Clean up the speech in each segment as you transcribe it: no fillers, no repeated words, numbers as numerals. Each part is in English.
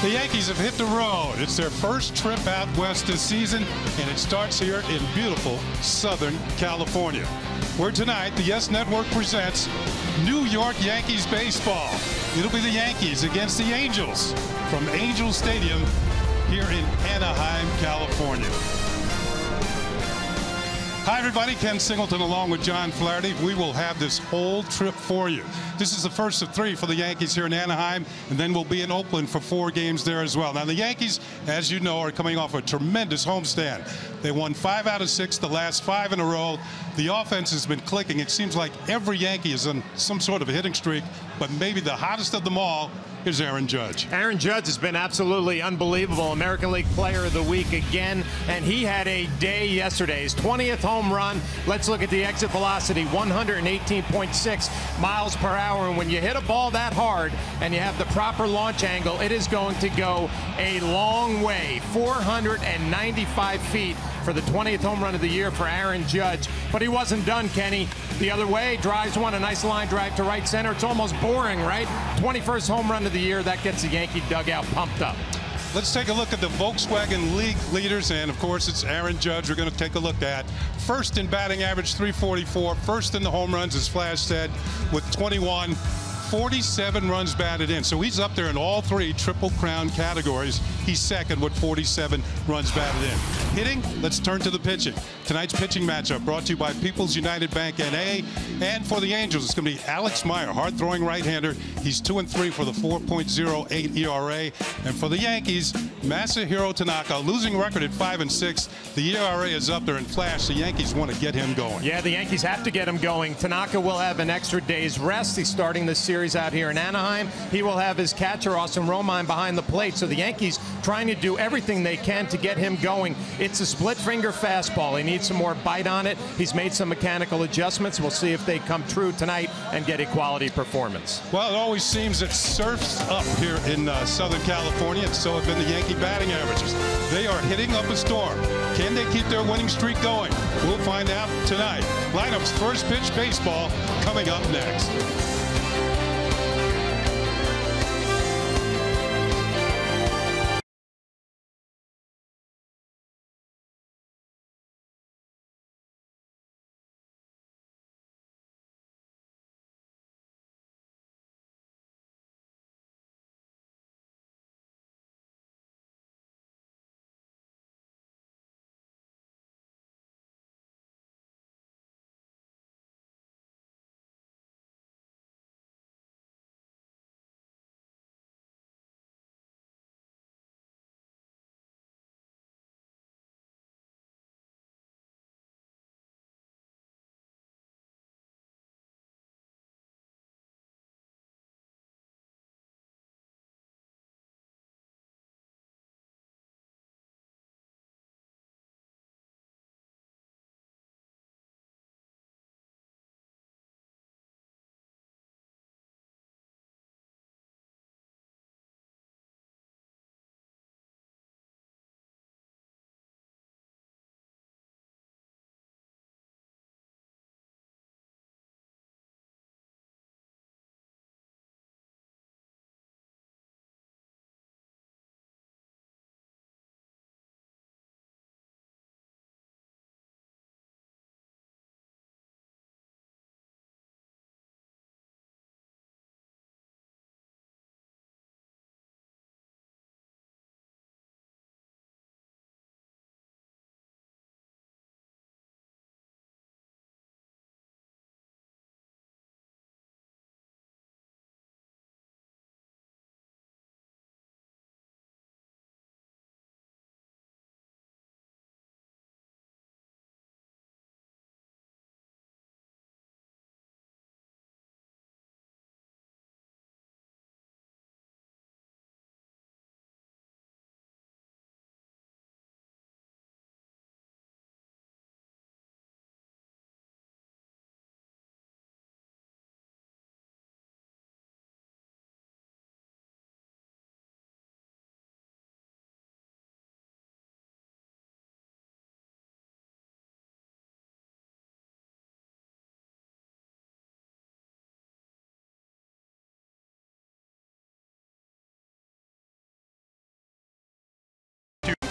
The Yankees have hit the road. It's their first trip out west this season, and it starts here in beautiful Southern California, where tonight the YES Network presents New York Yankees baseball. It'll be the Yankees against the Angels from Angel Stadium here in Anaheim, California. Hi, everybody. Ken Singleton along with John Flaherty. We will have this whole trip for you. This is the first of 3 for the Yankees here in Anaheim, and then we'll be in Oakland for 4 games there as well. Now, the Yankees, as you know, are coming off a tremendous homestand. They won 5 out of 6, the last 5 in a row. The offense has been clicking. It seems like every Yankee is on some sort of a hitting streak, but maybe the hottest of them all is Aaron Judge. Aaron Judge has been absolutely unbelievable. American League Player of the Week again, and he had a day yesterday. His 20th home run. Let's look at the exit velocity, 118.6 miles per hour. And when you hit a ball that hard and you have the proper launch angle, it is going to go a long way. 495 feet for the 20th home run of the year for Aaron Judge. But he wasn't done, Kenny. The other way, drives one, a nice line drive to right center. It's almost boring, right? 21st home run of the year. That gets the Yankee dugout pumped up. Let's take a look at the Volkswagen League leaders, and of course it's Aaron Judge we're going to take a look at. First in batting average, 344. First in the home runs, as Flash said, with 21. 47 runs batted in. So he's up there in all 3 Triple Crown categories. He's second with 47 runs batted in. Hitting, let's turn to the pitching. Tonight's pitching matchup brought to you by People's United Bank NA. And for the Angels, it's going to be Alex Meyer, hard-throwing right-hander. He's 2-3 for the 4.08 ERA. And for the Yankees, Masahiro Tanaka, losing record at 5-6. The ERA is up there in Flash. The Yankees want to get him going. Yeah, the Yankees have to get him going. Tanaka will have an extra day's rest. He's starting this series out here in Anaheim. He will have his catcher, Austin Romine, behind the plate. So the Yankees trying to do everything they can to get him going. It's a split finger fastball. He needs some more bite on it. He's made some mechanical adjustments. We'll see if they come true tonight and get a quality performance. Well, it always seems it surfs up here in Southern California, and so have been the Yankee batting averages. They are hitting up a storm. Can they keep their winning streak going? We'll find out tonight. Lineup's first pitch baseball coming up next.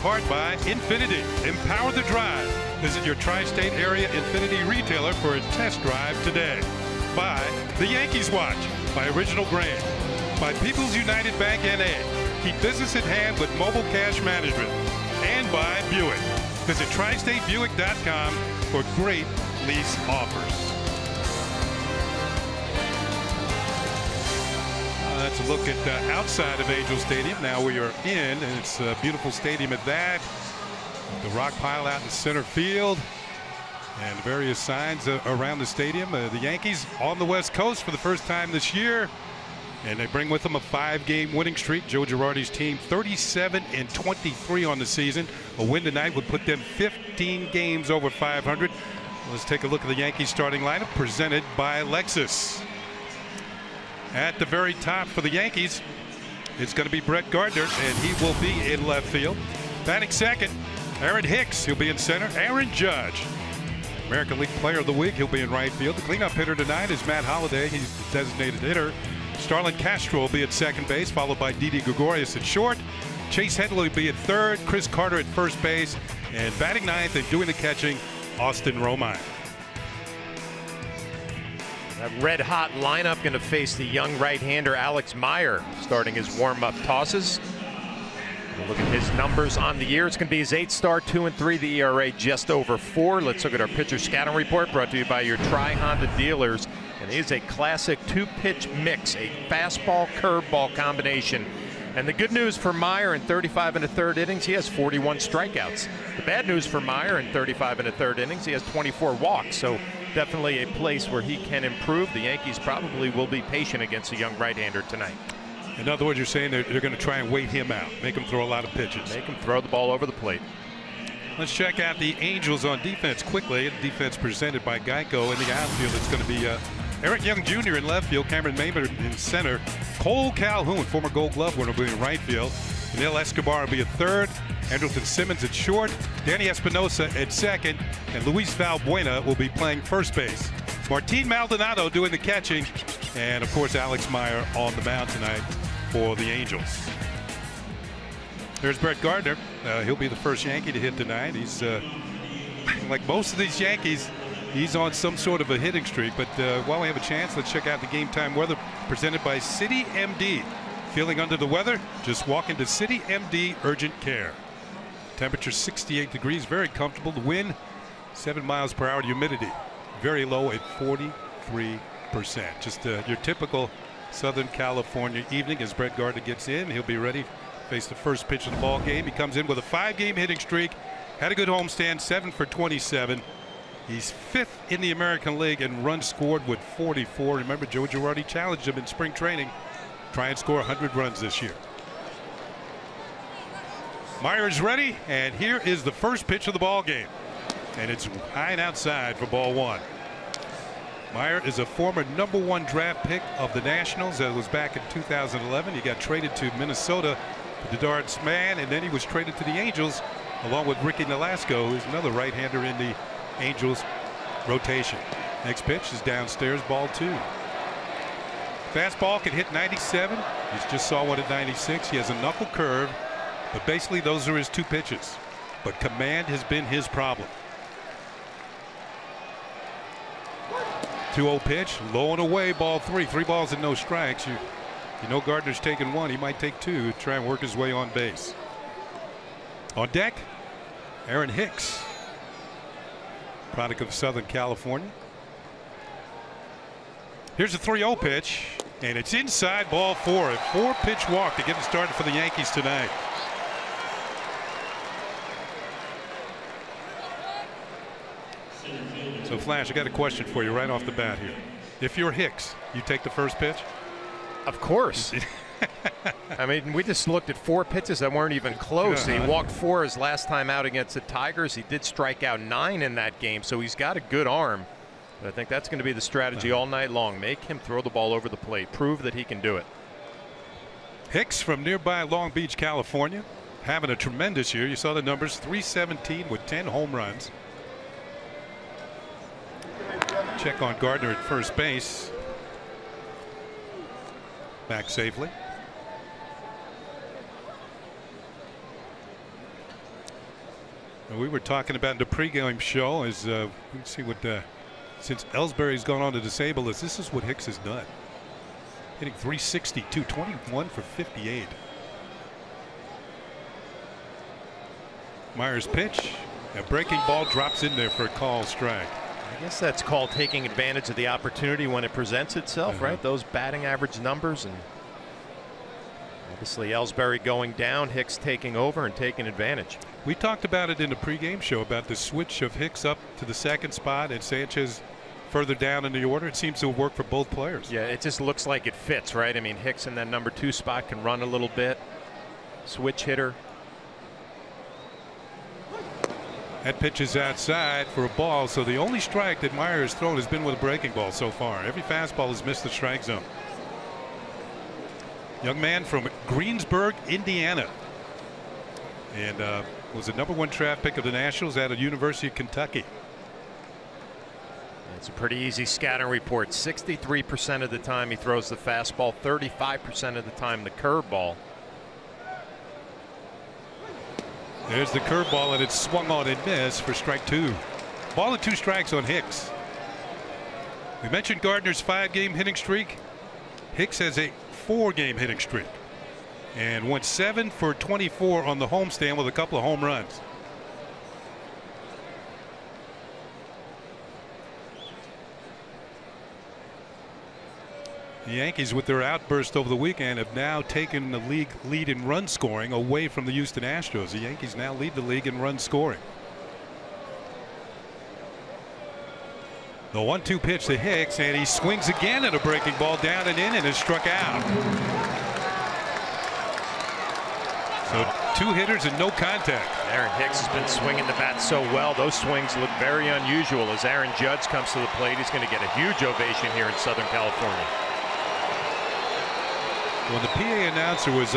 part by Infinity. Empower the drive. Visit your tri-state area Infinity retailer for a test drive today. By the Yankees Watch by Original Grain. By People's United Bank NA. Keep business at hand with mobile cash management. And by Buick. Visit tristatebuick.com for great lease offers. Let's look at outside of Angel Stadium. Now we are in, and it's a beautiful stadium at that. The rock pile out in center field and various signs around the stadium. The Yankees on the West Coast for the first time this year, and they bring with them a 5-game winning streak. Joe Girardi's team 37-23 on the season. A win tonight would put them 15 games over 500. Let's take a look at the Yankees starting lineup presented by Lexus. At the very top for the Yankees, it's going to be Brett Gardner, and he will be in left field. Batting second, Aaron Hicks. He'll be in center. Aaron Judge, American League Player of the Week. He'll be in right field. The cleanup hitter tonight is Matt Holliday. He's the designated hitter. Starlin Castro will be at second base, followed by Didi Gregorius at short. Chase Headley will be at third. Chris Carter at first base. And batting ninth and doing the catching, Austin Romine. That red-hot lineup going to face the young right-hander Alex Meyer starting his warm-up tosses. We'll look at his numbers on the year. It's going to be his 8 start, 2-3, the ERA just over 4. Let's look at our pitcher scouting report brought to you by your Tri-Honda dealers. And it is a classic 2-pitch mix, a fastball curveball combination. And the good news for Meyer in 35 1/3 innings, he has 41 strikeouts. The bad news for Meyer in 35 1/3 innings, he has 24 walks. So definitely a place where he can improve. The Yankees probably will be patient against a young right-hander tonight. In other words, you're saying they're going to try and wait him out, make him throw a lot of pitches. Make him throw the ball over the plate. Let's check out the Angels on defense quickly. Defense presented by Geico. In the outfield, it's going to be Eric Young Jr. in left field, Cameron Maynard in center, Cole Calhoun, former Gold Glove winner, will be in right field. Neil Escobar will be at third, Andrelton Simmons at short, Danny Espinosa at second, and Luis Valbuena will be playing first base. Martin Maldonado doing the catching, and of course Alex Meyer on the mound tonight for the Angels. There's Brett Gardner. He'll be the first Yankee to hit tonight. He's like most of these Yankees, he's on some sort of a hitting streak. But while we have a chance, let's check out the game time weather presented by City MD. Feeling under the weather? Just walk into City MD Urgent Care. Temperature 68 degrees, very comfortable. The wind 7 miles per hour. Humidity very low at 43%. Just your typical Southern California evening as Brett Gardner gets in. He'll be ready to face the first pitch of the ball game. He comes in with a 5-game hitting streak. Had a good homestand, 7 for 27. He's 5th in the American League in runs scored with 44. Remember, Joe Girardi challenged him in spring training. Try and score 100 runs this year. Meyer is ready, and here is the first pitch of the ball game. And it's high and outside for ball 1. Meyer is a former #1 draft pick of the Nationals. That was back in 2011. He got traded to Minnesota, the Bedard's man, and then he was traded to the Angels along with Ricky Nolasco, who's another right-hander in the Angels rotation. Next pitch is downstairs, ball 2. Fastball can hit 97. He just saw one at 96. He has a knuckle curve, but basically those are his 2 pitches. But command has been his problem. 2-0 pitch, low and away, ball 3. 3 balls and no strikes. You know Gardner's taking 1. He might take 2 to try and work his way on base. On deck, Aaron Hicks, product of Southern California. Here's a 3-0 pitch, and it's inside, ball 4. A 4-pitch walk to get it started for the Yankees tonight. So, Flash, I got a question for you right off the bat here. If you're Hicks, you take the first pitch? Of course. I mean, we just looked at 4 pitches that weren't even close. He walked 4 his last time out against the Tigers. He did strike out 9 in that game, so he's got a good arm. But I think that's going to be the strategy all night long. Make him throw the ball over the plate. Prove that he can do it. Hicks from nearby Long Beach, California, having a tremendous year. You saw the numbers, 317 with 10 home runs. Check on Gardner at first base. Back safely. We were talking about the pregame show as let's see what since Ellsbury's gone on to disable list, this is what Hicks has done. Hitting .360, 221 for 58. Myers pitch. A breaking ball drops in there for a call strike. I guess that's called taking advantage of the opportunity when it presents itself, right? Those batting average numbers, and obviously Ellsbury going down, Hicks taking over and taking advantage. We talked about it in the pregame show about the switch of Hicks up to the second spot and Sanchez further down in the order. It seems to work for both players. Yeah, it just looks like it fits, right? I mean, Hicks in that number 2 spot can run a little bit. Switch hitter. That pitch is outside for a ball, so the only strike that Meyer has thrown has been with a breaking ball so far. Every fastball has missed the strike zone. Young man from Greensburg, Indiana, and was the #1 draft pick of the Nationals out of University of Kentucky. It's a pretty easy scouting report. 63% of the time he throws the fastball, 35% of the time the curveball. There's the curveball, and it's swung on and missed for strike 2. Ball and 2 strikes on Hicks. We mentioned Gardner's 5-game hitting streak. Hicks has a 4-game hitting streak and went 7 for 24 on the homestand with a couple of home runs. The Yankees, with their outburst over the weekend, have now taken the league lead in run scoring away from the Houston Astros. The Yankees now lead the league in run scoring. The 1-2 pitch to Hicks, and he swings again at a breaking ball down and in, and is struck out. So 2 hitters and no contact. Aaron Hicks has been swinging the bat so well. Those swings look very unusual. As Aaron Judge comes to the plate, he's going to get a huge ovation here in Southern California. When the PA announcer was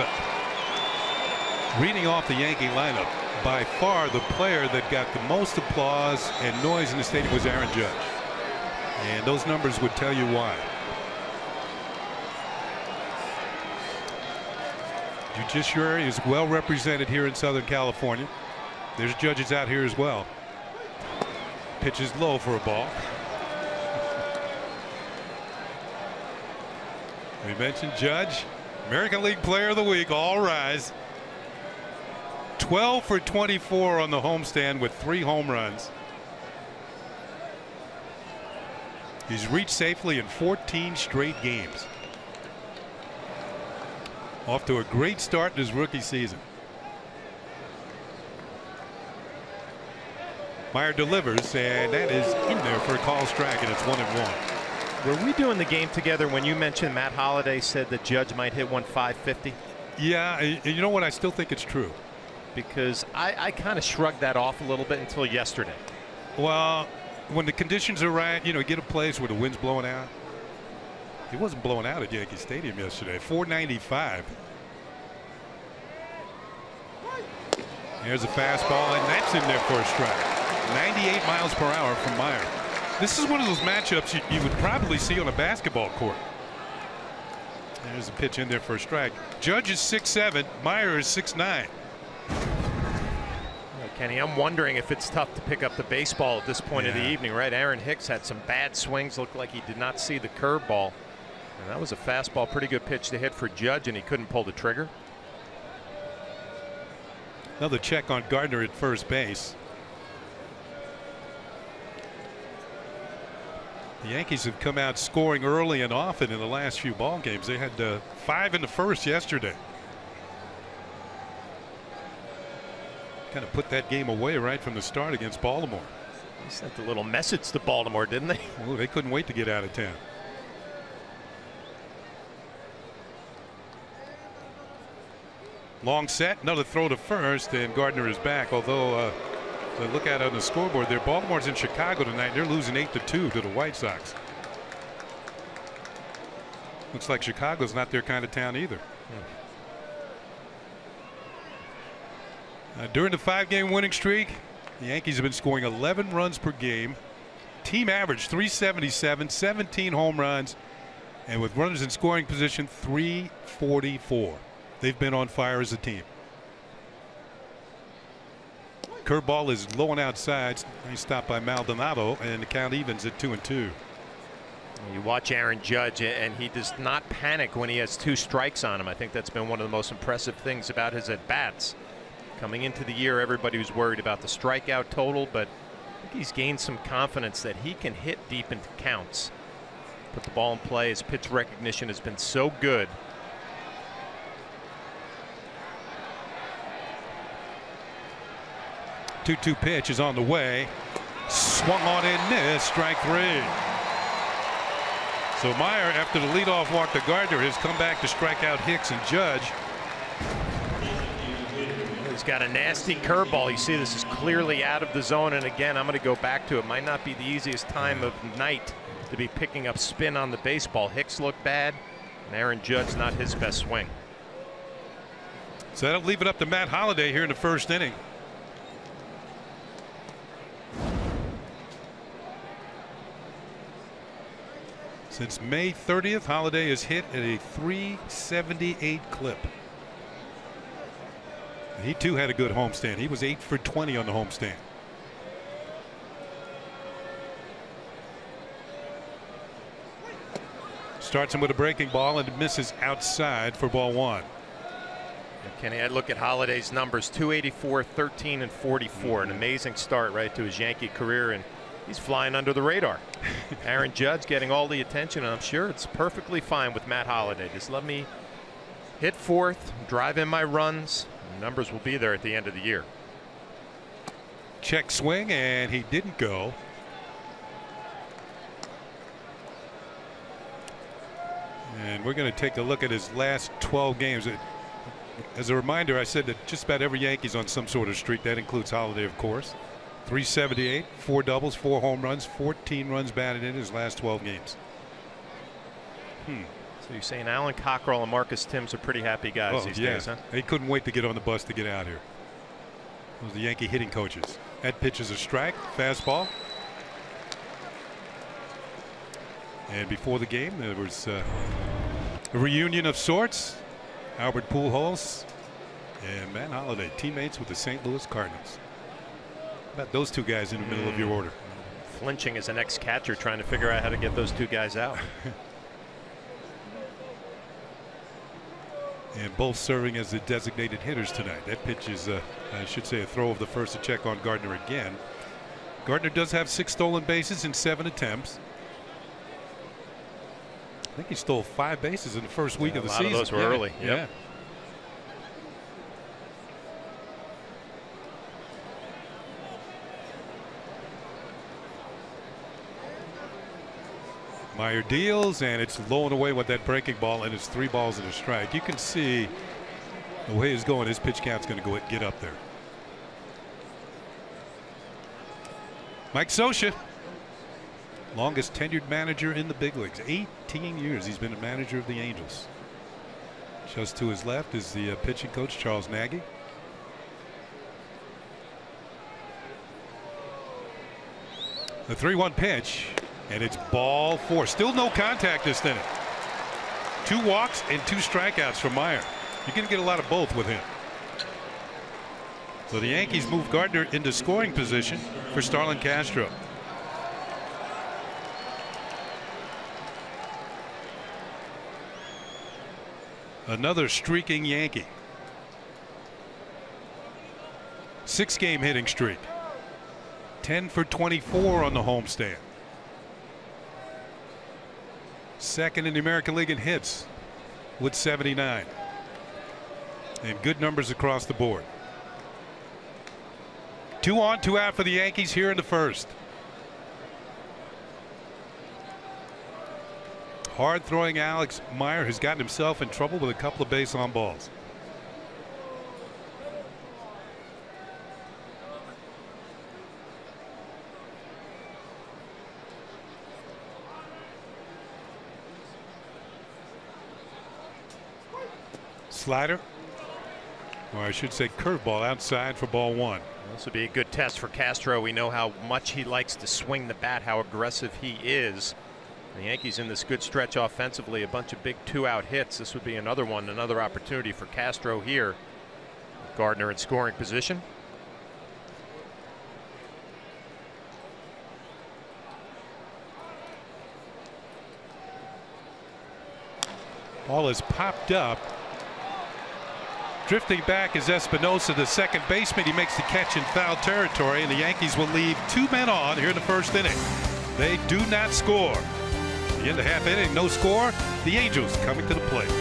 reading off the Yankee lineup, by far the player that got the most applause and noise in the stadium was Aaron Judge. And those numbers would tell you why. Judiciary is well represented here in Southern California. There's judges out here as well. Pitch is low for a ball. We mentioned Judge, American League Player of the Week. All rise. 12 for 24 on the homestand with 3 home runs. He's reached safely in 14 straight games. Off to a great start in his rookie season. Meyer delivers, and that is in there for a call strike, and it's 1-1. Were we doing the game together when you mentioned Matt Holliday said that Judge might hit 550? Yeah, you know what? I still think it's true. Because I kind of shrugged that off a little bit until yesterday. Well, when the conditions are right, you know, get a place where the wind's blowing out. He wasn't blowing out at Yankee Stadium yesterday. 495. There's a fastball, and that's in there for a strike. 98 miles per hour from Meyer. This is one of those matchups you would probably see on a basketball court. There's a pitch in there for a strike. Judge is 6'7", Meyer is 6'9". Kenny, I'm wondering if it's tough to pick up the baseball at this point of the evening, right? Aaron Hicks had some bad swings, looked like he did not see the curveball. And that was a fastball, pretty good pitch to hit for Judge, and he couldn't pull the trigger. Another check on Gardner at first base. The Yankees have come out scoring early and often in the last few ball games. They had 5 in the first yesterday. Kind of put that game away right from the start against Baltimore. They sent a little message to Baltimore, didn't they? Well, they couldn't wait to get out of town. Long set, another throw to first, and Gardner is back. Although look at on the scoreboard there, Baltimore's in Chicago tonight. They're losing 8-2 to the White Sox. Looks like Chicago's not their kind of town either. During the 5-game winning streak, the Yankees have been scoring 11 runs per game. Team average 377, 17 home runs, and with runners in scoring position 344. They've been on fire as a team. Curveball is low and outside. Nice stop by Maldonado, and the count evens at 2-2. You watch Aaron Judge, and he does not panic when he has 2 strikes on him. I think that's been one of the most impressive things about his at-bats. Coming into the year, everybody was worried about the strikeout total, but I think he's gained some confidence that he can hit deep into counts. Put the ball in play. His pitch recognition has been so good. Two pitch is on the way. Swung on and missed. Strike 3. So Meyer, after the leadoff walk to Gardner, has come back to strike out Hicks and Judge. He's got a nasty curveball. You see this is clearly out of the zone, and again I'm going to go back to it. Might not be the easiest time of night to be picking up spin on the baseball. Hicks looked bad, and Aaron Judge not his best swing. So that'll leave it up to Matt Holliday here in the first inning. Since May 30th, Holliday has hit at a .378 clip. He too had a good homestand. He was 8 for 20 on the homestand. Starts him with a breaking ball and misses outside for ball 1. Kenny, I look at Holliday's numbers: 284, 13, and 44. An amazing start right to his Yankee career, and he's flying under the radar. Aaron Judge getting all the attention, and I'm sure it's perfectly fine with Matt Holliday. Just let me hit fourth, drive in my runs. The numbers will be there at the end of the year. Check swing, and he didn't go. And we're going to take a look at his last 12 games. As a reminder, I said that just about every Yankee's on some sort of streak. That includes Holliday, of course. 378, 4 doubles, 4 home runs, 14 runs batted in his last 12 games. So you're saying Alan Cockrell and Marcus Timms are pretty happy guys these days, huh? They couldn't wait to get on the bus to get out here. Those are the Yankee hitting coaches. That pitch is a strike, fastball. And before the game, there was a reunion of sorts. Albert Pujols and Matt Holliday, teammates with the St. Louis Cardinals. How about those two guys in the middle of your order? Flinching as an ex-catcher, trying to figure out how to get those 2 guys out. And both serving as the designated hitters tonight. That pitch is, I should say, a throw of the first to check on Gardner again. Gardner does have 6 stolen bases in 7 attempts. I think he stole 5 bases in the first week of the season. A lot of those were early. Yeah. Meyer deals, and it's low and away with that breaking ball, and it's 3 balls and a strike. You can see the way it's going, his pitch count's going to get up there. Mike Scioscia, longest tenured manager in the big leagues. 18 years he's been a manager of the Angels. Just to his left is the pitching coach, Charles Nagy. The 3-1 pitch, and it's ball 4. Still no contact this inning. 2 walks and 2 strikeouts from Meyer. You're going to get a lot of both with him. So the Yankees move Gardner into scoring position for Starlin Castro. Another streaking Yankee. 6-game hitting streak. 10 for 24 on the homestand. Second in the American League in hits with 79. And good numbers across the board. 2 on, 2 out for the Yankees here in the first. Hard throwing Alex Meyer has gotten himself in trouble with a couple of base on balls. Slider, or I should say curveball, outside for ball 1. This would be a good test for Castro. We know how much he likes to swing the bat, how aggressive he is. The Yankees in this good stretch offensively, a bunch of big 2-out hits. This would be another one, another opportunity for Castro here. Gardner in scoring position. Ball is popped up. Drifting back is Espinosa, the second baseman. He makes the catch in foul territory, and the Yankees will leave 2 men on here in the first inning. They do not score. The end of half inning, no score. The Angels coming to the plate.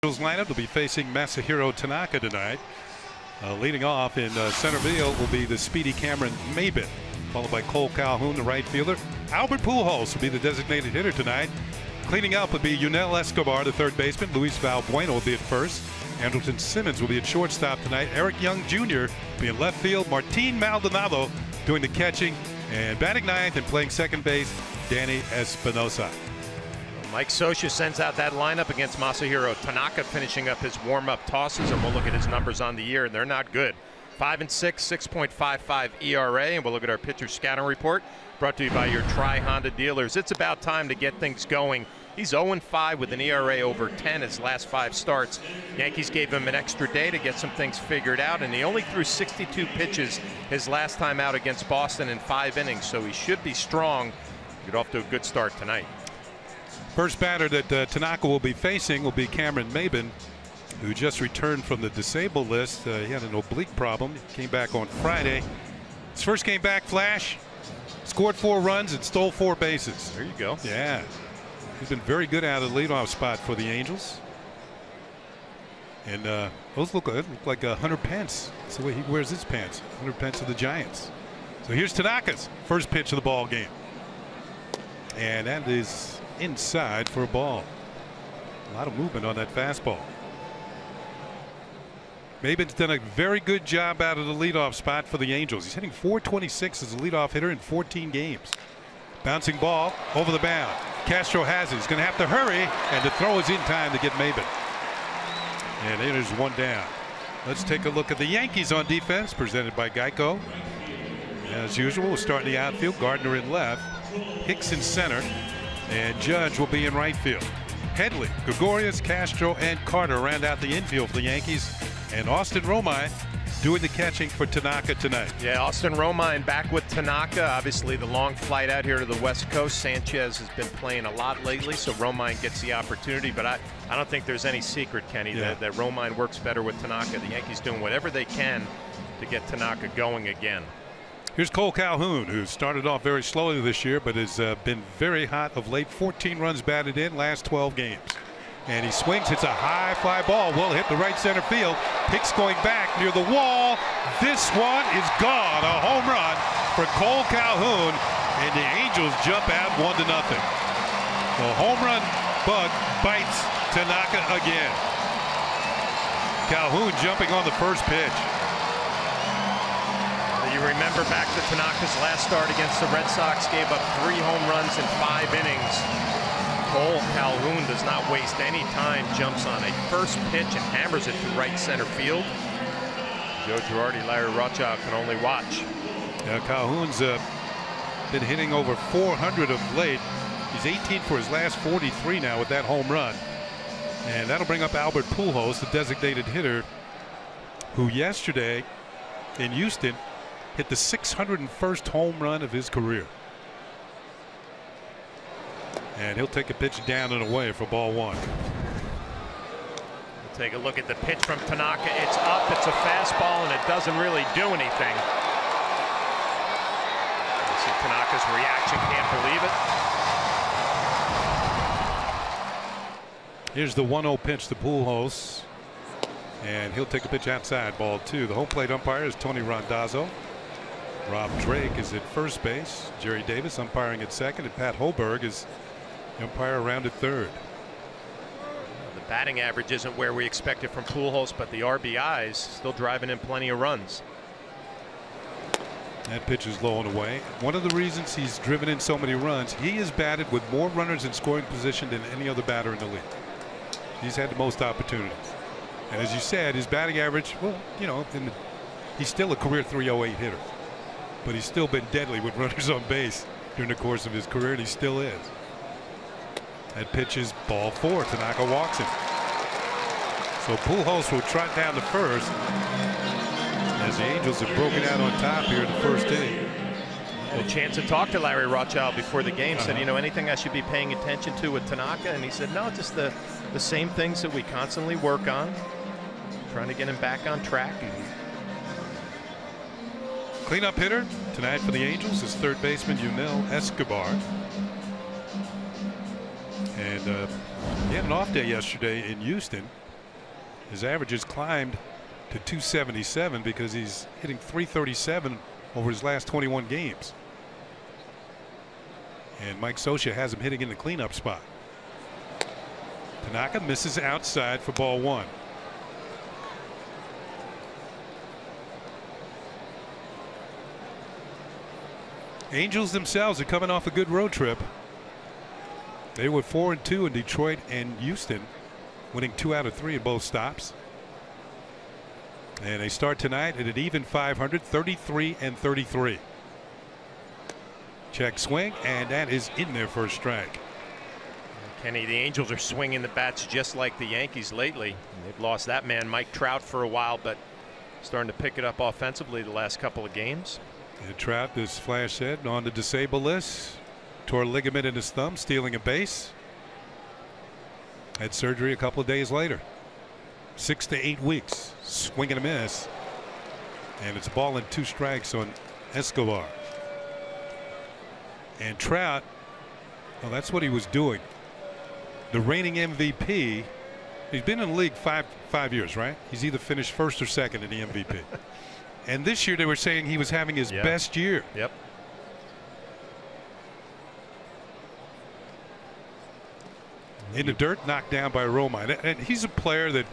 Angels lineup will be facing Masahiro Tanaka tonight. Leading off in center field will be the speedy Cameron Maybin, followed by Cole Calhoun, the right fielder. Albert Pujols will be the designated hitter tonight. Cleaning up would be Yunel Escobar, the third baseman. Luis Valbuena will be at first. Andrelton Simmons will be at shortstop tonight. Eric Young Jr. will be in left field. Martin Maldonado doing the catching. And batting ninth and playing second base, Danny Espinosa. Mike Scioscia sends out that lineup against Masahiro Tanaka, finishing up his warm-up tosses, and we'll look at his numbers on the year, and they're not good. 5-6, 6.55 ERA, and we'll look at our pitcher scouting report, brought to you by your Tri-Honda dealers. It's about time to get things going. He's 0-5 with an ERA over 10 his last 5 starts. Yankees gave him an extra day to get some things figured out, and he only threw 62 pitches his last time out against Boston in 5 innings, so he should be strong. Get off to a good start tonight. First batter that Tanaka will be facing will be Cameron Maybin, who just returned from the disabled list. He had an oblique problem. He came back on Friday. His first game back, flash, scored 4 runs and stole 4 bases. There you go. Yeah. He's been very good out of the leadoff spot for the Angels. And those look like Hunter Pence. That's the way he wears his pants. Hunter Pence of the Giants. So here's Tanaka's first pitch of the ball game. And that is inside for a ball. A lot of movement on that fastball. Maybin's done a very good job out of the leadoff spot for the Angels. He's hitting .426 as a leadoff hitter in 14 games. Bouncing ball over the mound. Castro has it. He's going to have to hurry, and the throw is in time to get Maybin. And there's 1 down. Let's take a look at the Yankees on defense, presented by Geico. As usual, we'll start in the outfield. Gardner in left, Hicks in center, and Judge will be in right field. Headley, Gregorius, Castro, and Carter round out the infield for the Yankees. And Austin Romine doing the catching for Tanaka tonight. Yeah, Austin Romine back with Tanaka. Obviously, the long flight out here to the West Coast. Sanchez has been playing a lot lately, so Romine gets the opportunity. But I don't think there's any secret, Kenny, that Romine works better with Tanaka. The Yankees doing whatever they can to get Tanaka going again. Here's Cole Calhoun, who started off very slowly this year, but has been very hot of late. 14 runs batted in last 12 games. And he swings, hits a high fly ball. Will hit the right center field. Hicks going back near the wall. This one is gone. A home run for Cole Calhoun. And the Angels jump out 1-0. The home run bug bites Tanaka again. Calhoun jumping on the first pitch. You remember back to Tanaka's last start against the Red Sox, gave up 3 home runs in 5 innings. Cole Calhoun does not waste any time, jumps on a first pitch and hammers it to right center field. Joe Girardi, Larry Rothschild can only watch. Calhoun's been hitting over 400 of late. He's 18 for his last 43 now with that home run. And that'll bring up Albert Pujols, the designated hitter, who yesterday in Houston hit the 601st home run of his career. And he'll take a pitch down and away for ball 1. We'll take a look at the pitch from Tanaka. It's up, it's a fastball, and it doesn't really do anything. Tanaka's reaction, can't believe it. Here's the 1-0 pitch to Pujols, and he'll take a pitch outside, ball 2. The home plate umpire is Tony Randazzo. Rob Drake is at first base. Jerry Davis umpiring at second, and Pat Hoberg is the umpire around at third. The batting average isn't where we expected from Pujols, but the RBIs still driving in plenty of runs. That pitch is low and away. One of the reasons he's driven in so many runs, he has batted with more runners in scoring position than any other batter in the league. He's had the most opportunities. And as you said, his batting average, well, you know, he's still a career .308 hitter. But he's still been deadly with runners on base during the course of his career, and he still is. That pitch is ball 4. Tanaka walks him. So Pujols will trot down to first as the Angels have broken out on top here in the first inning. A chance to talk to Larry Rothschild before the game. Said, you know, anything I should be paying attention to with Tanaka? And he said, no, just the same things that we constantly work on. Trying to get him back on track. Cleanup hitter tonight for the Angels is third baseman Yunel Escobar. And he had an off day yesterday in Houston. His averages climbed to 277 because he's hitting .337 over his last 21 games. And Mike Scioscia has him hitting in the cleanup spot. Tanaka misses outside for ball 1. Angels themselves are coming off a good road trip. They were 4-2 in Detroit and Houston, winning 2 out of 3 in both stops. And they start tonight at an even 500, 33-33. Check swing, and that is in there for a strike. Kenny, the Angels are swinging the bats just like the Yankees lately. They've lost that man, Mike Trout, for a while, but starting to pick it up offensively the last couple of games. And Trout, as Flash said, on the disabled list. Tore a ligament in his thumb, stealing a base. Had surgery a couple of days later. 6 to 8 weeks. Swing and a miss. And it's a ball and 2 strikes on Escobar. And Trout, well, that's what he was doing. The reigning MVP. He's been in the league five years, right? He's either finished first or second in the MVP. And this year they were saying he was having his best year. Yep. In the dirt, knocked down by Romine. And he's a player that,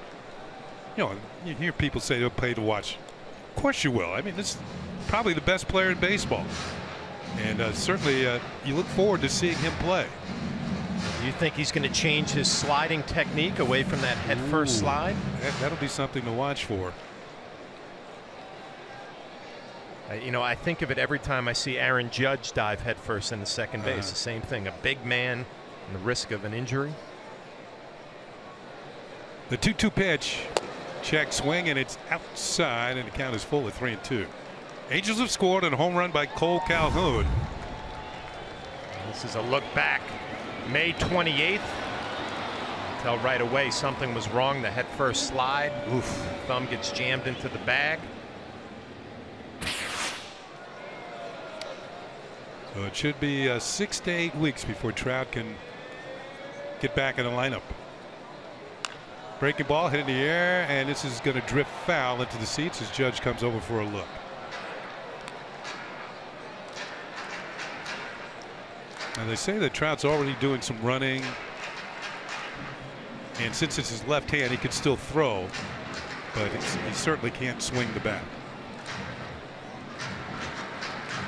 you know, you hear people say they'll pay to watch. Of course you will. I mean, this is probably the best player in baseball. And certainly you look forward to seeing him play. You think he's going to change his sliding technique away from that head-first slide? That'll be something to watch for. You know, I think of it every time I see Aaron Judge dive headfirst in the second base. The same thing, a big man and the risk of an injury. The 2-2 pitch, check swing, and it's outside, and the count is full at 3-2. Angels have scored on a home run by Cole Calhoun. This is a look back. May 28th. Tell right away something was wrong. The headfirst slide. Oof. Thumb gets jammed into the bag. So it should be 6 to 8 weeks before Trout can get back in the lineup. Breaking ball hit in the air, and this is going to drift foul into the seats as Judge comes over for a look. Now they say that Trout's already doing some running, and since it's his left hand, he can still throw, but he certainly can't swing the bat.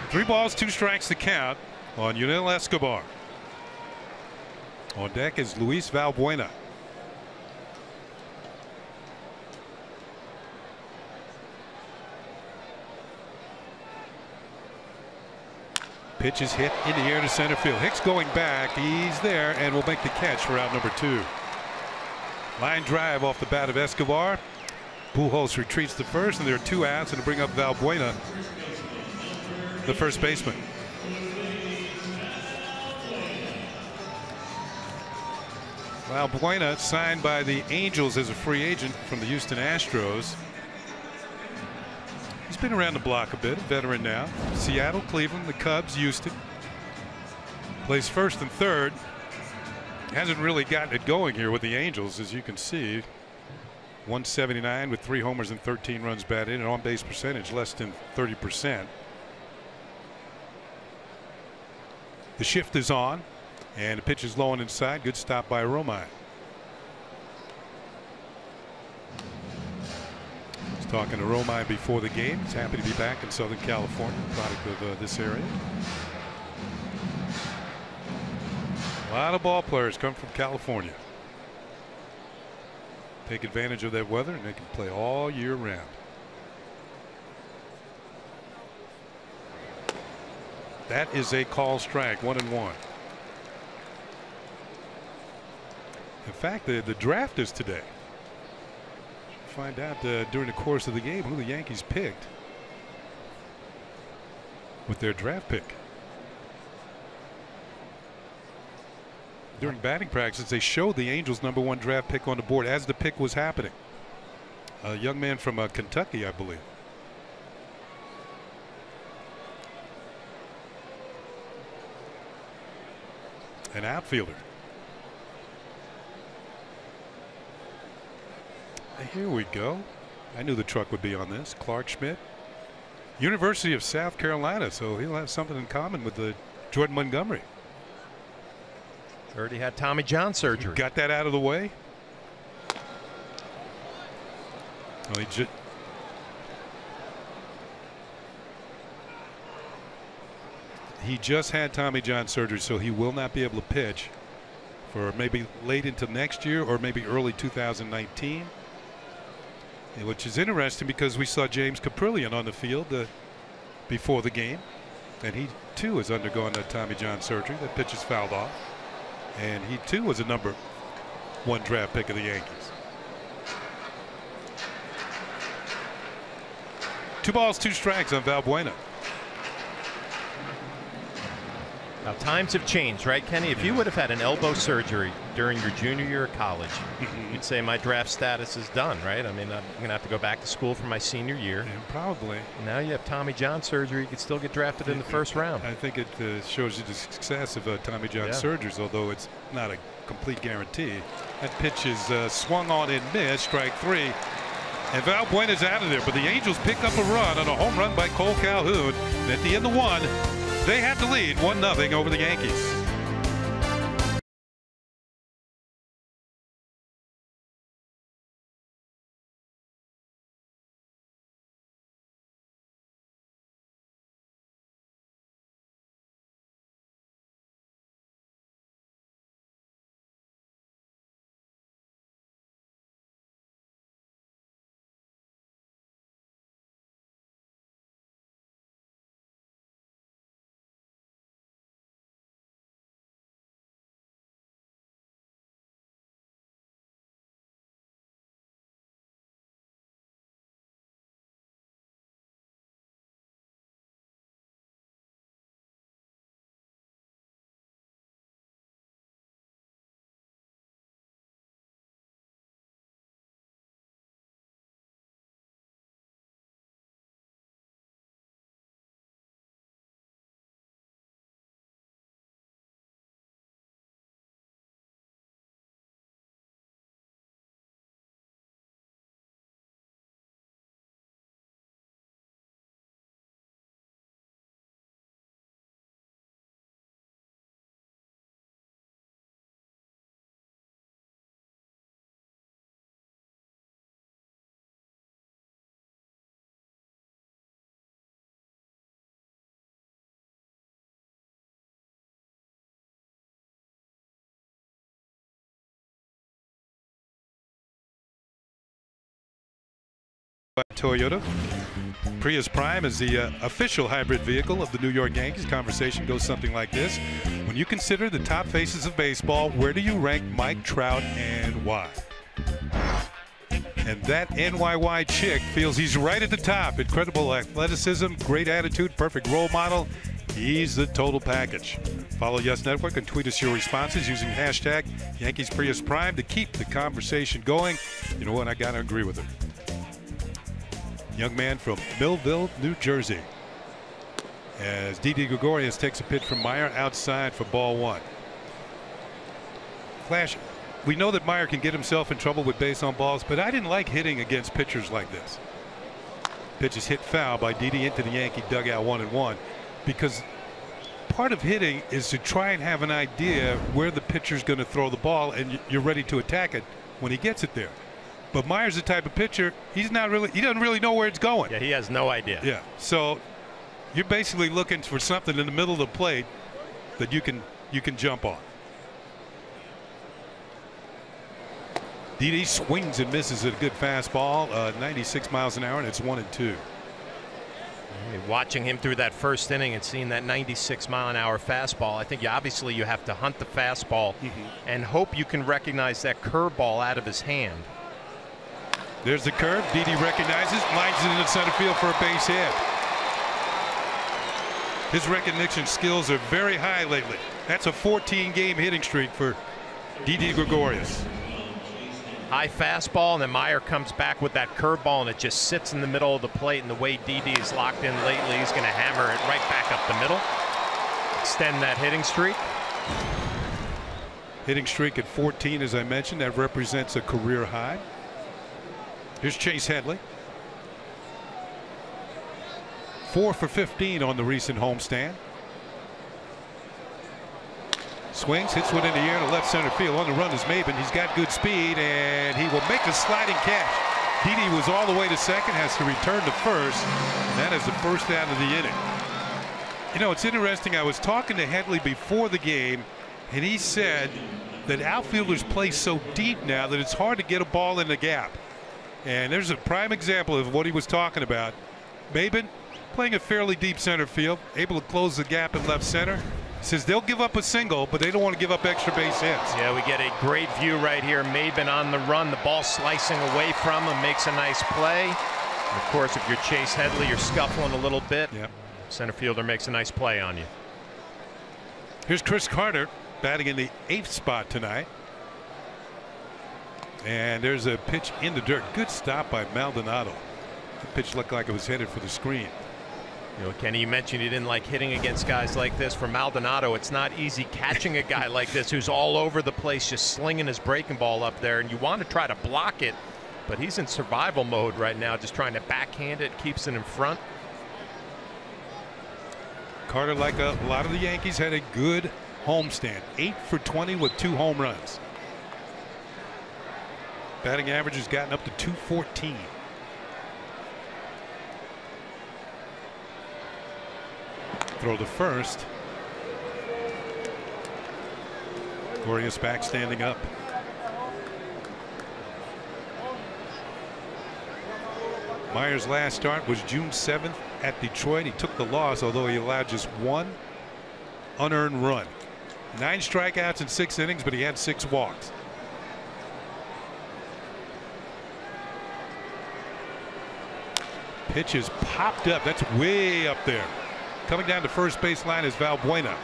3 balls, 2 strikes to count on Yunel Escobar. On deck is Luis Valbuena. Pitch is hit in the air to center field. Hicks going back. He's there and will make the catch for out number 2. Line drive off the bat of Escobar. Pujols retreats to first, and there are 2 outs, and to bring up Valbuena, the first baseman. Valbuena signed by the Angels as a free agent from the Houston Astros. He's been around the block a bit, a veteran now. Seattle, Cleveland, the Cubs, Houston. Plays first and third. Hasn't really gotten it going here with the Angels, as you can see. 179 with 3 homers and 13 runs batted in, and on-base percentage less than 30%. The shift is on, and the pitch is low and inside. Good stop by Romine. I was talking to Romine before the game. He's happy to be back in Southern California, product of this area. A lot of ball players come from California. Take advantage of that weather, and they can play all year round. That is a call strike, 1-1. In fact, the draft is today. Find out during the course of the game who the Yankees picked with their draft pick. During batting practice, they showed the Angels' #1 draft pick on the board as the pick was happening. A young man from Kentucky, I believe. An outfielder. Here we go. I knew the truck would be on this. Clark Schmidt, University of South Carolina, so he'll have something in common with the Jordan Montgomery. Already had Tommy John surgery. Got that out of the way. Well, he just had Tommy John surgery, so he will not be able to pitch for maybe late into next year or maybe early 2019. Which is interesting because we saw James Caprillion on the field before the game, and he too has undergone that Tommy John surgery. That pitch is fouled off, and he too was a #1 draft pick of the Yankees. 2 balls, 2 strikes on Valbuena. Now times have changed, right, Kenny? If you would have had an elbow surgery during your junior year of college, you'd say my draft status is done, right? I mean, I'm going to have to go back to school for my senior year. Yeah, probably. Now you have Tommy John surgery. You could still get drafted in the first round. I think it shows you the success of Tommy John surgeries, although it's not a complete guarantee. That pitch is swung on and missed, strike 3. And Valbuena's out of there, but the Angels pick up a run on a home run by Cole Calhoun. And at the end of 1, they had to lead 1-0 over the Yankees. Toyota. Prius Prime is the official hybrid vehicle of the New York Yankees. Conversation goes something like this. When you consider the top faces of baseball, where do you rank Mike Trout and why? And that NYY chick feels he's right at the top. Incredible athleticism, great attitude, perfect role model. He's the total package. Follow Yes Network and tweet us your responses using hashtag Yankees Prius Prime to keep the conversation going. You know what? I got to agree with it. young man from Millville, New Jersey. As Didi Gregorius takes a pitch from Meyer outside for ball one. Flash, we know that Meyer can get himself in trouble with base on balls, but I didn't like hitting against pitchers like this. Pitch is hit foul by Didi into the Yankee dugout 1-1, because part of hitting is to try and have an idea where the pitcher's going to throw the ball and you're ready to attack it when he gets it there. But Meyer's the type of pitcher, he doesn't really know where it's going. Yeah, he has no idea. Yeah, so you're basically looking for something in the middle of the plate that you can jump on. Didi swings and misses at a good fastball, 96 miles an hour, and it's 1-2. Watching him through that first inning and seeing that 96-mile-an-hour fastball, I think obviously you have to hunt the fastball and hope you can recognize that curveball out of his hand. There's the curve. Didi recognizes, lines it into center field for a base hit. His recognition skills are very high lately. That's a 14-game hitting streak for Didi Gregorius. High fastball, and then Meyer comes back with that curveball, and it just sits in the middle of the plate. And the way Didi is locked in lately, he's going to hammer it right back up the middle, extend that hitting streak. Hitting streak at 14, as I mentioned, that represents a career high. Here's Chase Headley. 4 for 15 on the recent homestand. Swings, hits one in the air to left center field. On the run is Maben. He's got good speed, and he will make a sliding catch. Didi was all the way to second, has to return to first, and that is the first out of the inning. You know, it's interesting. I was talking to Headley before the game, and he said that outfielders play so deep now that it's hard to get a ball in the gap. And there's a prime example of what he was talking about. Maben playing a fairly deep center field, able to close the gap in left center. Says they'll give up a single, but they don't want to give up extra base hits. Yeah, we get a great view right here. Maben on the run, the ball slicing away from him, makes a nice play. And of course, if you're Chase Headley, you're scuffling a little bit. Yep. Center fielder makes a nice play on you. Here's Chris Carter batting in the 8th spot tonight. And there's a pitch in the dirt. Good stop by Maldonado. The pitch looked like it was headed for the screen. You know, Kenny, you mentioned you didn't like hitting against guys like this. For Maldonado, it's not easy catching a guy like this who's all over the place, just slinging his breaking ball up there, and you want to try to block it, but he's in survival mode right now, just trying to backhand it, keeps it in front. Carter, like a lot of the Yankees, had a good homestand. 8 for 20 with 2 home runs. Batting average has gotten up to 214. Throw to first. Gregorius back standing up. Meyer's last start was June 7th at Detroit. He took the loss, although he allowed just 1 unearned run. 9 strikeouts in 6 innings, but he had 6 walks. Pitch is popped up. That's way up there. Coming down to first base line is Valbuena,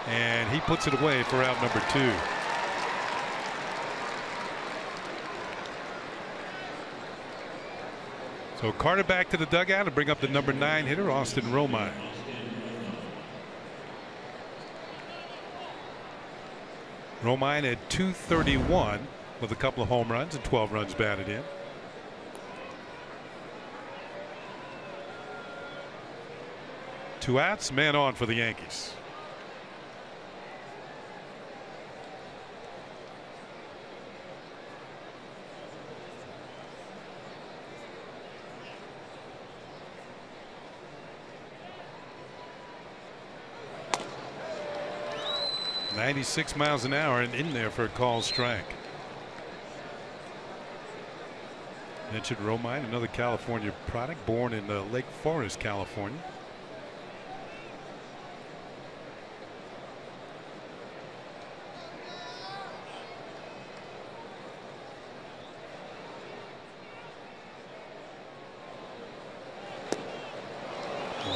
and he puts it away for out number 2. So Carter back to the dugout to bring up the number 9 hitter, Austin Romine. Romine at .231 with a couple of home runs and 12 runs batted in. Two outs, man on for the Yankees. .96 miles an hour and in there for a called strike. Mentioned Romine, another California product, born in Lake Forest, California.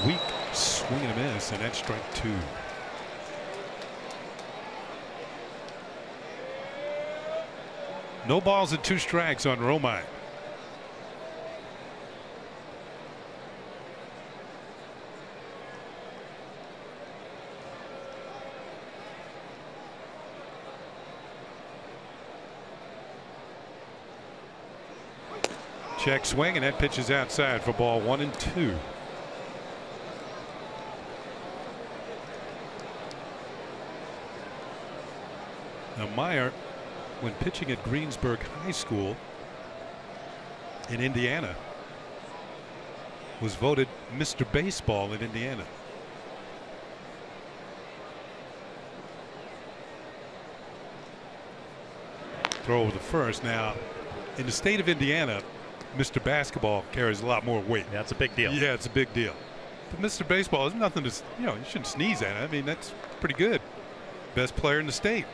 Weak swing and a miss, and that's strike 2. No balls and 2 strikes on Romine. Check swing, and that pitch is outside for ball 1-2. Now Meyer, when pitching at Greensburg High School in Indiana, was voted Mr. Baseball in Indiana. Throw over the first. Now, in the state of Indiana, Mr. Basketball carries a lot more weight. That's a big deal. Yeah, it's a big deal. But Mr. Baseball is nothing to, you shouldn't sneeze at it. I mean, that's pretty good. Best player in the state.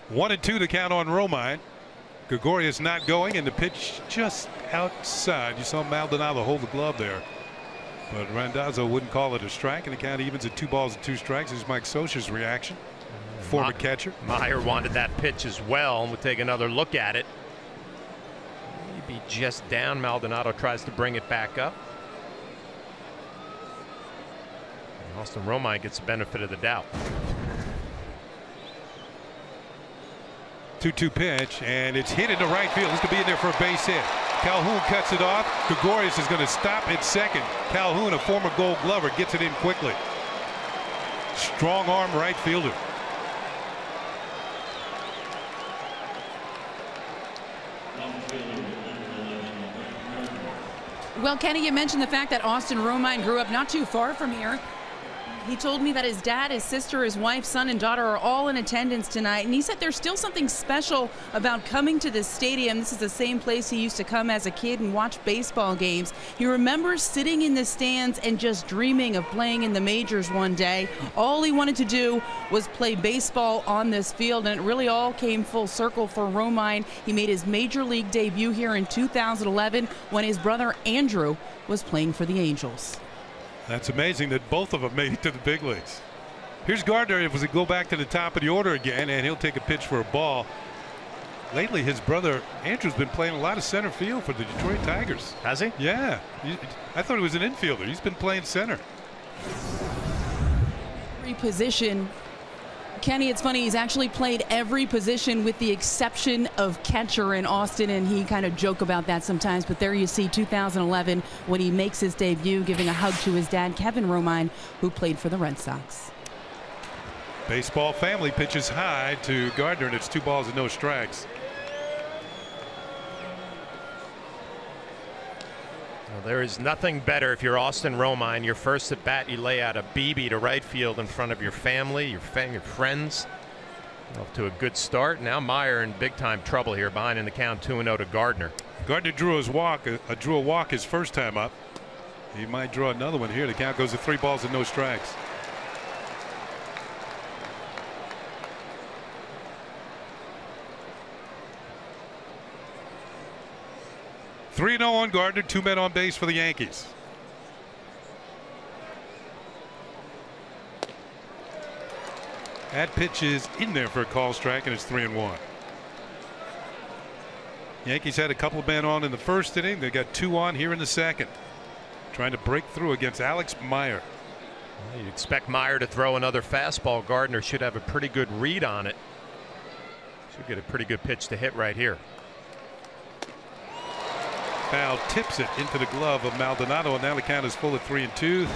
One and two to count on Romine. Gregorius not going, and the pitch just outside. You saw Maldonado hold the glove there, but Randazzo wouldn't call it a strike, and the count evens at 2 balls and 2 strikes. Here's Mike Scioscia's reaction. Former catcher. Meyer wanted that pitch as well, and we'll take another look at it. Maybe just down. Maldonado tries to bring it back up. And Austin Romine gets the benefit of the doubt. 2-2 pitch, and it's hit into right field. This could be in there for a base hit. Calhoun cuts it off. Gregorius is going to stop at second. Calhoun, a former Gold Glover, gets it in quickly. Strong arm right fielder. Well, Kenny, you mentioned the fact that Austin Romine grew up not too far from here. He told me that his dad, his sister, his wife, son, and daughter are all in attendance tonight. And he said there's still something special about coming to this stadium. This is the same place he used to come as a kid and watch baseball games. He remembers sitting in the stands and just dreaming of playing in the majors one day. All he wanted to do was play baseball on this field, and it really all came full circle for Romine. He made his major league debut here in 2011 when his brother Andrew was playing for the Angels. That's amazing that both of them made it to the big leagues. Here's Gardner. If we go back to the top of the order again, and he'll take a pitch for a ball. Lately, his brother Andrew's been playing a lot of center field for the Detroit Tigers. Has he? Yeah. I thought he was an infielder. He's been playing center. Every position. Kenny, it's funny, he's actually played every position with the exception of catcher in Austin, and he kind of joke about that sometimes. But there you see 2011 when he makes his debut, giving a hug to his dad, Kevin Romine, who played for the Red Sox. Baseball family pitches high to Gardner, and it's 2 balls and no strikes. Well, there is nothing better if you're Austin Romine. Your first at bat, you lay out a BB to right field in front of your family, your friends. Off to a good start. Now Meyer in big time trouble here, behind in the count 2-0 to Gardner. Gardner drew a walk his first time up. He might draw another one here. The count goes to 3 balls and no strikes. Three 3-0 on Gardner, 2 men on base for the Yankees. That pitch is in there for a call strike, and it's 3-1. Yankees had a couple of men on in the first inning. They got 2 on here in the second, trying to break through against Alex Meyer. Well, you'd expect Meyer to throw another fastball. Gardner should have a pretty good read on it. Should get a pretty good pitch to hit right here. Foul tips it into the glove of Maldonado, and now the count is full at 3-2.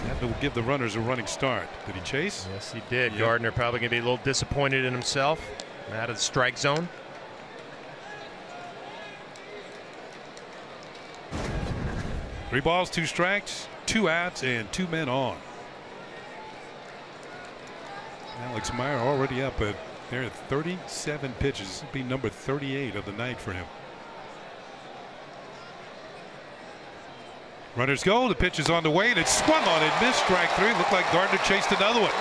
That will give the runners a running start. Did he chase? Yes, he did. Yep. Gardner probably going to be a little disappointed in himself. Out of the strike zone. Three balls, 2 strikes, 2 outs, and 2 men on. Alex Meyer already up at there at 37 pitches. This will be number 38 of the night for him. Runners go. The pitch is on the way, and it's swung on and missed. Strike 3. Looked like Gardner chased another one.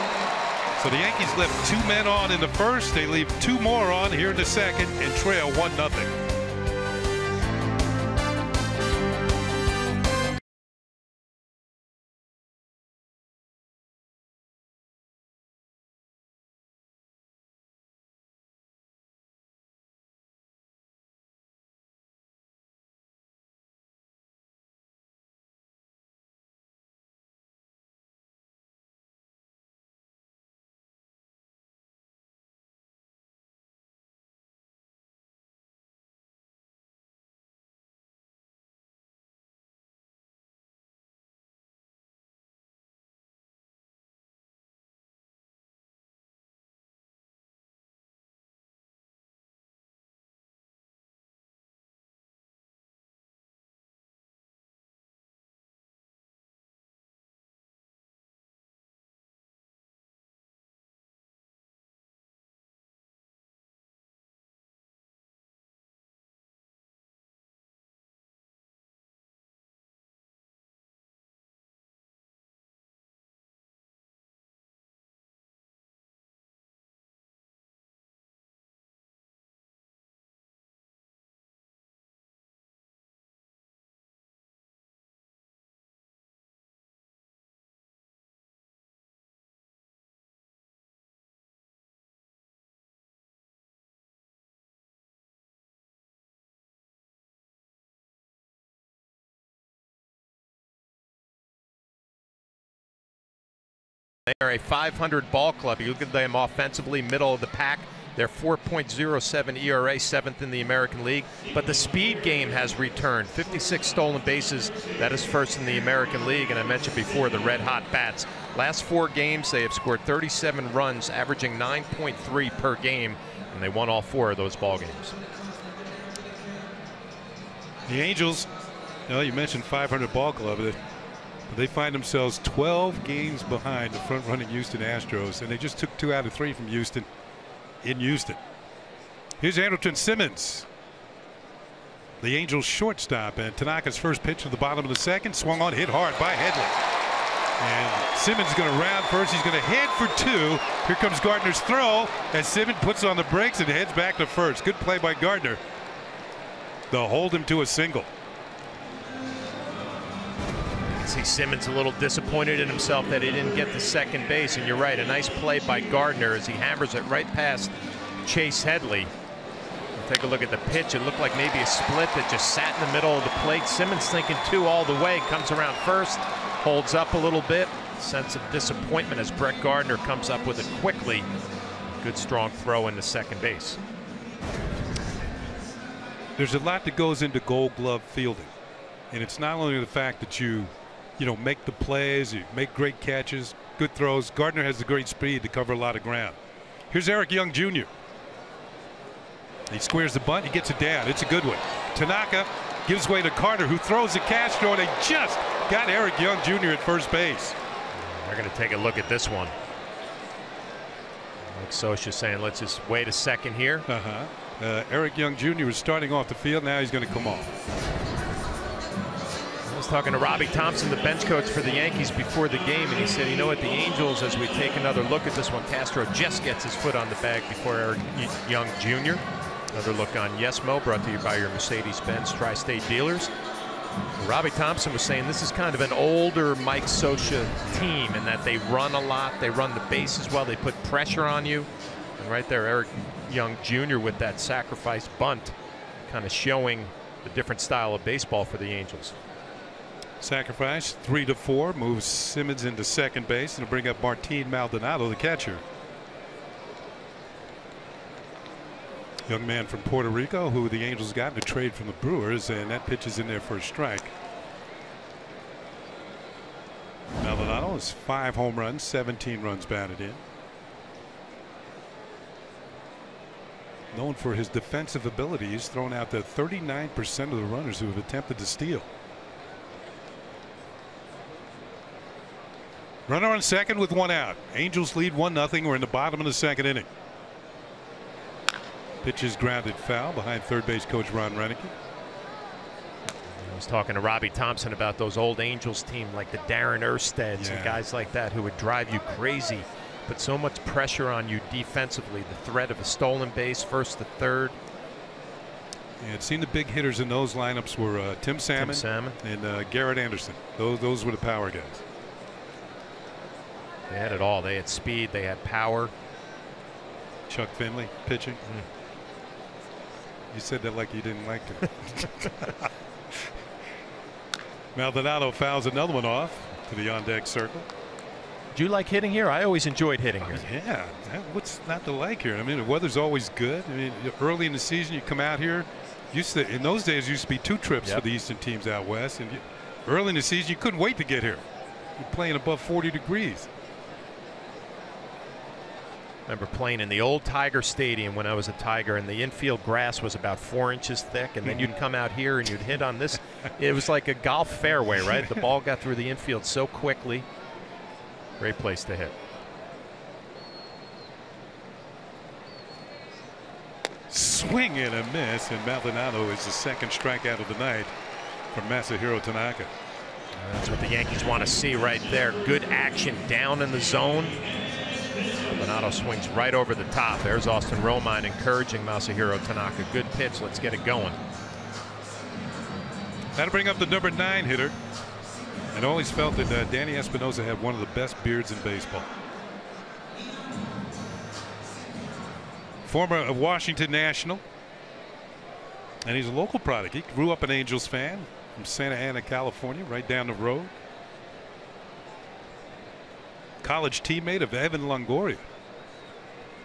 So the Yankees left 2 men on in the first. They leave 2 more on here in the second and trail 1-0. They are a 500 ball club. You look at them offensively, middle of the pack. They're 4.07 ERA, 7th in the American League. But the speed game has returned. 56 stolen bases. That is first in the American League. And I mentioned before the red-hot bats. Last 4 games, they have scored 37 runs, averaging 9.3 per game. And they won all 4 of those ball games. The Angels, you mentioned 500 ball club. They find themselves 12 games behind the front-running Houston Astros. And they just took 2 out of 3 from Houston. In Houston. Here's Andrelton Simmons, the Angels shortstop, and Tanaka's first pitch to the bottom of the second, swung on, hit hard by Headley. And Simmons going to round first. He's going to head for 2. Here comes Gardner's throw as Simmons puts on the brakes and heads back to first. Good play by Gardner. They'll hold him to a single. See Simmons a little disappointed in himself that he didn't get to second base, and you're right, a nice play by Gardner as he hammers it right past Chase Headley. Take a look at the pitch. It looked like maybe a split that just sat in the middle of the plate. Simmons thinking 2 all the way, comes around first, holds up a little bit. Sense of disappointment as Brett Gardner comes up with it quickly. Good strong throw into second base. There's a lot that goes into Gold Glove fielding, and it's not only the fact that you make the plays, you make great catches, good throws. Gardner has the great speed to cover a lot of ground. Here's Eric Young Jr. He squares the bunt, he gets it down. It's a good one. Tanaka gives way to Carter, who throws to Castro, and they just got Eric Young Jr. at first base. They're going to take a look at this one. Like Sosha saying, let's just wait a second here. Eric Young Jr. was starting off the field. Now he's going to come off. I was talking to Robbie Thompson, the bench coach for the Yankees, before the game, and he said, you know what, the Angels, as we take another look at this one, Castro just gets his foot on the bag before Eric Young Jr. Another look on Yes Mo, brought to you by your Mercedes-Benz Tri-State dealers. Robbie Thompson was saying this is kind of an older Mike Scioscia team in that they run a lot, they run the bases well, they put pressure on you. And right there, Eric Young Jr. with that sacrifice bunt, kind of showing the different style of baseball for the Angels. Sacrifice 3-4 moves Simmons into second base and to bring up Martin Maldonado, the catcher. Young man from Puerto Rico who the Angels got in a trade from the Brewers, and that pitch is in there for a strike. Maldonado has 5 home runs, 17 runs batted in. Known for his defensive ability, he's thrown out to 39% of the runners who have attempted to steal. Runner on second with 1 out. Angels lead 1-0. We're in the bottom of the second inning. Pitch is grounded foul behind third base coach Ron Renicky. I was talking to Robbie Thompson about those old Angels team like the Darren Ersteds and guys like that who would drive you crazy. Put so much pressure on you defensively. The threat of a stolen base, first to third. Yeah, it seemed the big hitters in those lineups were Tim Salmon and Garrett Anderson. Those were the power guys. They had it all. They had speed. They had power. Chuck Finley pitching. You said that like you didn't like it. Maldonado fouls another one off to the on-deck circle. Do you like hitting here? I always enjoyed hitting here. Yeah, what's not to like here? I mean, the weather's always good. I mean, early in the season, you come out here. In those days, used to be 2 trips for the Eastern teams out west. And early in the season, you couldn't wait to get here. You're playing above 40 degrees. Remember playing in the old Tiger Stadium when I was a Tiger, and the infield grass was about 4 inches thick, and then you'd come out here and you'd hit on this. It was like a golf fairway, right? The ball got through the infield so quickly. Great place to hit. Swing and a miss, and Maldonado is the second strikeout of the night from Masahiro Tanaka. That's what the Yankees want to see right there. Good action down in the zone. Maldonado swings right over the top. There's Austin Romine encouraging Masahiro Tanaka. Good pitch. Let's get it going. That'll bring up the number 9 hitter. And always felt that Danny Espinosa had one of the best beards in baseball. Former Washington National. And he's a local product. He grew up an Angels fan from Santa Ana, California, right down the road. college teammate of Evan Longoria.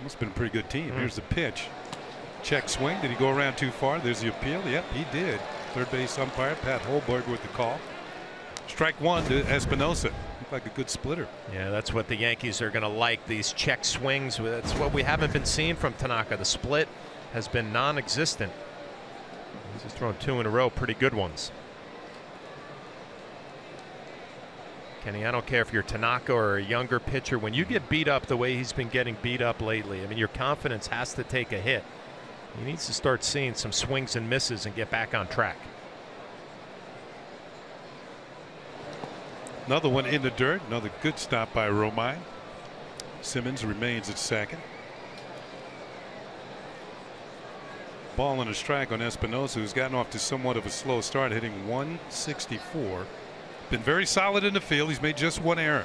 Must have been a pretty good team. Here's the pitch. Check swing. Did he go around too far? There's the appeal. Yep, he did. Third base umpire Pat Holberg with the call. Strike one to Espinosa. Looked like a good splitter. Yeah, that's what the Yankees are going to like, these check swings. That's what we haven't been seeing from Tanaka. The split has been non-existent. He's just thrown 2 in a row, pretty good ones. Kenny, I don't care if you're Tanaka or a younger pitcher. When you get beat up the way he's been getting beat up lately, I mean, your confidence has to take a hit. He needs to start seeing some swings and misses and get back on track. Another one in the dirt. Another good stop by Romine. Simmons remains at second. Ball and a strike on Espinosa, who's gotten off to somewhat of a slow start, hitting 164. Been very solid in the field. He's made just one error.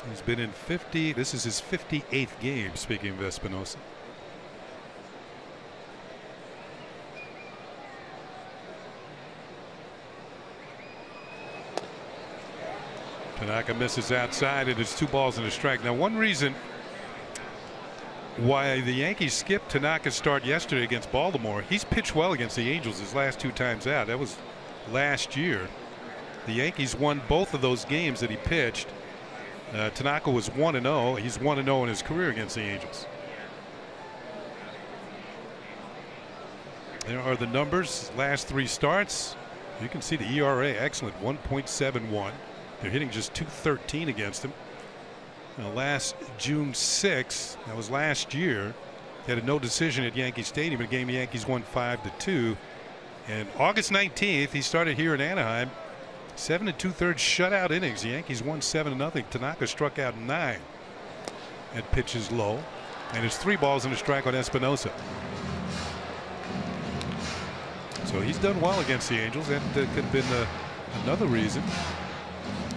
He's been in 50. This is his 58th game, speaking of Espinosa. Tanaka misses outside. It is 2 balls and a strike. Now, one reason why the Yankees skipped Tanaka's start yesterday against Baltimore, he's pitched well against the Angels his last 2 times out. That was last year. The Yankees won both of those games that he pitched. Tanaka was 1-0. He's 1-0 in his career against the Angels. There are the numbers. Last 3 starts. You can see the ERA excellent, 1.71. They're hitting just .213 against him. Now, last June 6th, that was last year, he had a no decision at Yankee Stadium, a game the Yankees won 5-2. And August 19th, he started here in Anaheim. 7 2/3 shutout innings. The Yankees won 7-0. Tanaka struck out 9 at pitches low, and it's 3 balls and a strike on Espinosa. So he's done well against the Angels. That could have been another reason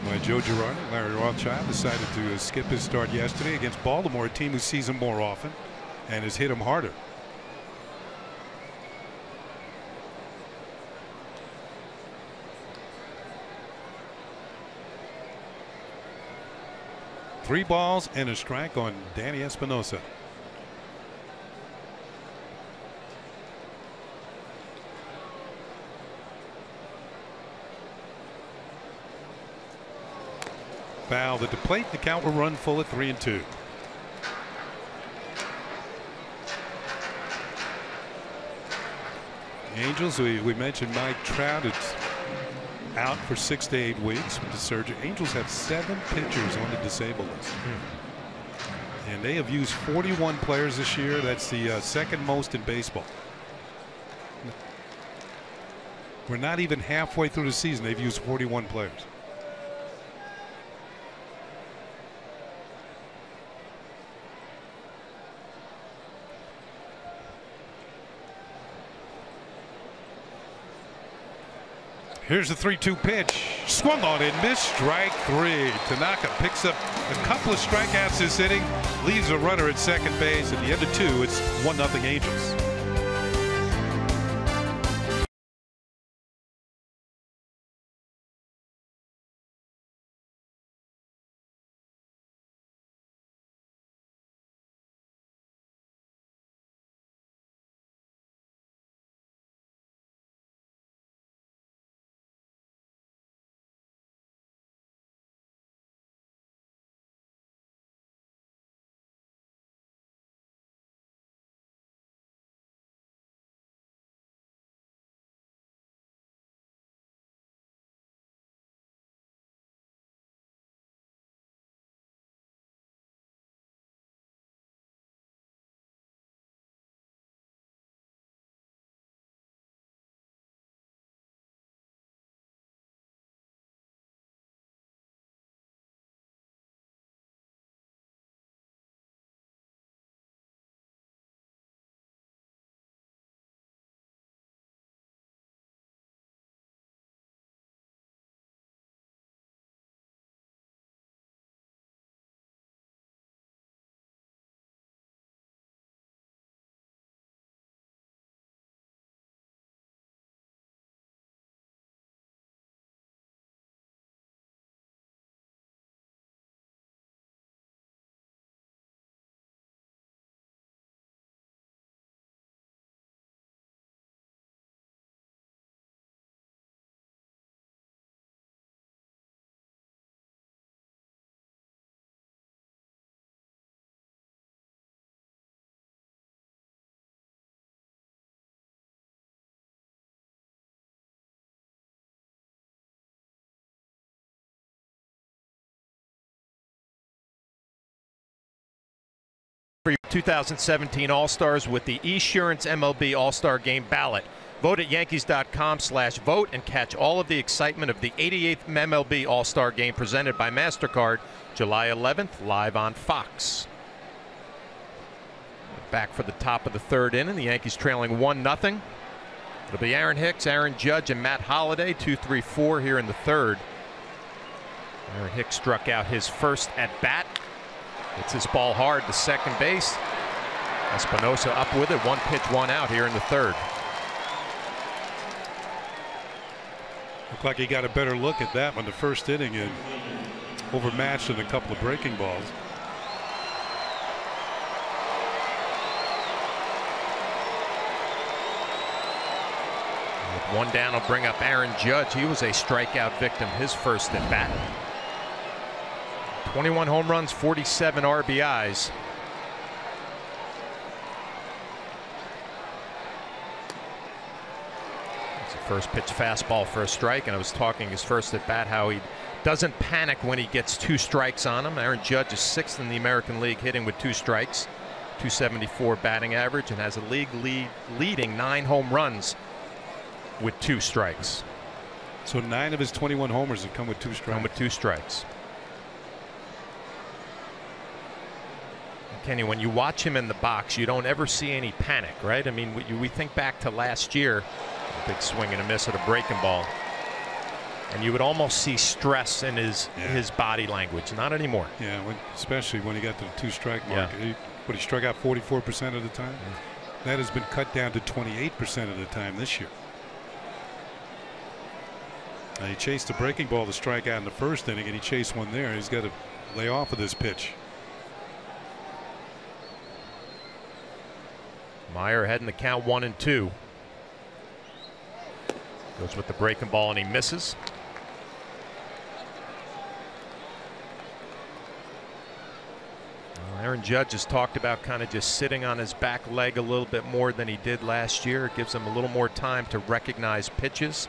why Joe Girardi and Larry Rothschild decided to skip his start yesterday against Baltimore, a team who sees him more often and has hit him harder. Three balls and a strike on Danny Espinosa. Foul at the plate. The count will run full at 3-2. The Angels, we mentioned Mike Trout. It's out for 6 to 8 weeks with the surgery. Angels have 7 pitchers on the disabled list. And they have used 41 players this year. That's the second most in baseball. We're not even halfway through the season. They've used 41 players. Here's the 3-2 pitch. Swung on and missed. Strike 3. Tanaka picks up a couple of strikeouts this inning, leaves a runner at second base. At the end of 2, it's 1-0 Angels. for your 2017 All-Stars with the Esurance MLB All-Star Game ballot. Vote at Yankees.com/vote and catch all of the excitement of the 88th MLB All-Star Game presented by MasterCard July 11th, live on Fox. Back for the top of the third inning. The Yankees trailing 1-0. It'll be Aaron Hicks, Aaron Judge, and Matt Holliday, 2, 3, 4 here in the third. Aaron Hicks struck out his first at bat. Hits his ball hard to second base. Espinosa up with it. 1 pitch, 1 out here in the third. Looked like he got a better look at that one the first inning and overmatched in a couple of breaking balls. With 1 down, will bring up Aaron Judge. He was a strikeout victim his first at bat. 21 home runs, 47 RBIs. It's a first pitch fastball for a strike, and I was talking his first at bat how he doesn't panic when he gets 2 strikes on him. Aaron Judge is 6th in the American League hitting with 2 strikes, 274 batting average, and has a league leading 9 home runs with 2 strikes. So 9 of his 21 homers have come with 2 strikes. Come with 2 strikes. Kenny, when you watch him in the box, you don't ever see any panic, right? I mean, we think back to last year, a big swing and a miss at a breaking ball, and you would almost see stress in his body language. Not anymore. Yeah, especially when he got to the 2-strike mark. Yeah. He struck out 44% of the time. That has been cut down to 28% of the time this year. Now, he chased the breaking ball to strike out in the first inning, and he chased one there. He's got to lay off of this pitch. Meyer heading the count 1-2. Goes with the breaking ball and he misses. Well, Aaron Judge has talked about kind of just sitting on his back leg a little bit more than he did last year. It gives him a little more time to recognize pitches.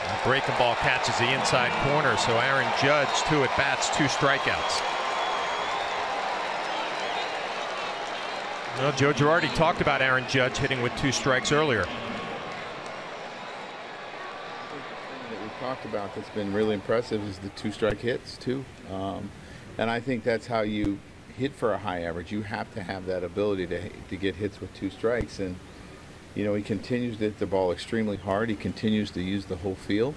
The breaking ball catches the inside corner, so Aaron Judge 2 at bats, 2 strikeouts. Well, Joe Girardi talked about Aaron Judge hitting with 2 strikes earlier. That we talked about that's been really impressive is the 2-strike hits too, and I think that's how you hit for a high average. You have to have that ability to get hits with 2 strikes, and you know he continues to hit the ball extremely hard. He continues to use the whole field.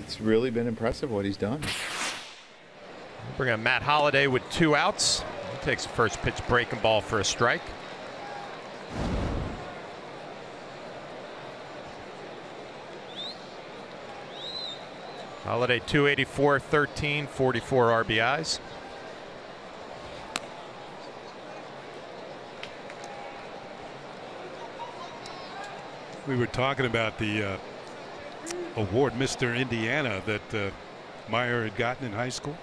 It's really been impressive what he's done. We'll bring up Matt Holliday with 2 outs. He takes the first pitch breaking ball for a strike. Holliday 284, 13, 44 RBIs. We were talking about the award, Mr. Indiana, that Meyer had gotten in high school.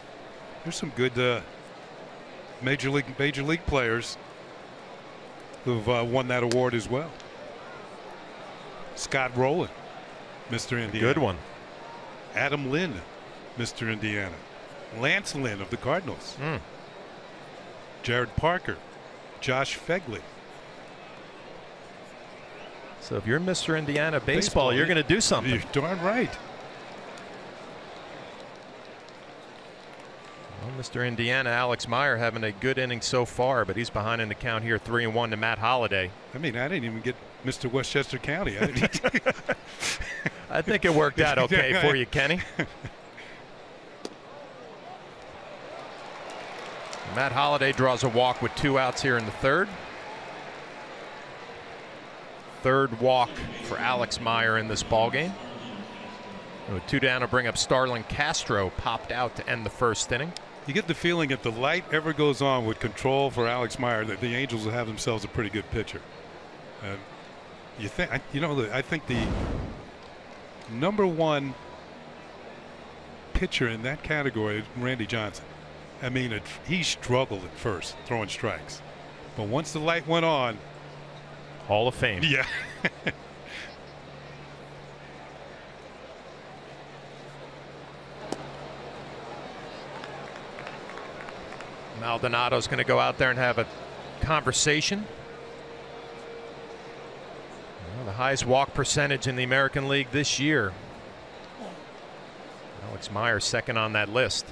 There's some good major league players who've won that award as well. Scott Rowland, Mr. Indiana. Good one. Adam Lynn, Mr. Indiana. Lance Lynn of the Cardinals. Jared Parker, Josh Fegley. So if you're Mr. Indiana baseball, you're going to do something. You're darn right. Well, Mr. Indiana, Alex Meyer having a good inning so far, but he's behind in the count here, 3-1 to Matt Holliday. I mean, I didn't even get Mr. Westchester County. I think it worked out okay for you, Kenny. Matt Holliday draws a walk with 2 outs here in the third. Third walk for Alex Meyer in this ballgame. With 2 down to bring up Starlin Castro, popped out to end the first inning. You get the feeling if the light ever goes on with control for Alex Meyer that the Angels will have themselves a pretty good pitcher. You think, I think the #1 pitcher in that category is Randy Johnson. I mean, he struggled at first throwing strikes, but once the light went on, Hall of Fame. Yeah. Maldonado's going to go out there and have a conversation. Well, the highest walk percentage in the American League this year. Alex Meyer second on that list.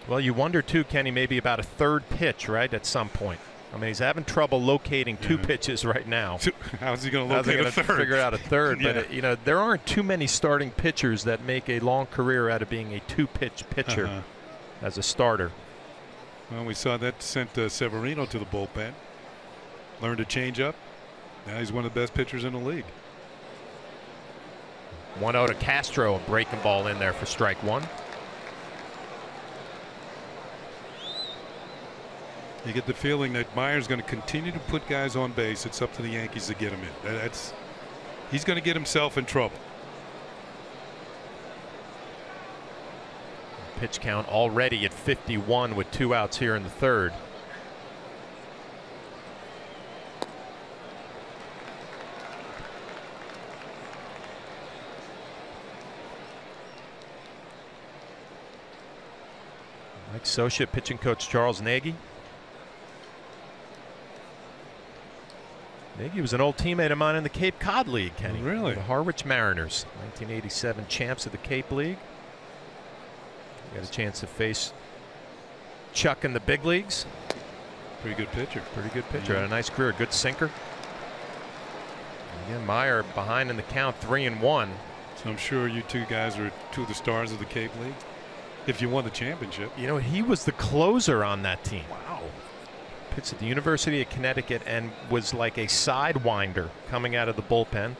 Well, you wonder too, Kenny, maybe about a third pitch, right, at some point. I mean, he's having trouble locating two pitches right now. How's he going to locate a third? Figure out a third. But, you know, there aren't too many starting pitchers that make a long career out of being a two-pitch pitcher as a starter. Well, we saw that sent Severino to the bullpen. Learned to change up. Now he's one of the best pitchers in the league. 1-0 to Castro, a breaking ball in there for strike one. You get the feeling that Meyer's going to continue to put guys on base. It's up to the Yankees to get him in. He's going to get himself in trouble. Pitch count already at 51 with 2 outs here in the third. Mike Socia, pitching coach Charles Nagy. Nagy was an old teammate of mine in the Cape Cod League, Kenny. Really? The Harwich Mariners, 1987 champs of the Cape League. Got a chance to face Chuck in the big leagues. Pretty good pitcher. Pretty good pitcher. Had a nice career. Good sinker. Again, Meyer behind in the count, 3-1. So I'm sure you two guys are two of the stars of the Cape League. If you won the championship. You know, he was the closer on that team. Wow. Pitched at the University of Connecticut and was like a sidewinder coming out of the bullpen.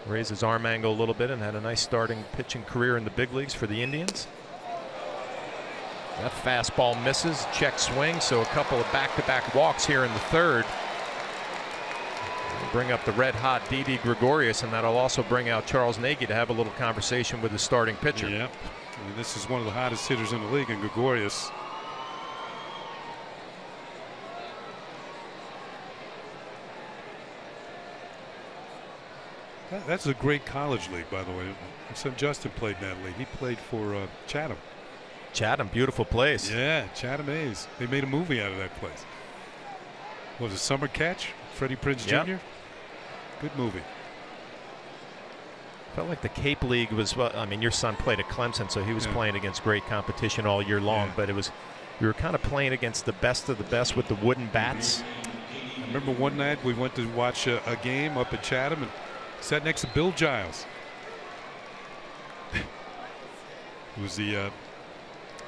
Raised his arm angle a little bit and had a nice starting pitching career in the big leagues for the Indians. That fastball misses, check swing, so a couple of back-to-back walks here in the third. Bring up the red-hot Didi Gregorius, and that'll also bring out Charles Nagy to have a little conversation with the starting pitcher. Yep. I mean, this is one of the hottest hitters in the league, and Gregorius. That's a great college league, by the way. My son Justin played in that league. He played for Chatham. Chatham, beautiful place. Yeah, Chatham A's. They made a movie out of that place. What was it, Summer Catch? Freddie Prinze Jr.? Good movie. Felt like the Cape League was, well, I mean, your son played at Clemson, so he was playing against great competition all year long, but it was, you were kind of playing against the best of the best with the wooden bats. I remember one night we went to watch a game up at Chatham and sat next to Bill Giles. He was the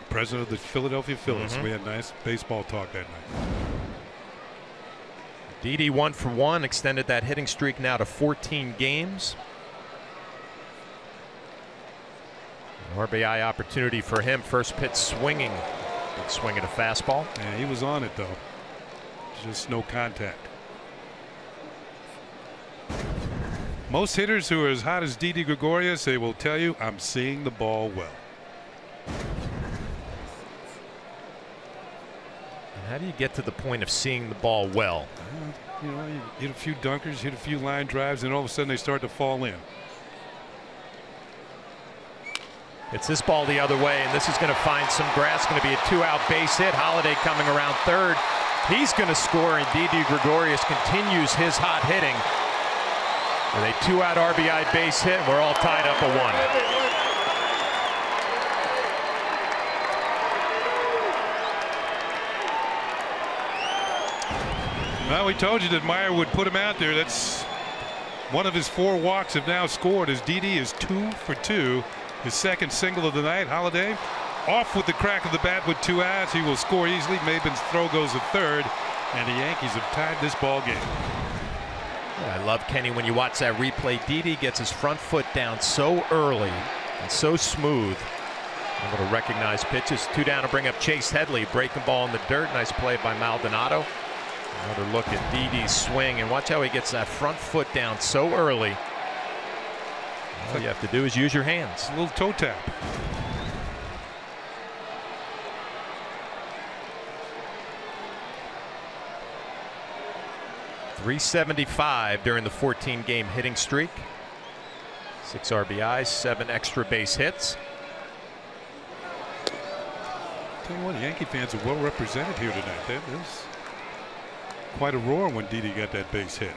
president of the Philadelphia Phillies. We had a nice baseball talk that night. Didi 1 for 1, extended that hitting streak now to 14 games. An RBI opportunity for him. First pitch swinging. Good swing at a fastball. Yeah, he was on it though. Just no contact. Most hitters who are as hot as Didi Gregorius, they will tell you, I'm seeing the ball well. And how do you get to the point of seeing the ball well? You know, you hit a few dunkers, hit a few line drives, and all of a sudden they start to fall in. It's this ball the other way, and this is going to find some grass. Going to be a 2-out base hit. Holiday coming around third. He's going to score, and Didi Gregorius continues his hot hitting. With a 2-out RBI base hit, we're all tied up at 1. Well, we told you that Meyer would put him out there. That's one of his 4 walks have now scored as Didi is 2 for 2. His second single of the night. Holiday off with the crack of the bat with 2 outs. He will score easily. Maben's throw goes to third, and the Yankees have tied this ball game. I love, Kenny, when you watch that replay. Didi gets his front foot down so early and so smooth. Able to recognize pitches. 2 down to bring up Chase Headley. Breaking ball in the dirt. Nice play by Maldonado. Another look at Didi's swing, and watch how he gets that front foot down so early. All you have to do is use your hands. A little toe tap. .375 during the 14-game hitting streak. 6 RBIs, 7 extra base hits. Tell you what, Yankee fans are well represented here tonight. There's quite a roar when Didi got that base hit.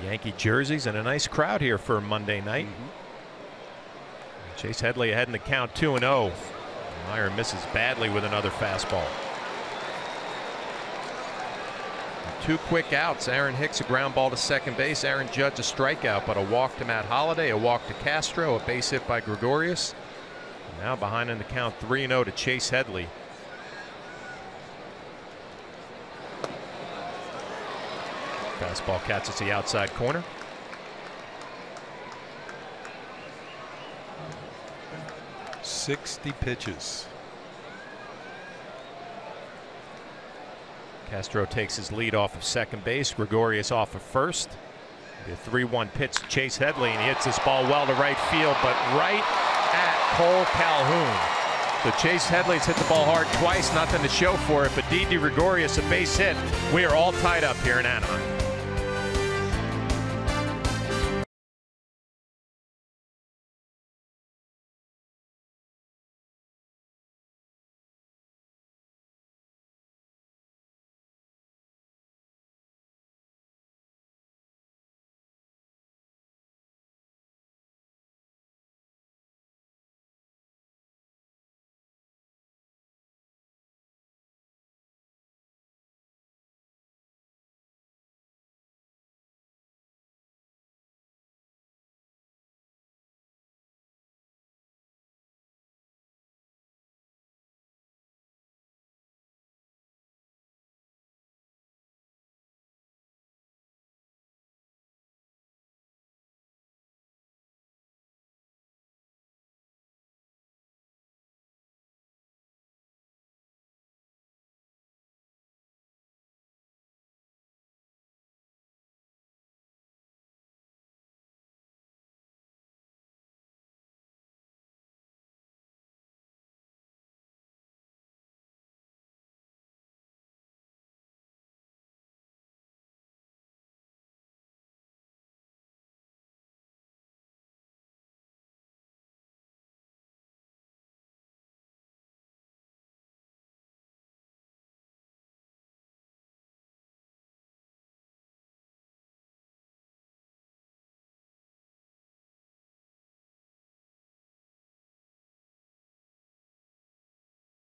The Yankee jerseys and a nice crowd here for Monday night. Chase Headley ahead in the count 2-0. Meyer misses badly with another fastball. 2 quick outs. Aaron Hicks a ground ball to second base. Aaron Judge a strikeout, but a walk to Matt Holliday, a walk to Castro, a base hit by Gregorius. And now behind in the count 3-0 to Chase Headley. Fastball catches the outside corner. .60 pitches. Castro takes his lead off of second base. Gregorius off of first. The 3-1 pitch to Chase Headley, and he hits this ball well to right field, but right at Cole Calhoun. So Chase Headley's hit the ball hard twice, nothing to show for it, but Didi Gregorius a base hit. We are all tied up here in Anaheim.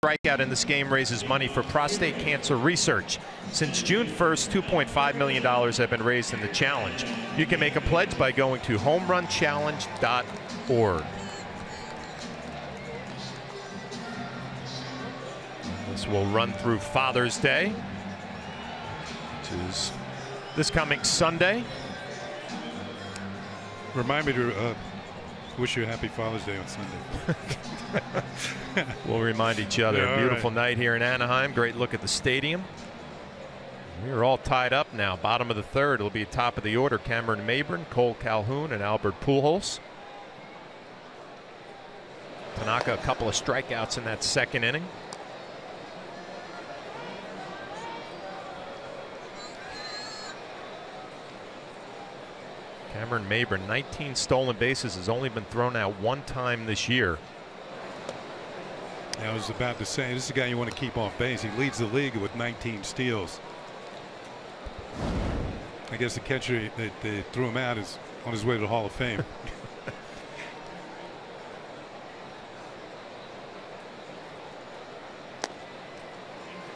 Strikeout in this game raises money for prostate cancer research. Since June 1st, $2.5 million have been raised in the challenge. You can make a pledge by going to homerunchallenge.org. This will run through Father's Day, which is this coming Sunday. Remind me to wish you a happy Father's Day on Sunday. We'll remind each other. Yeah, Beautiful right. night here in Anaheim. Great look at the stadium. We're all tied up now. Bottom of the third. It'll be top of the order. Cameron Maybin, Cole Calhoun, and Albert Pujols. Tanaka a couple of strikeouts in that second inning. Cameron Maybin, 19 stolen bases, has only been thrown out one time this year. I was about to say, this is a guy you want to keep off base. He leads the league with 19 steals. I guess the catcher that they threw him out is on his way to the Hall of Fame.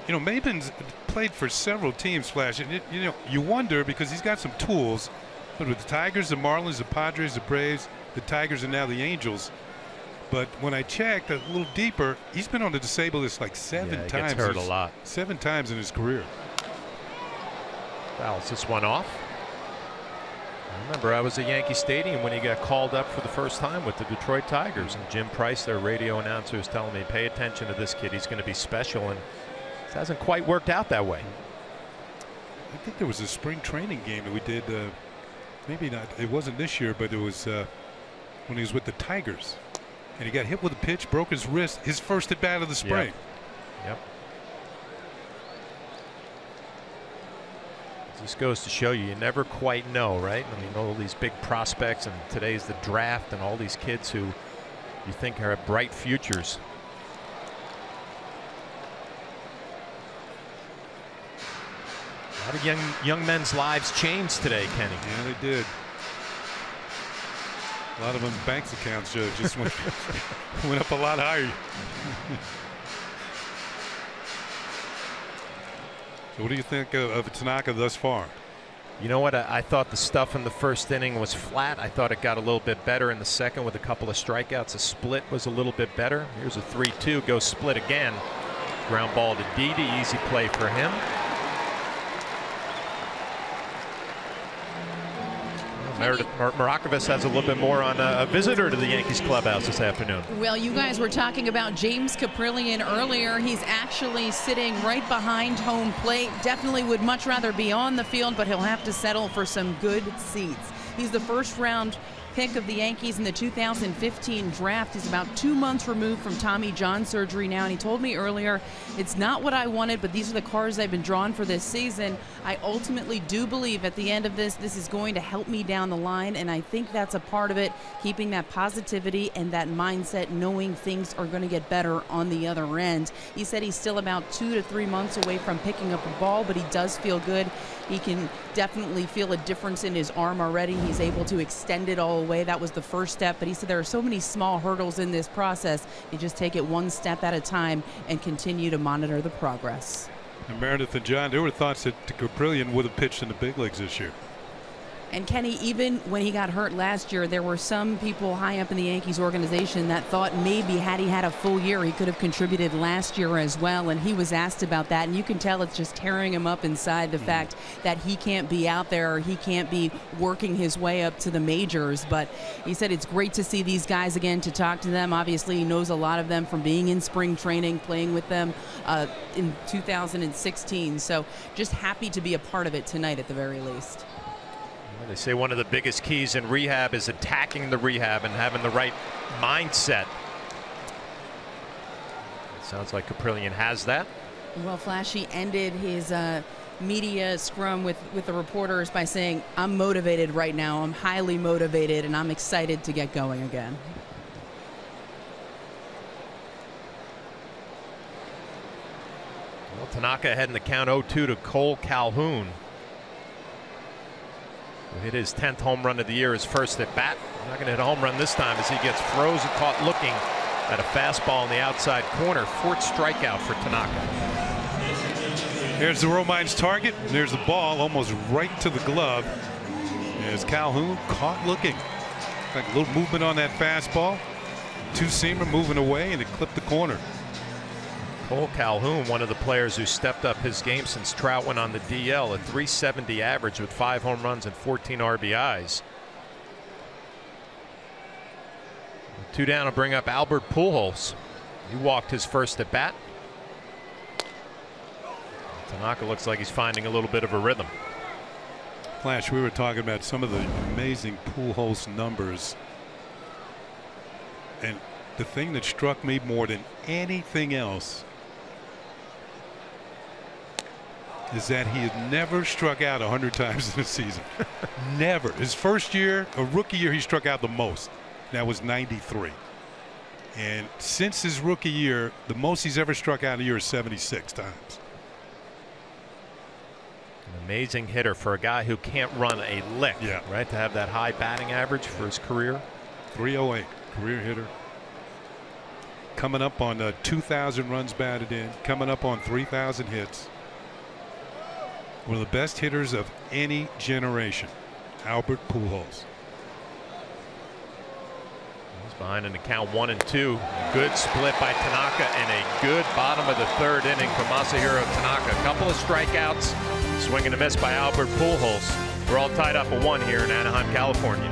You know, Maybin's played for several teams, Flash. And you know, you wonder because he's got some tools. But with the Tigers, the Marlins, the Padres, the Braves, the Tigers, and now the Angels. But when I checked a little deeper, he's been on the disabled list like seven times. Gets hurt a lot. 7 times in his career. Fouls this one off. I remember I was at Yankee Stadium when he got called up for the first time with the Detroit Tigers, and Jim Price, their radio announcer, was telling me, pay attention to this kid. He's going to be special, and it hasn't quite worked out that way. I think there was a spring training game that we did. Maybe not. It wasn't this year, but it was when he was with the Tigers. And he got hit with a pitch, broke his wrist, his first at bat of the spring. Yep. This Just goes to show you never quite know, right? I mean, all these big prospects, and today's the draft, and all these kids who you think have bright futures. A lot of young men's lives changed today, Kenny. Yeah, they did. A lot of them banks accounts just went up a lot higher. So what do you think of Tanaka thus far? You know what? I thought the stuff in the first inning was flat. I thought it got a little bit better in the second with a couple of strikeouts. A split was a little bit better. Here's a 3-2. Go split again. Ground ball to Didi. Easy play for him. Meredith Marakovas has a little bit more on a visitor to the Yankees clubhouse this afternoon. Well, you guys were talking about James Caprillion earlier. He's actually sitting right behind home plate. Definitely would much rather be on the field, but he'll have to settle for some good seats. He's the first-round pick of the Yankees in the 2015 draft. He's about 2 months removed from Tommy John surgery now, and he told me earlier, it's not what I wanted, but these are the cards I've been drawn for this season. I ultimately do believe at the end of this is going to help me down the line, and I think that's a part of it, keeping that positivity and that mindset, knowing things are going to get better on the other end. He said he's still about 2 to 3 months away from picking up a ball, but he does feel good. He can definitely feel a difference in his arm already. He's able to extend it all the way. That was the first step, but he said there are so many small hurdles in this process. You just take it one step at a time and continue to monitor the progress. And Meredith and John, there were thoughts that Caprillion would have pitched in the big leagues this year. And Kenny, even when he got hurt last year, there were some people high up in the Yankees organization that thought maybe had he had a full year, he could have contributed last year as well. And he was asked about that. And you can tell it's just tearing him up inside, the fact that he can't be out there, or he can't be working his way up to the majors. But he said it's great to see these guys again, to talk to them. Obviously, he knows a lot of them from being in spring training, playing with them in 2016. So just happy to be a part of it tonight at the very least. They say one of the biggest keys in rehab is attacking the rehab and having the right mindset. It sounds like Caprillion has that. Well, Flashy ended his media scrum with the reporters by saying, I'm motivated right now. I'm highly motivated, and I'm excited to get going again. Well, Tanaka ahead in the count 0-2 to Cole Calhoun. Hit his 10th home run of the year, his first at bat. Not going to hit a home run this time as he gets frozen, caught looking at a fastball in the outside corner. 4th strikeout for Tanaka. Here's the Romines target. There's the ball almost right to the glove. As Calhoun caught looking. Like a little movement on that fastball. Two-seamer moving away, and it clipped the corner. Cole Calhoun, one of the players who stepped up his game since Trout went on the DL, a .370 average with 5 home runs and 14 RBIs. 2 down to bring up Albert Pujols. He walked his first at bat. Tanaka looks like he's finding a little bit of a rhythm. Flash, we were talking about some of the amazing Pujols numbers. And the thing that struck me more than anything else is that he had never struck out 100 times in a season. Never. His first year, a rookie year, he struck out the most. That was 93. And since his rookie year, the most he's ever struck out a year is 76 times. An amazing hitter for a guy who can't run a lick. Yeah. Right, to have that high batting average for his career. 308, career hitter. Coming up on 2,000 runs batted in, coming up on 3,000 hits. One of the best hitters of any generation, Albert Pujols. He's behind in the count 1-2. Good split by Tanaka and a good bottom of the 3rd inning from Masahiro Tanaka. A couple of strikeouts, swing and a miss by Albert Pujols. We're all tied up at 1 here in Anaheim, California.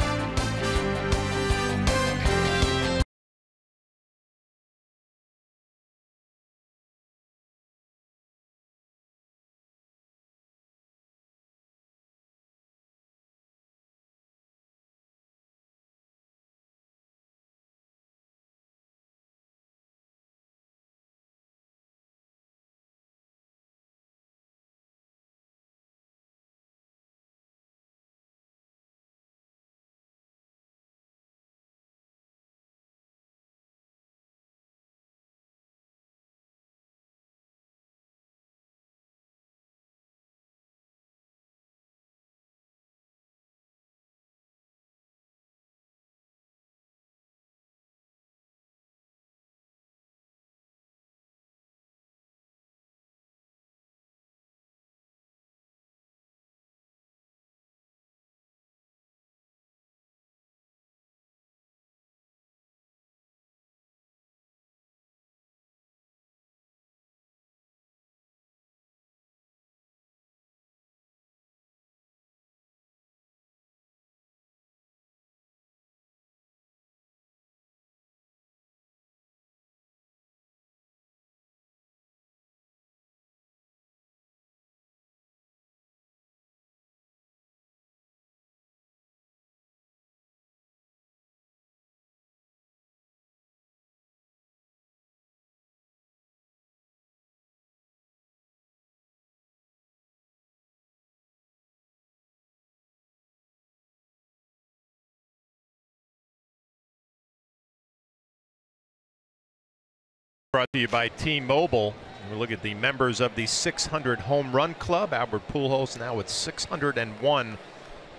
Brought to you by T-Mobile. We look at the members of the 600 home run club. Albert Pujols now with 601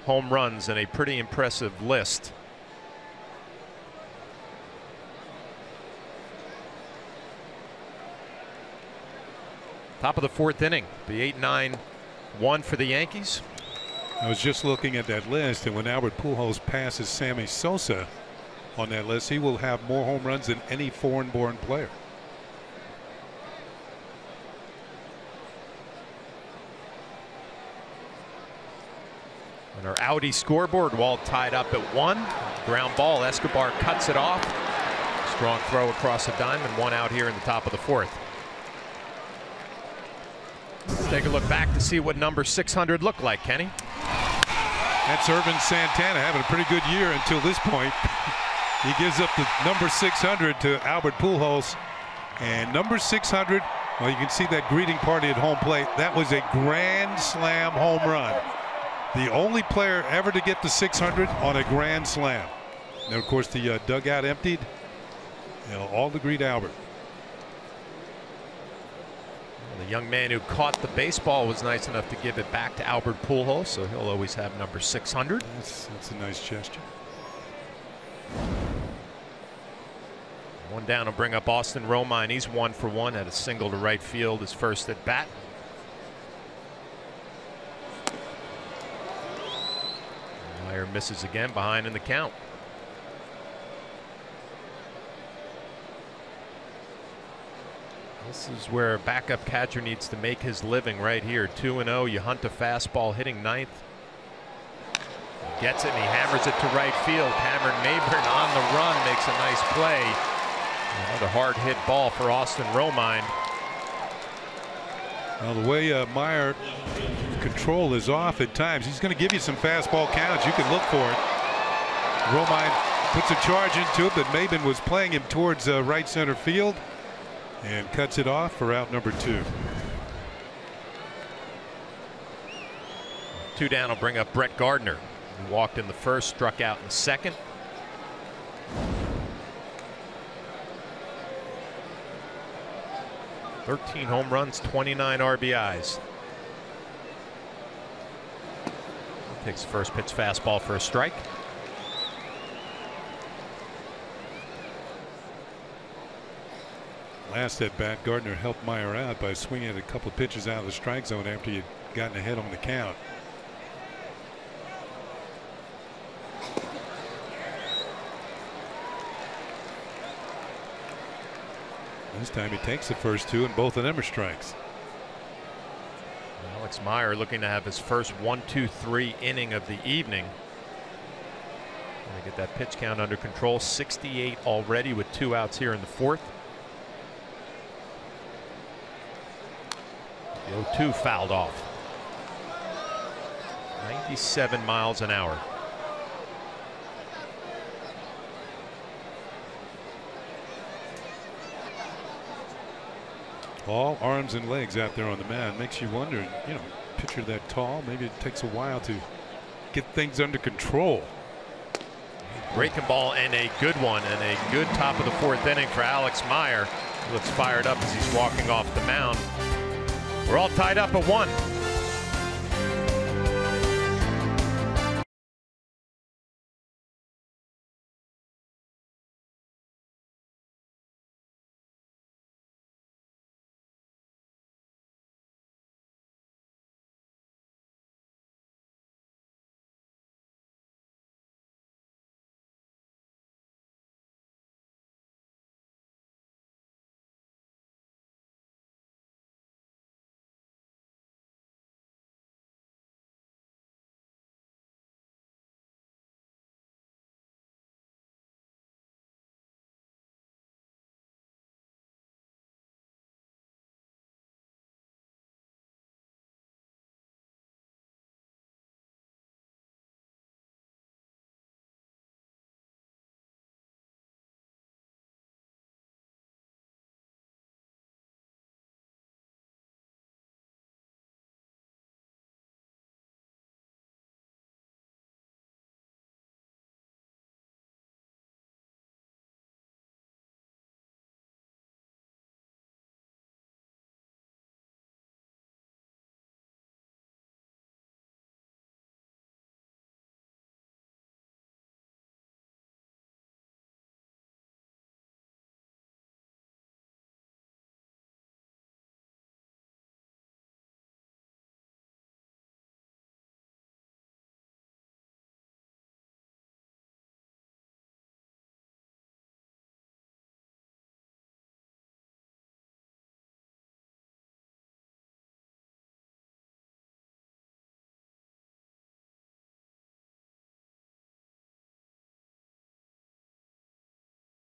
home runs and a pretty impressive list. Top of the fourth inning. The 8-9-1 for the Yankees. I was just looking at that list, and when Albert Pujols passes Sammy Sosa on that list, he will have more home runs than any foreign-born player. On our Audi scoreboard, Walt tied up at 1. Ground ball, Escobar cuts it off. Strong throw across the diamond, 1 out here in the top of the fourth. Let's take a look back to see what number 600 looked like, Kenny. That's Irvin Santana having a pretty good year until this point. He gives up the number 600 to Albert Pujols. And number 600, well, you can see that greeting party at home plate. That was a grand slam home run. The only player ever to get the 600 on a grand slam. And of course, the dugout emptied. You know, all to greet Albert. The young man who caught the baseball was nice enough to give it back to Albert Pujols, so he'll always have number 600. That's a nice gesture. 1 down will bring up Austin Romine. He's 1 for 1, had a single to right field his first at bat. Meyer misses again, behind in the count. This is where a backup catcher needs to make his living right here. 2-0. You hunt a fastball, hitting ninth. Gets it and he hammers it to right field. Cameron Maybern on the run makes a nice play. Another hard hit ball for Austin Romine. Well, the way Meyer control is off at times, he's going to give you some fastball counts. You can look for it. Romine puts a charge into it, but Maybin was playing him towards right center field and cuts it off for out number 2. 2 down will bring up Brett Gardner. He walked in the first, struck out in the second. "13 home runs, 29 RBIs. Takes the first pitch fastball for a strike. Last at bat, Gardner helped Meyer out by swinging a couple of pitches out of the strike zone after he'd gotten ahead on the count. This time he takes the first 2, and both of them are strikes. Alex Meyer looking to have his first 1-2-3 inning of the evening. Gonna get that pitch count under control. 68 already with 2 outs here in the fourth. The 0-2 fouled off. 97 miles an hour. All arms and legs out there on the mound. Makes you wonder, you know, pitcher that tall, maybe it takes a while to get things under control. Breaking ball and a good one, and a good top of the fourth inning for Alex Meyer. He looks fired up as he's walking off the mound. We're all tied up at 1.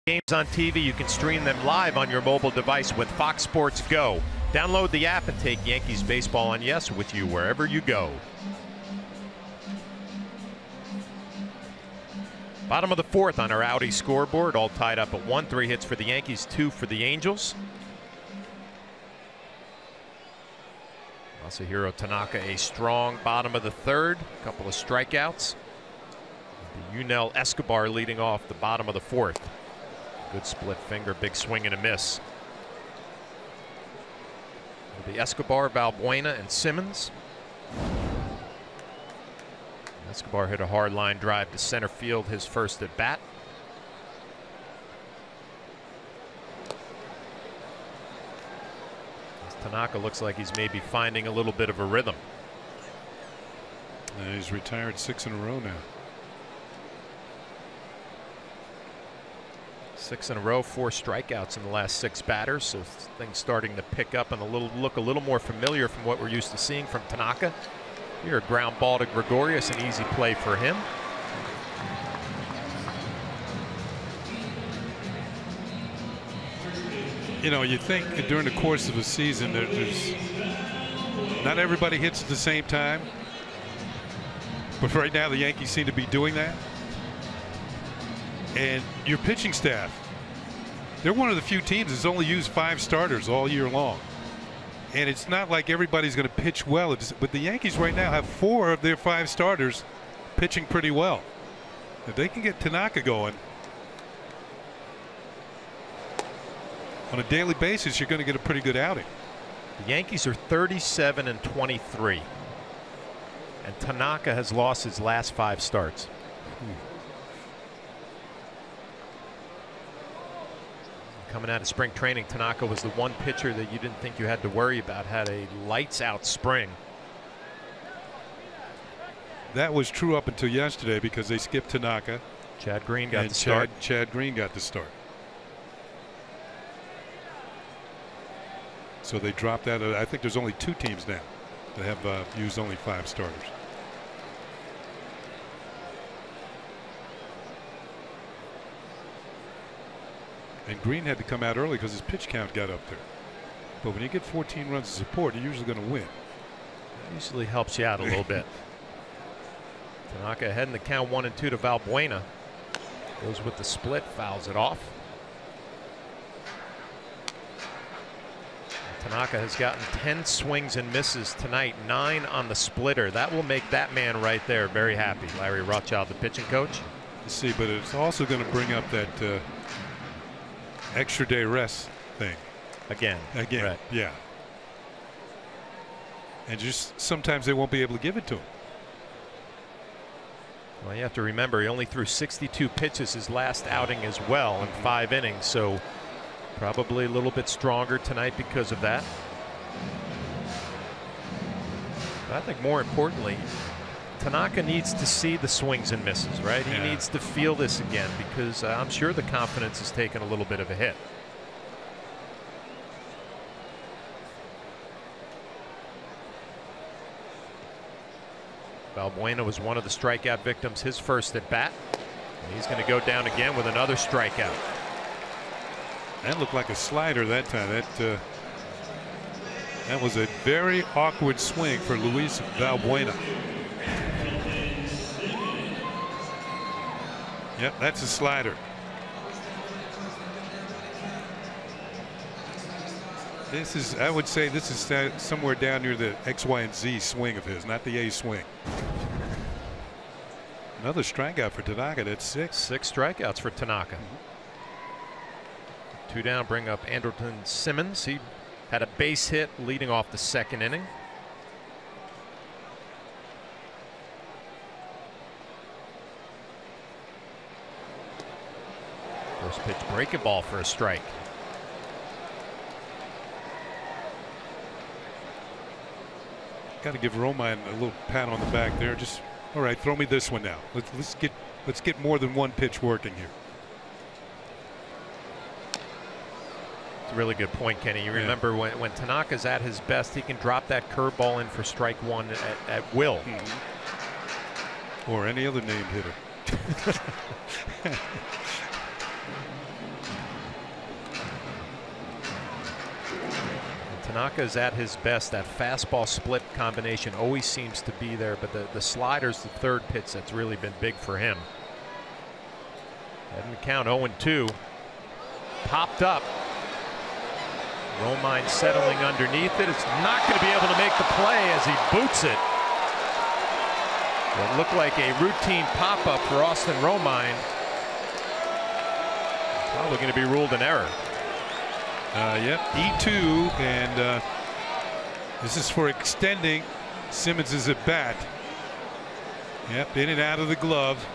Games on TV, you can stream them live on your mobile device with Fox Sports Go. Download the app and take Yankees baseball on Yes with you wherever you go. Bottom of the fourth on our Audi scoreboard, all tied up at 1. 3 hits for the Yankees, 2 for the Angels. Masahiro Tanaka, a strong bottom of the third, a couple of strikeouts. Yunel Escobar leading off the bottom of the fourth. Good split finger, big swing and a miss. The Escobar, Valbuena, and Simmons. Escobar hit a hard line drive to center field, his first at bat. Tanaka looks like he's maybe finding a little bit of a rhythm. He's retired 6 in a row now. 6 in a row, 4 strikeouts in the last 6 batters, so things starting to pick up and look a little more familiar from what we're used to seeing from Tanaka. Here, a ground ball to Gregorius, an easy play for him. You know, you think during the course of a season there's not everybody hits at the same time, but right now the Yankees seem to be doing that. And your pitching staff, they're one of the few teams that's only used 5 starters all year long. And it's not like everybody's going to pitch well. But the Yankees right now have 4 of their 5 starters pitching pretty well. If they can get Tanaka going on a daily basis, you're going to get a pretty good outing. The Yankees are 37-23. And Tanaka has lost his last 5 starts. Coming out of spring training, Tanaka was the one pitcher that you didn't think you had to worry about. Had a lights out spring. That was true up until yesterday because they skipped Tanaka. Chad Green got the start. Chad Green got the start. So they dropped that. I think there's only 2 teams now that have used only 5 starters. And Green had to come out early because his pitch count got up there. But when you get 14 runs of support, you're usually going to win. That usually helps you out a little bit. Tanaka ahead in the count 1-2 to Valbuena. Goes with the split, fouls it off. Tanaka has gotten 10 swings and misses tonight, 9 on the splitter. That will make that man right there very happy. Larry Rothschild, the pitching coach. Let's see, but it's also going to bring up that extra day rest thing. Again. Right. Yeah. And just sometimes they won't be able to give it to him. Well, you have to remember he only threw 62 pitches his last outing as well in 5 innings, so probably a little bit stronger tonight because of that. But I think more importantly, Tanaka needs to see the swings and misses, right? He needs to feel this again because I'm sure the confidence has taken a little bit of a hit. Valbuena was one of the strikeout victims his first at bat. And he's going to go down again with another strikeout. That looked like a slider that time. That was a very awkward swing for Luis Valbuena. Yep, that's a slider. This is, I would say, this is somewhere down near the X, Y, and Z swing of his, not the A swing. Another strikeout for Tanaka. That's 6. 6 strikeouts for Tanaka. 2 down, bring up Andrelton Simmons. He had a base hit leading off the 2nd inning. First pitch breaking ball for a strike. Got to give Romine a little pat on the back there. Just all right, throw me this one now. Let's get more than one pitch working here. It's a really good point, Kenny. You remember when Tanaka's at his best, he can drop that curveball in for strike 1 at will. Or any other named hitter. Tanaka is at his best. That fastball split combination always seems to be there, but the slider's the third pitch that's really been big for him. Heading to count 0-2. Popped up. Romine settling underneath it. It's not going to be able to make the play as he boots it. It looked like a routine pop-up for Austin Romine. Probably going to be ruled an error. Yep, E2, and this is for extending Simmons' at bat. Yep, in and out of the glove,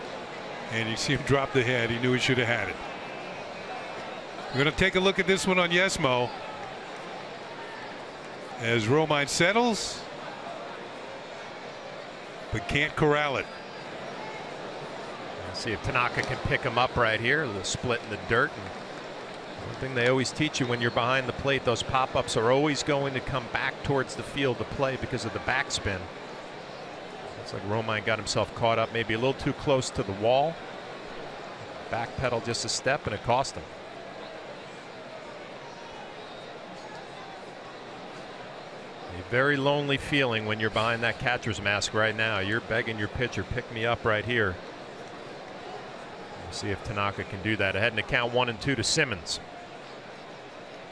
and you see him drop the head. He knew he should have had it. We're going to take a look at this one on Yesmo. As Romine settles, but can't corral it. Let's see if Tanaka can pick him up right here. The split in the dirt. And one thing they always teach you when you're behind the plate, those pop-ups are always going to come back towards the field to play because of the backspin. Looks like Romine got himself caught up maybe a little too close to the wall. Backpedal just a step and it cost him. A very lonely feeling when you're behind that catcher's mask right now. You're begging your pitcher, pick me up right here. We'll see if Tanaka can do that. Ahead in the count 1-2 to Simmons.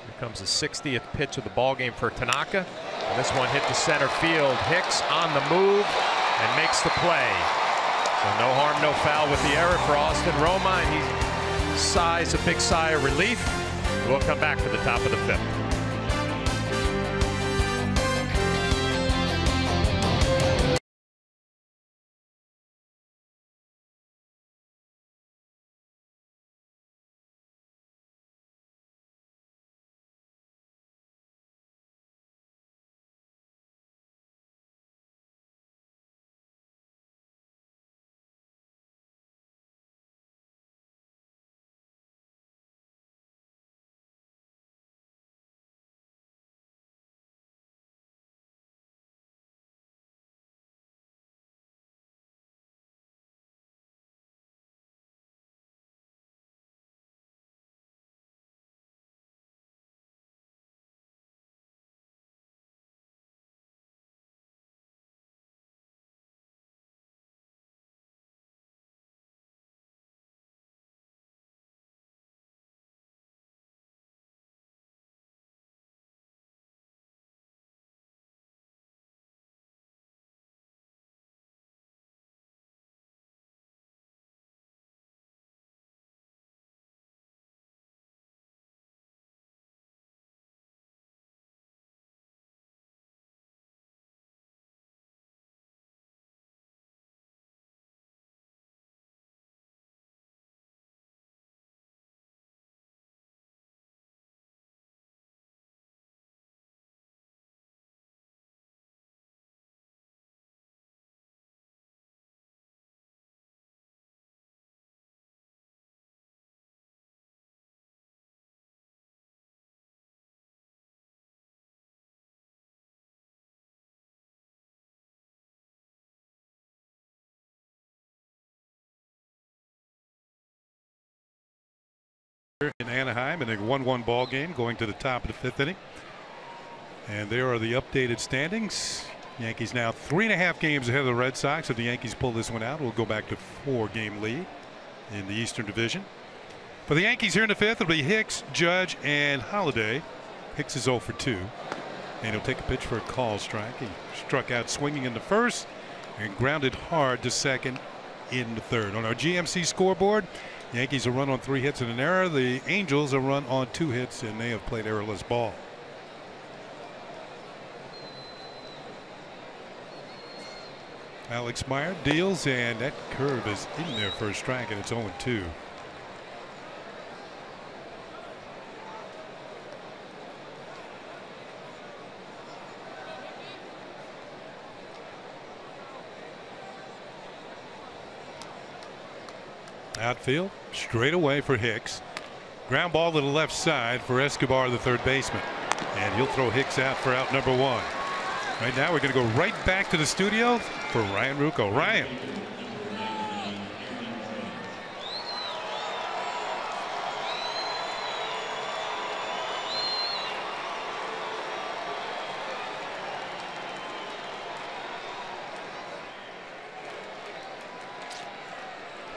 Here comes the 60th pitch of the ball game for Tanaka. And this one hit the center field. Hicks on the move and makes the play. So no harm, no foul with the error for Austin Romine. He sighs a big sigh of relief. We'll come back for the top of the fifth. In Anaheim in a 1-1 ball game going to the top of the fifth inning. And there are the updated standings. Yankees now 3.5 games ahead of the Red Sox. If the Yankees pull this one out, we'll go back to 4-game lead in the Eastern Division. For the Yankees here in the fifth, it'll be Hicks, Judge, and Holiday. Hicks is 0 for 2. And he'll take a pitch for a call strike. He struck out swinging in the first and grounded hard to second in the third. On our GMC scoreboard, Yankees a run on 3 hits and an error. The Angels a run on 2 hits, and they have played errorless ball. Alex Meyer deals, and that curve is in there for a strike, and it's 0-2. Outfield straight away for Hicks. Ground ball to the left side for Escobar, the third baseman, and he'll throw Hicks out for out number 1. Right now we're going to go right back to the studio for Ryan Ruocco. Ryan.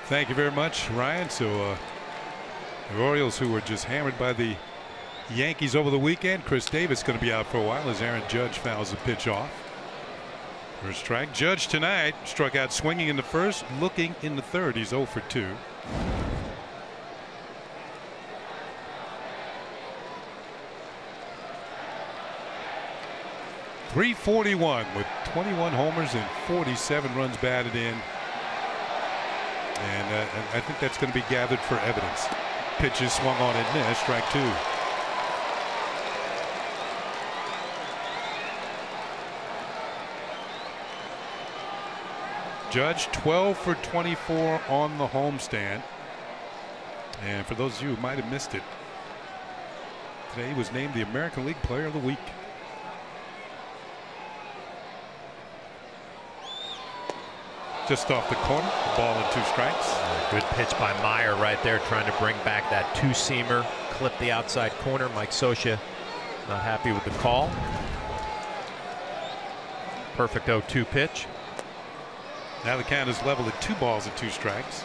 Thank you very much, Ryan. So the Orioles, who were just hammered by the Yankees over the weekend. Chris Davis going to be out for a while as Aaron Judge fouls the pitch off. First strike. Judge tonight struck out swinging in the first, looking in the third. He's 0 for 2. .341 with 21 homers and 47 runs batted in. And I think that's going to be gathered for evidence. Pitches swung on and missed. Strike 2. Judge 12 for 24 on the homestand. And for those of you who might have missed it, today he was named the American League Player of the Week. Just off the corner, the ball and 2 strikes. Good pitch by Meyer right there, trying to bring back that 2-seamer, clip the outside corner. Mike Scioscia not happy with the call. Perfect 0-2 pitch. Now the count is level at 2 balls and 2 strikes.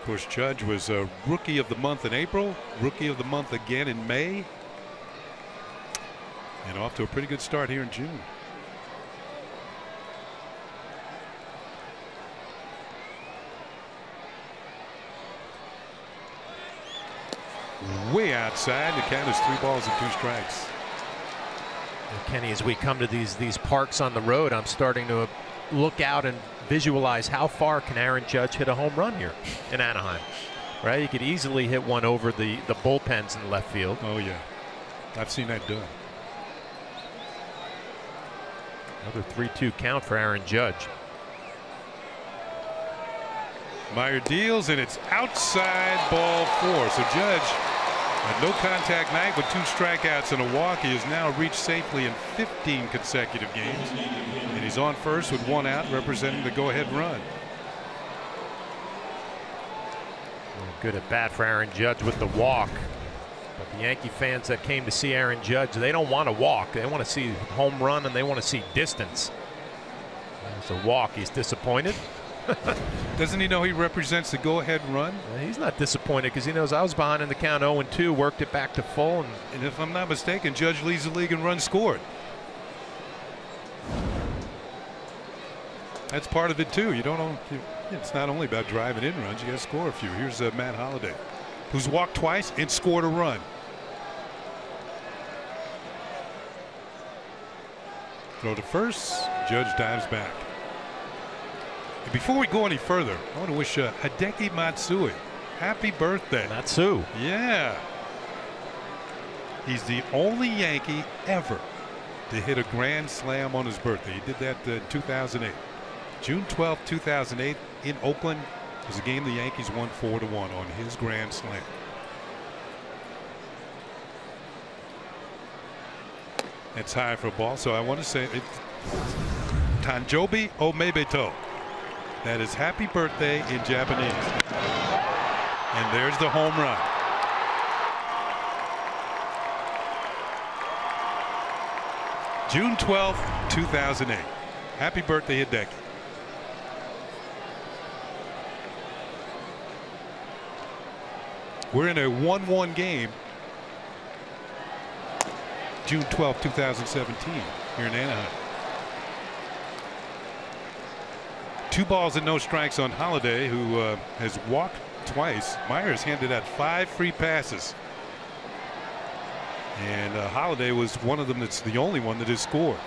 Of course, Judge was a Rookie of the Month in April, Rookie of the Month again in May, and off to a pretty good start here in June. Way outside. The count is 3 balls and 2 strikes. And Kenny, as we come to these parks on the road, I'm starting to look out and visualize how far can Aaron Judge hit a home run here in Anaheim. Right? He could easily hit one over the bullpens in left field. Oh yeah, I've seen that done. Another 3-2 count for Aaron Judge. Meyer deals, and it's outside, ball 4. So Judge, a no contact night with 2 strikeouts and a walk. He has now reached safely in 15 consecutive games, and he's on first with 1 out, representing the go-ahead run. Good at bat for Aaron Judge with the walk. But the Yankee fans that came to see Aaron Judge, they don't want to walk. They want to see home run, and they want to see distance. There's a walk. He's disappointed. Doesn't he know he represents the go-ahead run? He's not disappointed because he knows I was behind in the count 0-2, worked it back to full. And if I'm not mistaken, Judge leads the league in runs scored. That's part of it too. You don't know. It's not only about driving in runs. You got to score a few. Here's Matt Holliday, who's walked twice and scored a run. Throw to first. Judge dives back. And before we go any further, I want to wish Hideki Matsui happy birthday. Matsu. Yeah. He's the only Yankee ever to hit a grand slam on his birthday. He did that in 2008. June 12, 2008 in Oakland was a game the Yankees won 4-1 on his grand slam. It's high for a ball, so I want to say it. Tanjobi Omebeto. That is happy birthday in Japanese. And there's the home run. June 12th, 2008. Happy birthday, Hideki. We're in a 1-1 game. June 12th, 2017 here in Anaheim. 2 balls and no strikes on Holliday, who has walked twice. Myers handed out 5 free passes. And Holliday was one of them that's the only one that has scored.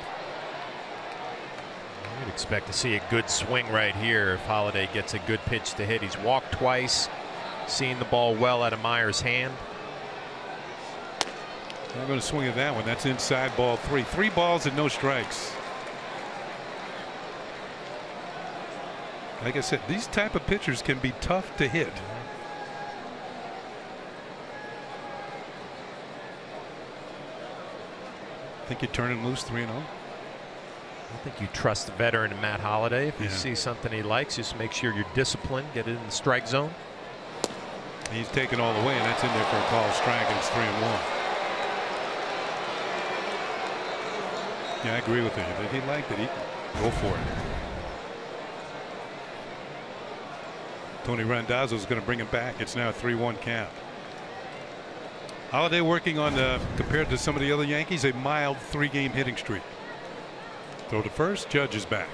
You'd expect to see a good swing right here if Holliday gets a good pitch to hit. He's walked twice, seen the ball well out of Myers' hand. I'm going to swing at that one. That's inside, ball 3. 3 balls and no strikes. Like I said, these type of pitchers can be tough to hit. Think you turn him loose 3-0? I think you trust the veteran Matt Holliday. If you see something he likes, just make sure you're disciplined, get it in the strike zone. He's taken all the way, and that's in there for a call strike, and it's 3-1. Yeah, I agree with you. If he liked it, he'd go for it. Tony Randazzo is going to bring him back. It's now a 3-1 count. Holiday working on, compared to some of the other Yankees, a mild 3-game hitting streak. Throw to first. Judge is back.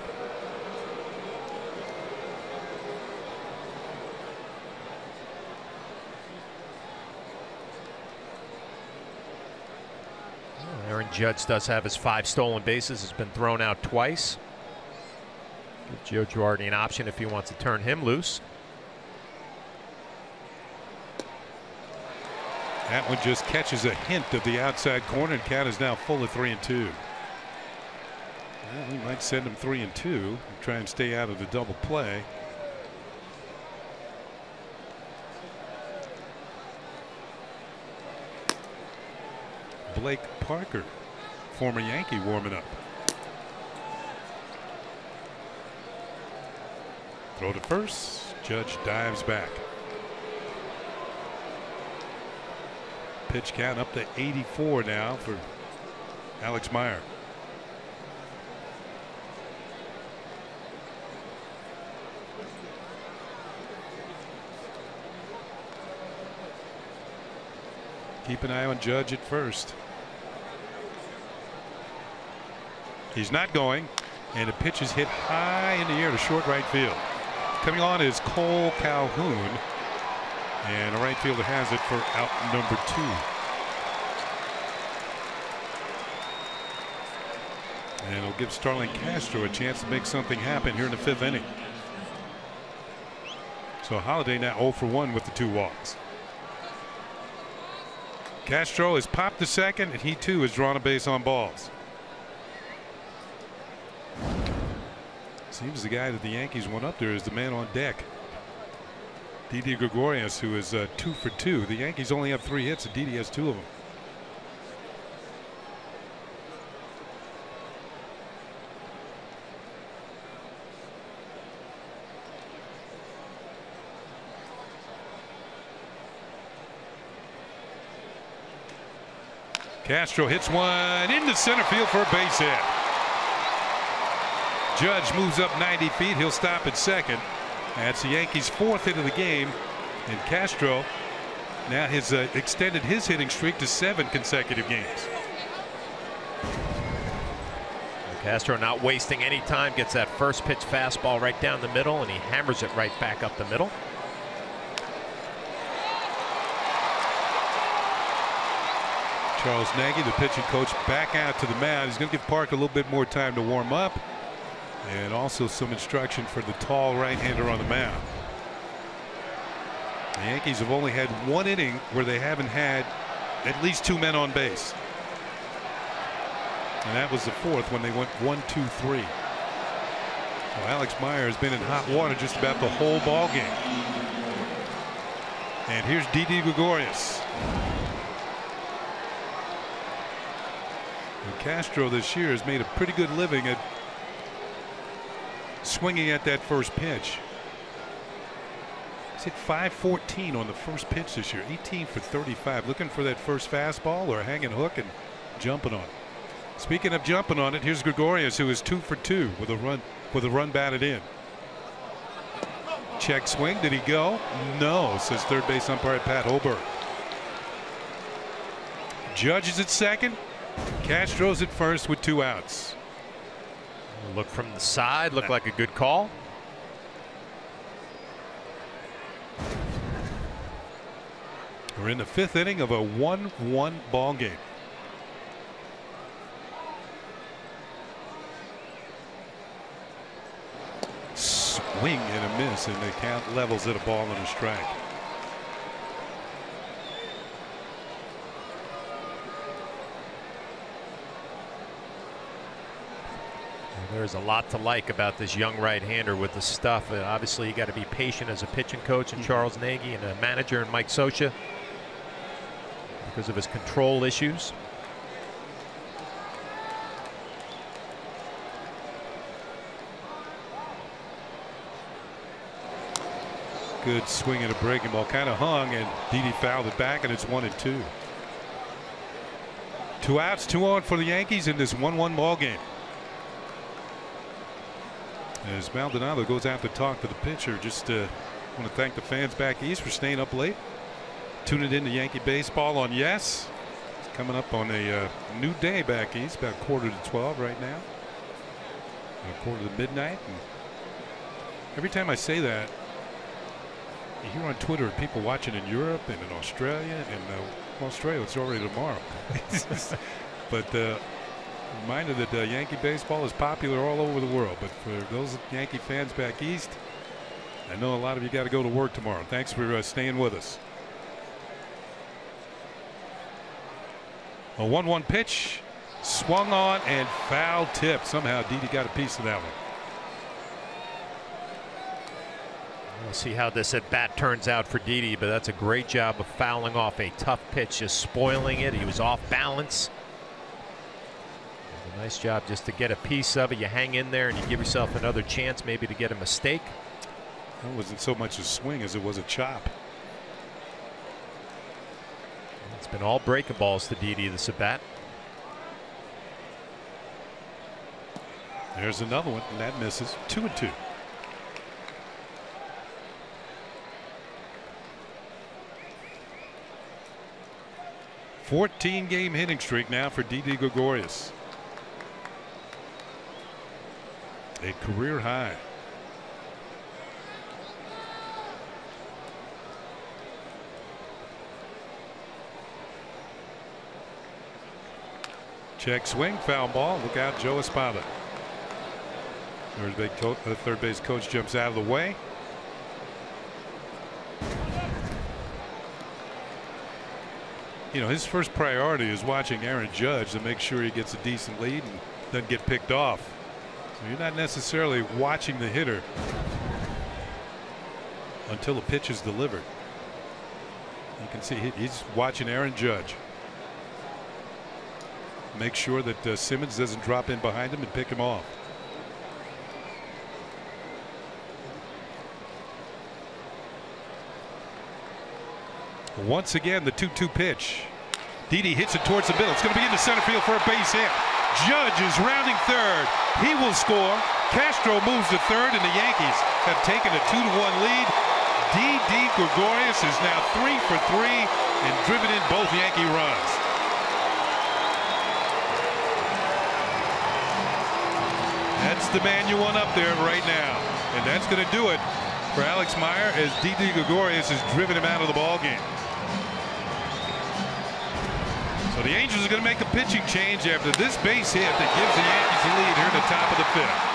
Aaron Judge does have his 5 stolen bases. Has been thrown out twice. Give Joe Girardi an option if he wants to turn him loose. That one just catches a hint of the outside corner, and count is now full of 3-2. Well, he might send him 3-2 and try and stay out of the double play. Blake Parker, former Yankee, warming up. Throw to first. Judge dives back. Pitch count up to 84 now for Alex Meyer. Keep an eye on Judge at first. He's not going, and the pitch is hit high in the air to short right field. Coming on is Cole Calhoun, and the right fielder has it for out number 2. And it'll give Starlin Castro a chance to make something happen here in the 5th inning. So Holiday now 0 for 1 with the 2 walks. Castro has popped to second, and he too has drawn a base on balls. Seems the guy that the Yankees went up there is the man on deck. Didi Gregorius, who is 2 for 2. The Yankees only have 3 hits, and Didi has 2 of them. Castro hits one into center field for a base hit. Judge moves up 90 feet. He'll stop at second. That's the Yankees' 4th hit of the game. And Castro now has extended his hitting streak to 7 consecutive games. Castro not wasting any time. Gets that first pitch fastball right down the middle, and he hammers it right back up the middle. Charles Nagy, the pitching coach, back out to the mound. He's going to give Park a little bit more time to warm up, and also some instruction for the tall right-hander on the mound. The Yankees have only had 1 inning where they haven't had at least 2 men on base, and that was the 4th when they went 1-2-3. So Alex Meyer has been in hot water just about the whole ball game. And here's Didi Gregorius. And Castro this year has made a pretty good living at swinging at that first pitch. He's hit .514 on the first pitch this year. 18 for 35. Looking for that first fastball or a hanging hook and jumping on it. Speaking of jumping on it, here's Gregorius, who is 2 for 2 with a run batted in. Check swing. Did he go? No, says third base umpire Pat Holberg. Judge is at second. Castro's at first with 2 outs. Look from the side. Looked like a good call. We're in the 5th inning of a 1-1 ball game. Swing and a miss, and the count levels at a ball and a strike. There's a lot to like about this young right-hander with the stuff. Obviously, you got to be patient as a pitching coach and Charles Nagy, and a manager and Mike Scioscia because of his control issues. Good swing and a breaking ball, kind of hung, and Didi fouled it back, and it's 1-2. 2 outs, 2 on for the Yankees in this 1-1 ball game. As Maldonado goes out to talk to the pitcher, just I want to thank the fans back east for staying up late, tuning in to Yankee baseball on Yes. It's coming up on a new day back east, about 11:45 right now, 11:45 to midnight. And every time I say that, you hear on Twitter people watching in Europe and in Australia, and Australia it's already tomorrow. But reminder that Yankee baseball is popular all over the world. But for those Yankee fans back east, I know a lot of you got to go to work tomorrow. Thanks for staying with us. A 1-1 pitch, swung on and foul tip. Somehow Didi got a piece of that one. We'll see how this at bat turns out for Didi, but that's a great job of fouling off a tough pitch, just spoiling it. He was off balance. A nice job just to get a piece of it. You hang in there and you give yourself another chance maybe to get a mistake. That wasn't so much a swing as it was a chop. It's been all breaking balls to Didi this at bat. There's another one, and that misses. 2-2. A 14-game hitting streak now for Didi Gregorius. A career high. Check swing, foul ball. Look out, Joe Espada. Third base coach jumps out of the way. You know, his first priority is watching Aaron Judge to make sure he gets a decent lead and doesn't get picked off. So you're not necessarily watching the hitter until the pitch is delivered. You can see he's watching Aaron Judge. Make sure that Simmons doesn't drop in behind him and pick him off. Once again, the 2-2 pitch. Didi hits it towards the middle. It's going to be into center field for a base hit. Judge is rounding third. He will score. Castro moves to third, and the Yankees have taken a 2-1 lead. Didi Gregorius is now 3 for 3 and driven in both Yankee runs. That's the man you want up there right now, and that's going to do it for Alex Meyer as Didi Gregorius has driven him out of the ball game. So the Angels are going to make a pitching change after this base hit that gives the Yankees the lead here in the top of the fifth.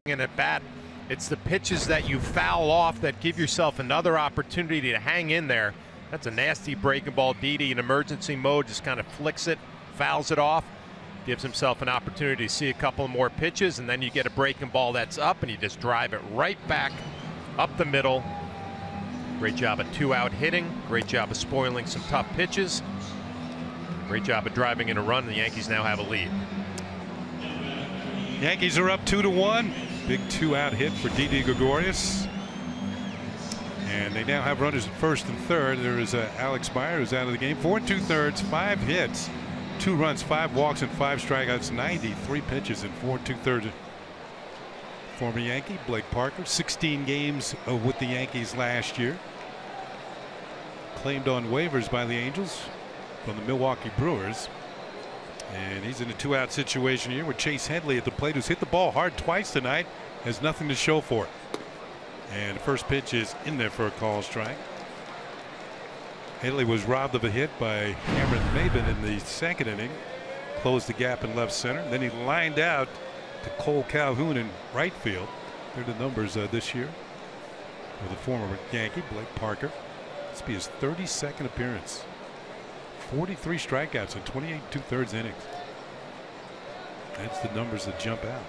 In at bat, it's the pitches that you foul off that give yourself another opportunity to hang in there. That's a nasty breaking ball. Didi in emergency mode just kind of flicks it, fouls it off, gives himself an opportunity to see a couple more pitches, and then you get a breaking ball that's up and you just drive it right back up the middle. Great job of 2-out hitting, great job of spoiling some tough pitches. Great job of driving in a run. The Yankees now have a lead. Yankees are up 2-1. Big 2-out hit for Didi Gregorius. And they now have runners at first and third. There is Alex Meyer, who's out of the game. 4 2/3, 5 hits, 2 runs, 5 walks, and 5 strikeouts. 93 pitches in 4 2/3. Former Yankee Blake Parker, 16 games with the Yankees last year. Claimed on waivers by the Angels from the Milwaukee Brewers. And he's in a 2-out situation here with Chase Headley at the plate, who's hit the ball hard twice tonight, has nothing to show for it. And the first pitch is in there for a call strike. Headley was robbed of a hit by Cameron Maybin in the second inning. Closed the gap in left center. Then he lined out to Cole Calhoun in right field. They're the numbers this year with the former Yankee Blake Parker. This will be his 32nd appearance. 43 strikeouts in 28 2/3 innings. That's the numbers that jump out.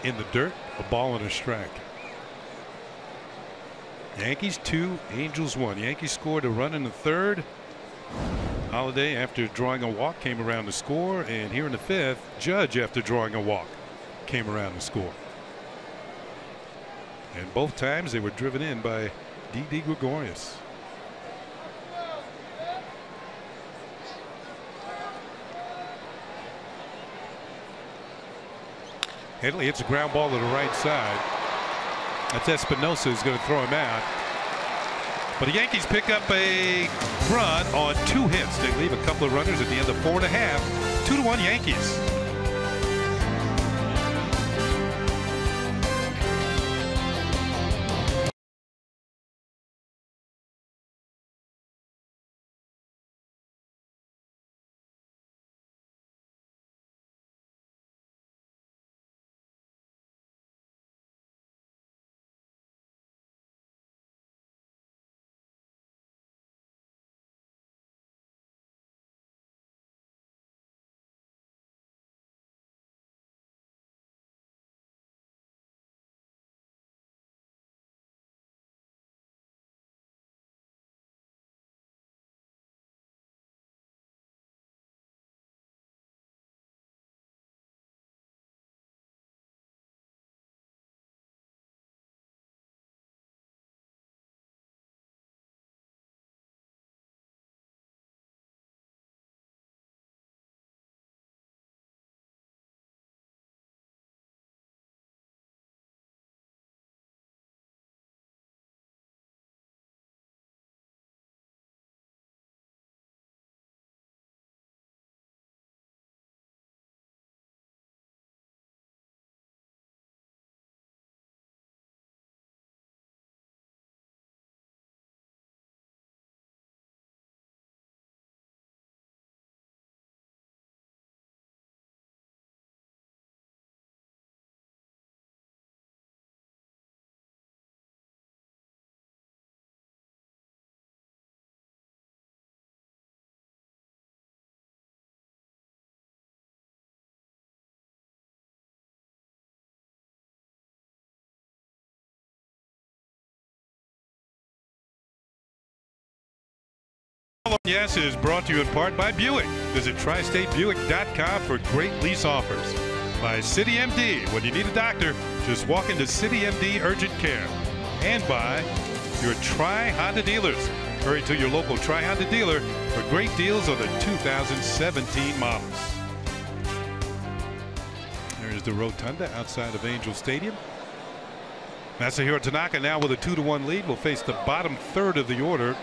In the dirt, a ball and a strike. Yankees 2, Angels 1. Yankees scored a run in the third. Holiday, after drawing a walk, came around to score, and here in the fifth, Judge, after drawing a walk, came around to score. And both times they were driven in by Didi Gregorius. Headley hits a ground ball to the right side. That's Espinosa who's going to throw him out. But the Yankees pick up a run on 2 hits. They leave a couple of runners at the end of 4 1/2. 2-1 Yankees. Yes is brought to you in part by Buick. Visit tristatebuick.com for great lease offers. By City MD. When you need a doctor, just walk into City MD Urgent Care. And by your Tri-Honda dealers. Hurry to your local Tri-Honda dealer for great deals on the 2017 models. There's the rotunda outside of Angel Stadium. Masahiro Tanaka now with a 2-1 lead will face the bottom third of the order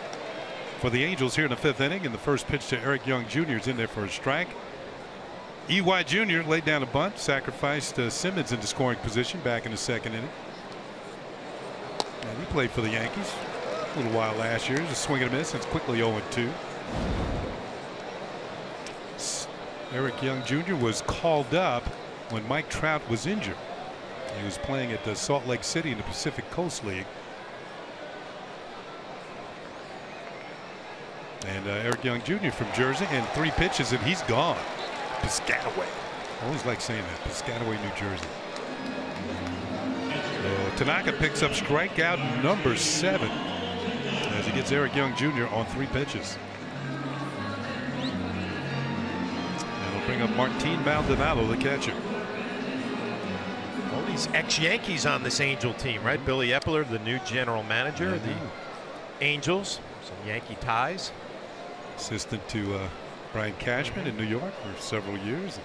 for the Angels here in the 5th inning. And the first pitch to Eric Young Jr. is in there for a strike. EY Jr. laid down a bunt, sacrificed Simmons into scoring position back in the 2nd inning. And he played for the Yankees a little while last year. Just swing and a miss. It's quickly 0-2. Eric Young Jr. was called up when Mike Trout was injured. He was playing at Salt Lake City in the Pacific Coast League. And Eric Young Jr. from Jersey, and 3 pitches and he's gone. Piscataway. Always like saying that. Piscataway, New Jersey. Tanaka picks up strikeout number 7 as he gets Eric Young Jr. on 3 pitches. And he'll bring up Martin Maldonado, the catcher. All these ex-Yankees on this Angel team, right? Billy Epler, the new general manager of the Angels. Some Yankee ties. Assistant to Brian Cashman in New York for several years.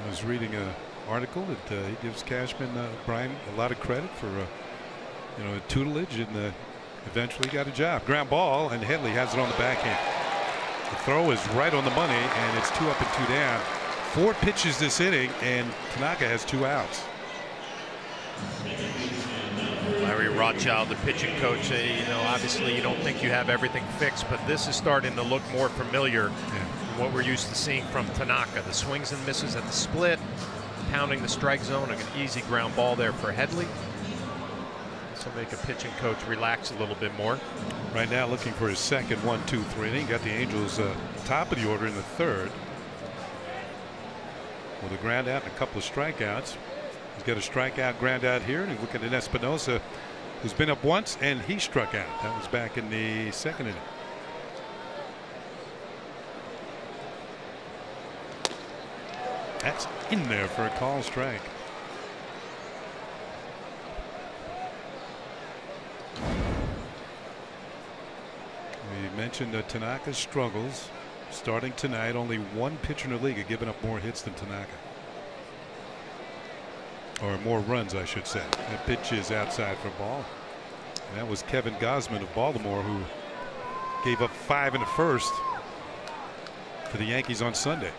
I was reading an article that he gives Cashman, Brian, a lot of credit for tutelage, and eventually got a job. Ground ball, and Headley has it on the backhand. The throw is right on the money, and it's 2 up and 2 down. 4 pitches this inning, and Tanaka has 2 outs. Larry Rothschild, the pitching coach, obviously you don't think you have everything fixed, but this is starting to look more familiar than what we're used to seeing from Tanaka. The swings and misses at the split, pounding the strike zone, an easy ground ball there for Headley. This will make a pitching coach relax a little bit more. Right now looking for his second 1-2-3 inning. Got the Angels top of the order in the 3rd. With a ground out and a couple of strikeouts. He's got a strikeout, ground out here, and you look at an Espinosa who's been up once, and he struck out. That was back in the 2nd inning. That's in there for a call strike. We mentioned Tanaka's struggles. Starting tonight, only 1 pitcher in the league had given up more hits than Tanaka. Or more runs, I should say. That pitch is outside for a ball. And that was Kevin Gausman of Baltimore, who gave up 5 in the 1st for the Yankees on Sunday.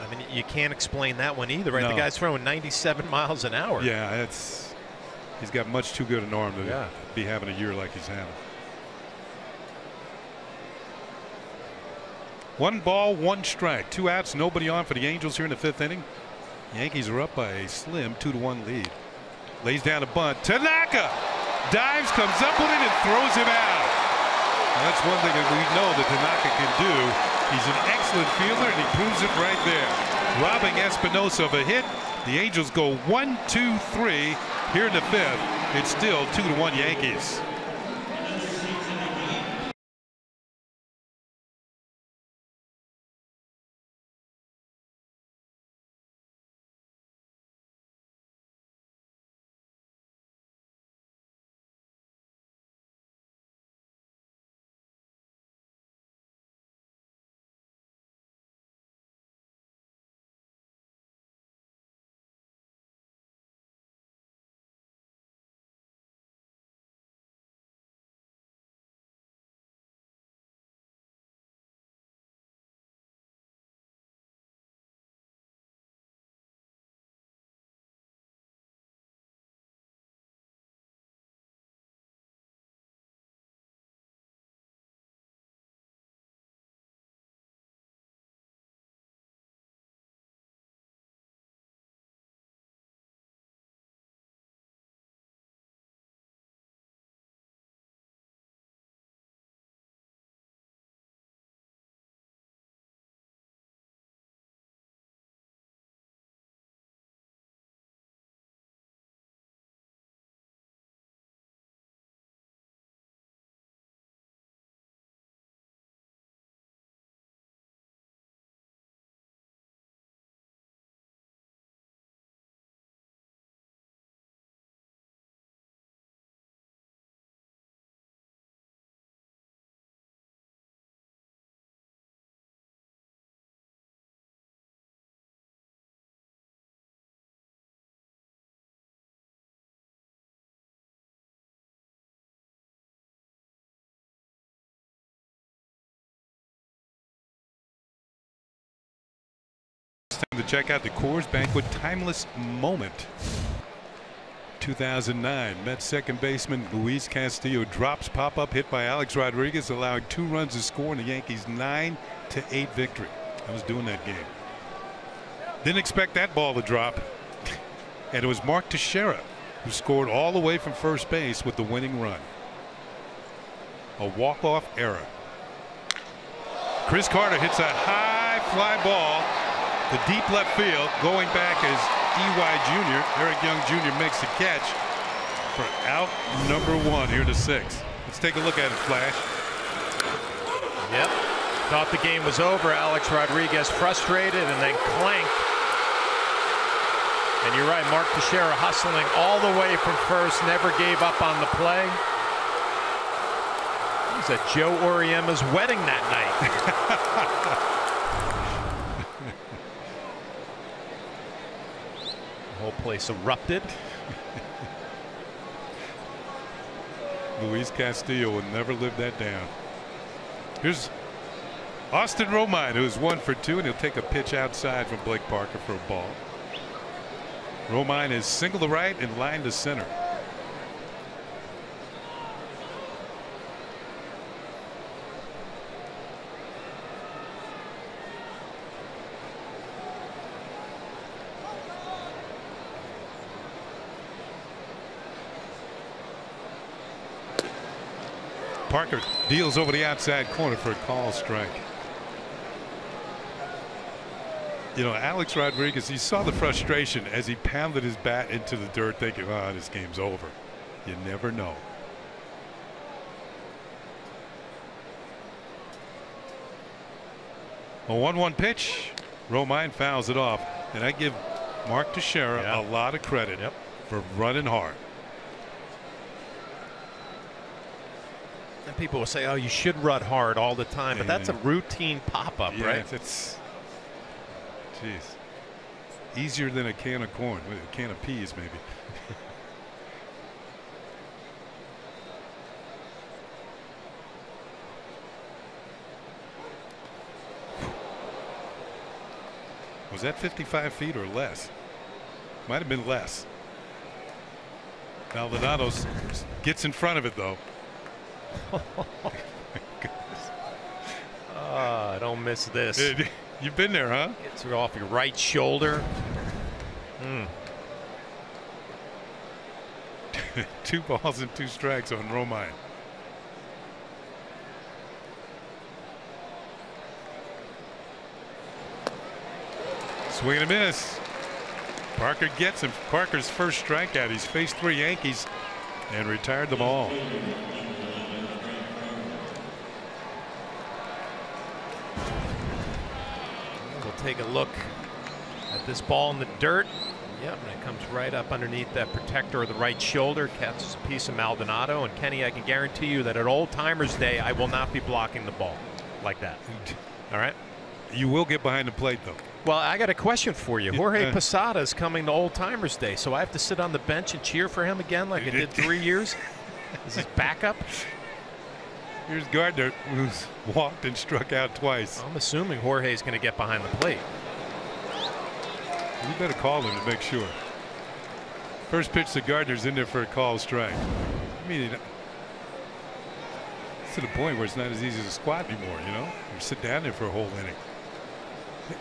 I mean, you can't explain that one either, right? No. The guy's throwing 97 miles an hour. Yeah, he's got much too good an arm to be having a year like he's having. 1 ball, 1 strike, 2 outs, nobody on for the Angels here in the 5th inning. Yankees are up by a slim 2-1 lead. Lays down a bunt. Tanaka dives, comes up with it, and throws him out. Now, that's one thing that we know that Tanaka can do. He's an excellent fielder, and he proves it right there. Robbing Espinosa of a hit. The Angels go 1-2-3 here in the 5th. It's still 2-1 Yankees. Time to check out the Coors Banquet Timeless Moment. 2009, Mets second baseman Luis Castillo drops pop-up hit by Alex Rodriguez, allowing 2 runs to score in the Yankees' 9-8 victory. I was doing that game. Didn't expect that ball to drop. And it was Mark Teixeira who scored all the way from first base with the winning run. A walk-off error. Chris Carter hits a high fly ball The deep left field going back as EY Jr. Eric Young Jr. makes the catch for out number 1 here to 6. Let's take a look at it, Flash. Yep. Thought the game was over. Alex Rodriguez frustrated and then clanked. And you're right, Mark Teixeira hustling all the way from first, never gave up on the play. He was at Joe Oriema's wedding that night. The whole place erupted. Luis Castillo will never live that down. Here's Austin Romine, who's 1 for 2, and he'll take a pitch outside from Blake Parker for a ball. Romine is single to right and line to center. Parker deals over the outside corner for a call strike. You know, Alex Rodriguez, he saw the frustration as he pounded his bat into the dirt thinking, oh, this game's over. You never know. A 1-1 pitch. Romine fouls it off. And I give Mark Teixeira a lot of credit for running hard. And people will say, oh, you should run hard all the time. But that's a routine pop-up, right? It's jeez. Easier than a can of corn. A can of peas, maybe. Was that 55 feet or less? Might have been less. Maldonado gets in front of it, though. I don't miss this. You've been there, huh? Gets it off your right shoulder. 2 balls and 2 strikes on Romine. Swing and a miss. Parker gets him. Parker's first strikeout. He's faced 3 Yankees and retired them all. We'll take a look at this ball in the dirt. Yep, and it comes right up underneath that protector of the right shoulder, catches a piece of Maldonado. And Kenny, I can guarantee you that at Old Timers Day, I will not be blocking the ball like that. All right? You will get behind the plate, though. Well, I got a question for you. Jorge Posada is coming to Old Timers Day, so I have to sit on the bench and cheer for him again like I did 3 years? Is his backup? Here's Gardner, who's walked and struck out twice. I'm assuming Jorge's going to get behind the plate. You better call him to make sure. First pitch to Gardner's in there for a call strike. I mean, it's to the point where it's not as easy to squat anymore, you know? Or sit down there for a whole inning.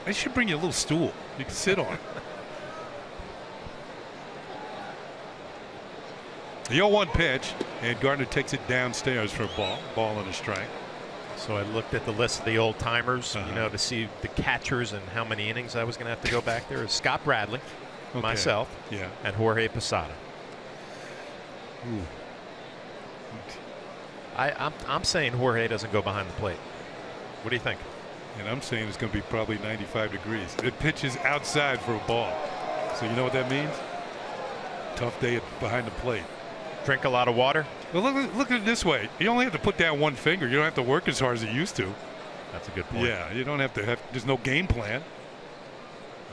They should bring you a little stool you can sit on. The 0-1 pitch, and Gardner takes it downstairs for a ball and a strike. So I looked at the list of the old timers, you know, to see the catchers and how many innings I was going to have to go back there. It's Scott Bradley, myself, and Jorge Posada. I'm saying Jorge doesn't go behind the plate. What do you think? And I'm saying it's going to be probably 95 degrees. It pitches outside for a ball. So you know what that means? Tough day behind the plate. Drink a lot of water? Well, look at it this way. You only have to put down one finger. You don't have to work as hard as you used to. That's a good point. Yeah, you don't have to have. There's no game plan.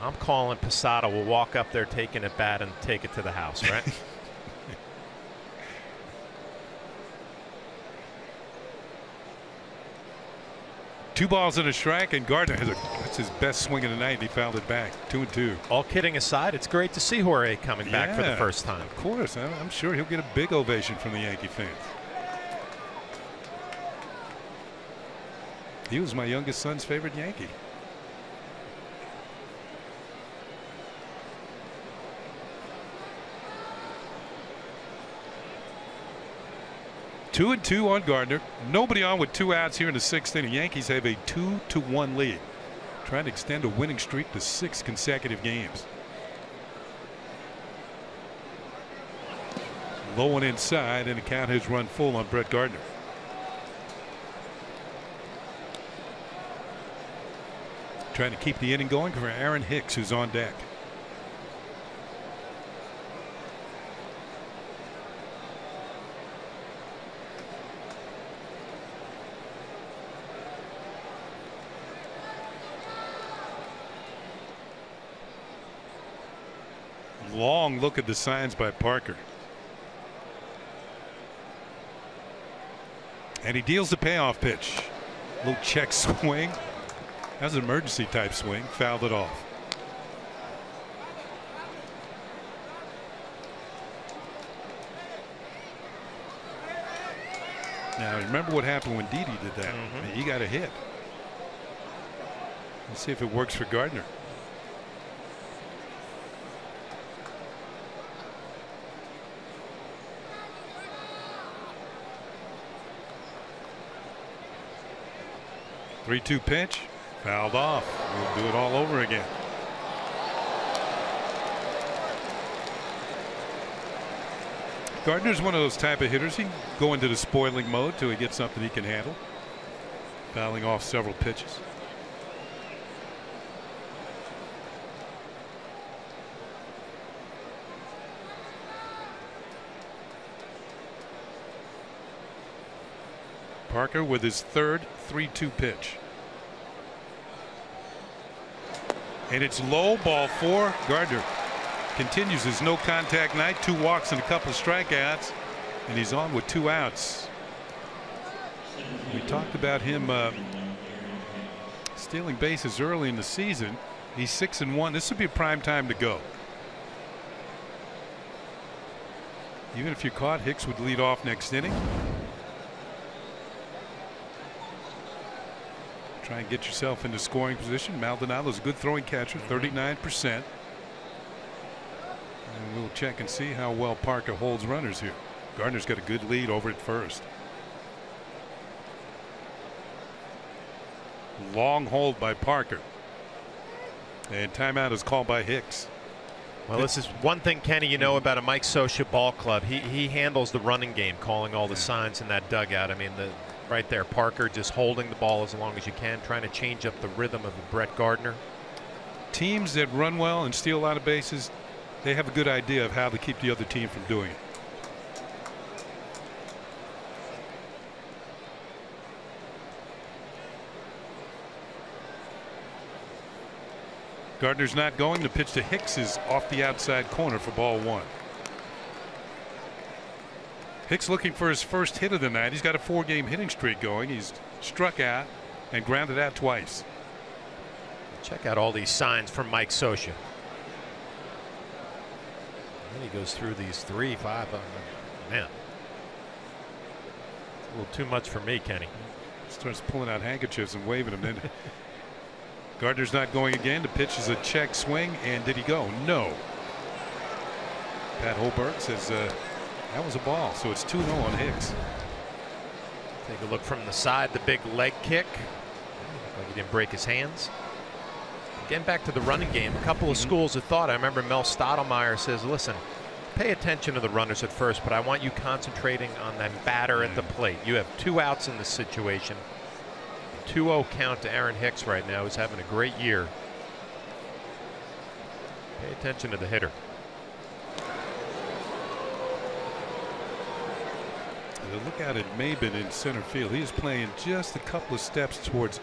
I'm calling Posada will walk up there, taking it bat, and take it to the house, right? 2 balls and a strike, and Gardner that's his best swing of the night. He fouled it back. 2-2. All kidding aside, it's great to see Jorge coming back for the first time. Of course, I'm sure he'll get a big ovation from the Yankee fans. He was my youngest son's favorite Yankee. Two and 2 on Gardner. Nobody on with 2 outs here in the 6th inning. Yankees have a 2-1 lead. Trying to extend a winning streak to 6 consecutive games. Low and inside, and the count has run full on Brett Gardner. Trying to keep the inning going for Aaron Hicks, who's on deck. Long look at the signs by Parker. And he deals the payoff pitch. Little check swing. That was an emergency type swing. Fouled it off. Now remember what happened when Didi did that. He got a hit. Let's see if it works for Gardner. Three-two pitch, fouled off. We'll do it all over again. Gardner's one of those type of hitters. He can go into the spoiling mode till he gets something he can handle. Fouling off several pitches. Parker with his third 3-2 pitch. And it's low, ball 4. Gardner continues his no contact night. 2 walks and a couple of strikeouts, and he's on with 2 outs. We talked about him stealing bases early in the season. He's 6-1. This would be a prime time to go. Even if you're caught, Hicks would lead off next inning. Try and get yourself into scoring position. Maldonado's a good throwing catcher, 39%. And we'll check and see how well Parker holds runners here. Gardner's got a good lead over at first. Long hold by Parker. And timeout is called by Hicks. Well, this is one thing, Kenny, you know about a Mike Scioscia ball club. He handles the running game, calling all the signs in that dugout. I mean, right there, Parker just holding the ball as long as you can, trying to change up the rhythm of Brett Gardner. Teams that run well and steal a lot of bases, they have a good idea of how to keep the other team from doing it. Gardner's not going. The pitch to Hicks is off the outside corner for ball 1. Hicks looking for his first hit of the night. He's got a 4-game hitting streak going. He's struck out and grounded out twice. Check out all these signs from Mike Scioscia. And he goes through these 3, 5. Man, it's a little too much for me, Kenny. Starts pulling out handkerchiefs and waving them. Then Gardner's not going again. The pitch is a check swing, and did he go? No. Pat Holberg says that was a ball, so it's 2-0 on Hicks. Take a look from the side. The big leg kick. Looked like he didn't break his hands. Getting back to the running game, a couple of schools of thought. I remember Mel Stottlemyre says, listen, pay attention to the runners at first, but I want you concentrating on that batter at the plate. You have 2 outs in this situation. 2-0 count to Aaron Hicks right now, who's having a great year. Pay attention to the hitter. Look out at Maben in center field. He is playing just a couple of steps towards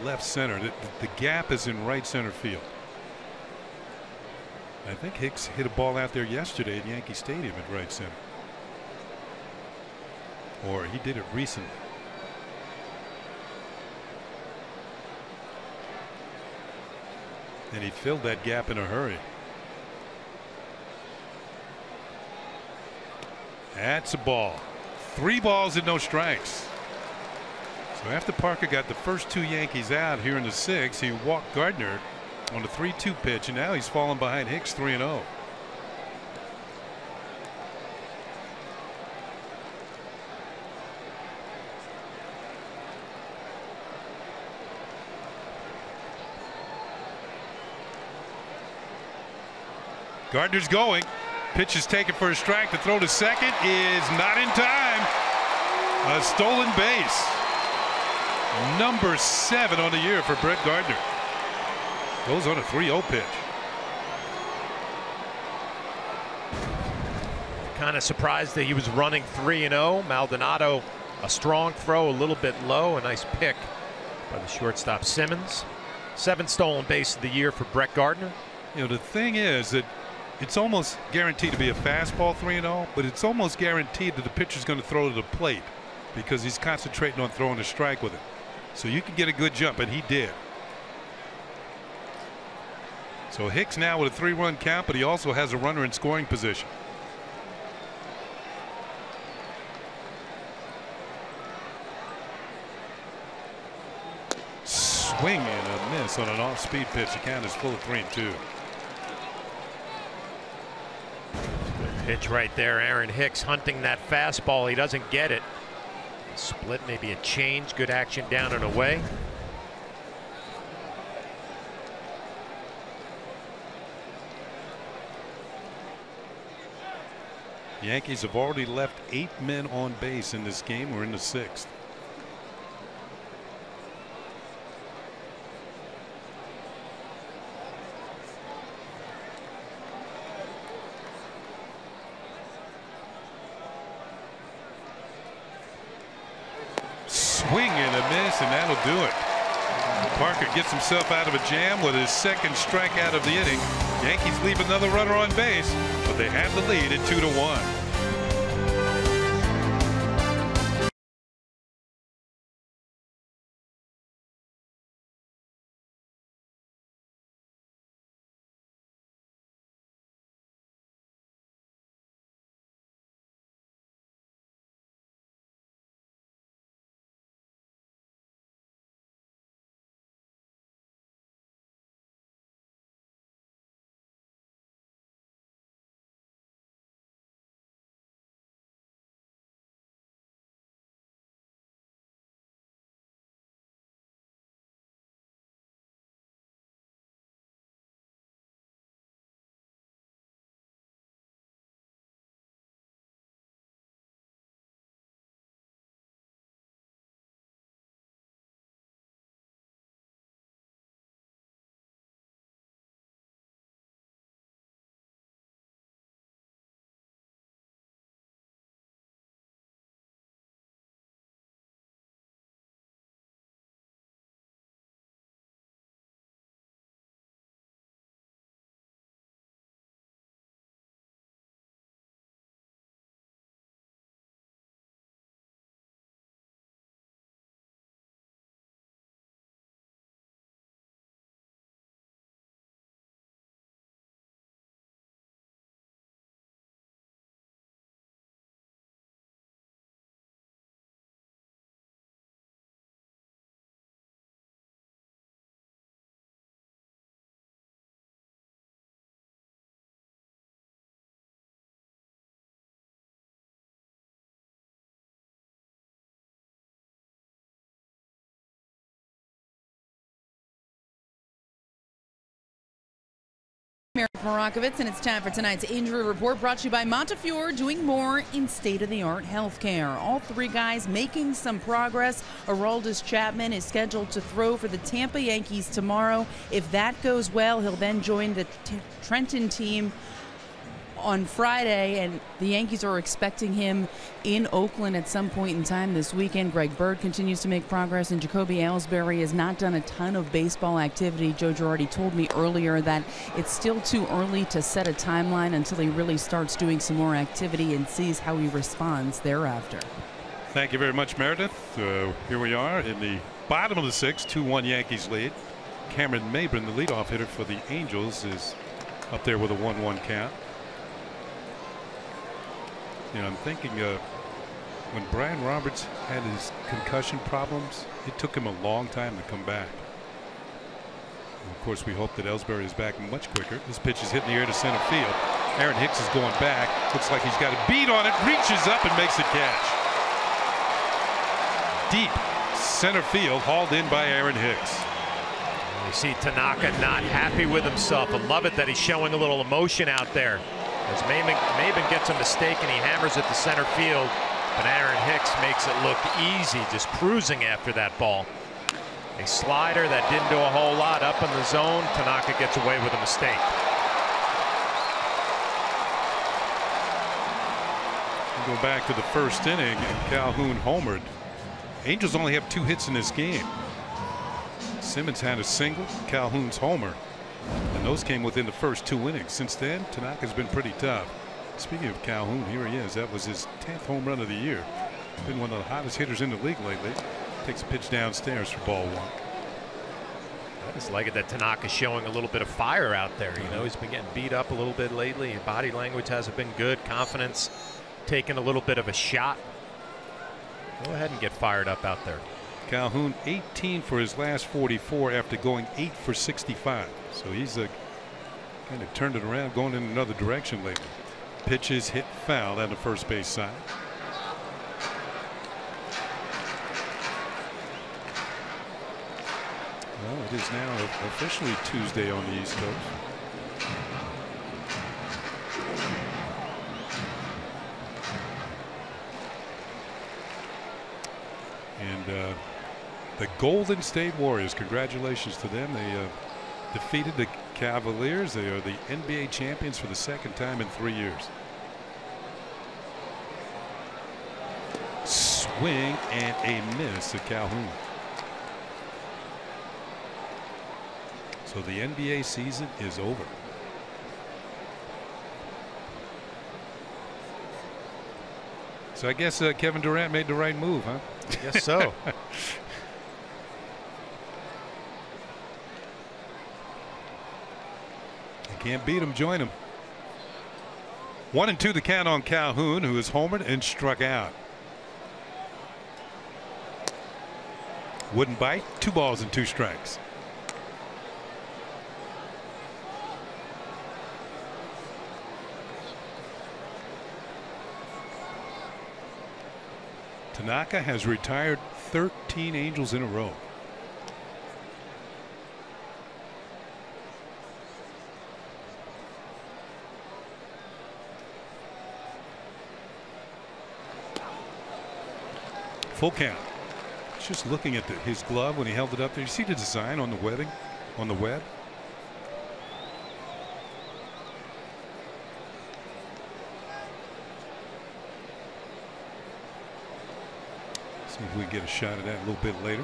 left center. The gap is in right center field. I think Hicks hit a ball out there yesterday at Yankee Stadium at right center. Or he did it recently. And he filled that gap in a hurry. That's a ball. 3 balls and no strikes. So after Parker got the first 2 Yankees out here in the 6th, he walked Gardner on the 3-2 pitch, and now he's fallen behind Hicks 3-0. Gardner's going. Pitch is taken for a strike. The throw to second is not in time. A stolen base. Number 7 on the year for Brett Gardner. Goes on a 3-0 pitch. Kind of surprised that he was running 3-0. Maldonado, a strong throw, a little bit low. A nice pick by the shortstop Simmons. 7th stolen base of the year for Brett Gardner. You know, the thing is that it's almost guaranteed to be a fastball 3-0, but it's almost guaranteed that the pitcher's going to throw to the plate because he's concentrating on throwing a strike with it. So you can get a good jump, and he did. So Hicks now with a 3-run count, but he also has a runner in scoring position. Swing and a miss on an off-speed pitch. The count is full of 3-2. Pitch right there. Aaron Hicks hunting that fastball. He doesn't get it. Split, maybe a change. Good action down and away. The Yankees have already left 8 men on base in this game. We're in the 6th. Swing and a miss, and that'll do it. Parker gets himself out of a jam with his 2nd strikeout of the inning. Yankees leave another runner on base, but they have the lead at 2-1. Eric Marakovitz, and it's time for tonight's injury report, brought to you by Montefiore, doing more in state-of-the-art healthcare. All 3 guys making some progress. Aroldis Chapman is scheduled to throw for the Tampa Yankees tomorrow. If that goes well, he'll then join the Trenton team on Friday, and the Yankees are expecting him in Oakland at some point in time this weekend. Greg Bird continues to make progress, and Jacoby Ellsbury has not done a ton of baseball activity. Joe Girardi told me earlier that it's still too early to set a timeline until he really starts doing some more activity and sees how he responds thereafter. Thank you very much, Meredith. Here we are in the bottom of the 6th, 2-1 Yankees lead. Cameron Mabrin, the leadoff hitter for the Angels, is up there with a 1-1 count. You know, I'm thinking when Brian Roberts had his concussion problems, it took him a long time to come back. And of course, we hope that Ellsbury is back much quicker. This pitch is hitting the air to center field. Aaron Hicks is going back. Looks like he's got a beat on it, reaches up and makes the catch. Deep center field, hauled in by Aaron Hicks. You see Tanaka not happy with himself. I love it that he's showing a little emotion out there. As Maben gets a mistake and he hammers it to center field, but Aaron Hicks makes it look easy, just cruising after that ball. A slider that didn't do a whole lot up in the zone. Tanaka gets away with a mistake. We'll go back to the first inning, and Calhoun homered. Angels only have 2 hits in this game. Simmons had a single, Calhoun's homer, and those came within the first 2 innings. Since then, Tanaka's been pretty tough. Speaking of Calhoun, here he is. That was his 10th home run of the year. Been one of the hottest hitters in the league lately. Takes a pitch downstairs for ball 1. I just like it that Tanaka's showing a little bit of fire out there. You know, he's been getting beat up a little bit lately. His body language hasn't been good. Confidence, taking a little bit of a shot. Go ahead and get fired up out there. Calhoun 18 for his last 44 after going 8 for 65. So he's kind of turned it around, going in another direction lately. Pitches hit foul on the first base side. Well, it is now officially Tuesday on the East Coast. And the Golden State Warriors, congratulations to them. They defeated the Cavaliers. They are the NBA champions for the 2nd time in 3 years. Swing and a miss at Calhoun. So the NBA season is over. So I guess Kevin Durant made the right move, huh? Yes, so. Can't beat him, join him. 1-2 the count on Calhoun, who is homered and struck out. Wouldn't bite. 2 balls and 2 strikes. Tanaka has retired 13 Angels in a row. Full count. Just looking at his glove when he held it up there. You see the design on the webbing, on the web? See if we can get a shot at that a little bit later.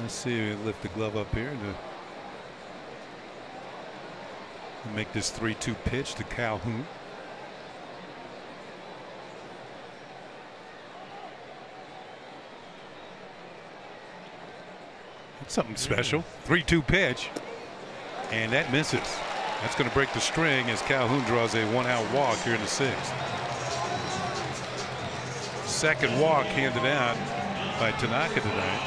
Let's see. Lift the glove up here to make this 3-2 pitch to Calhoun. Something special. 3-2 pitch, and that misses. That's going to break the string as Calhoun draws a 1-out walk here in the 6th. Second walk handed out by Tanaka tonight.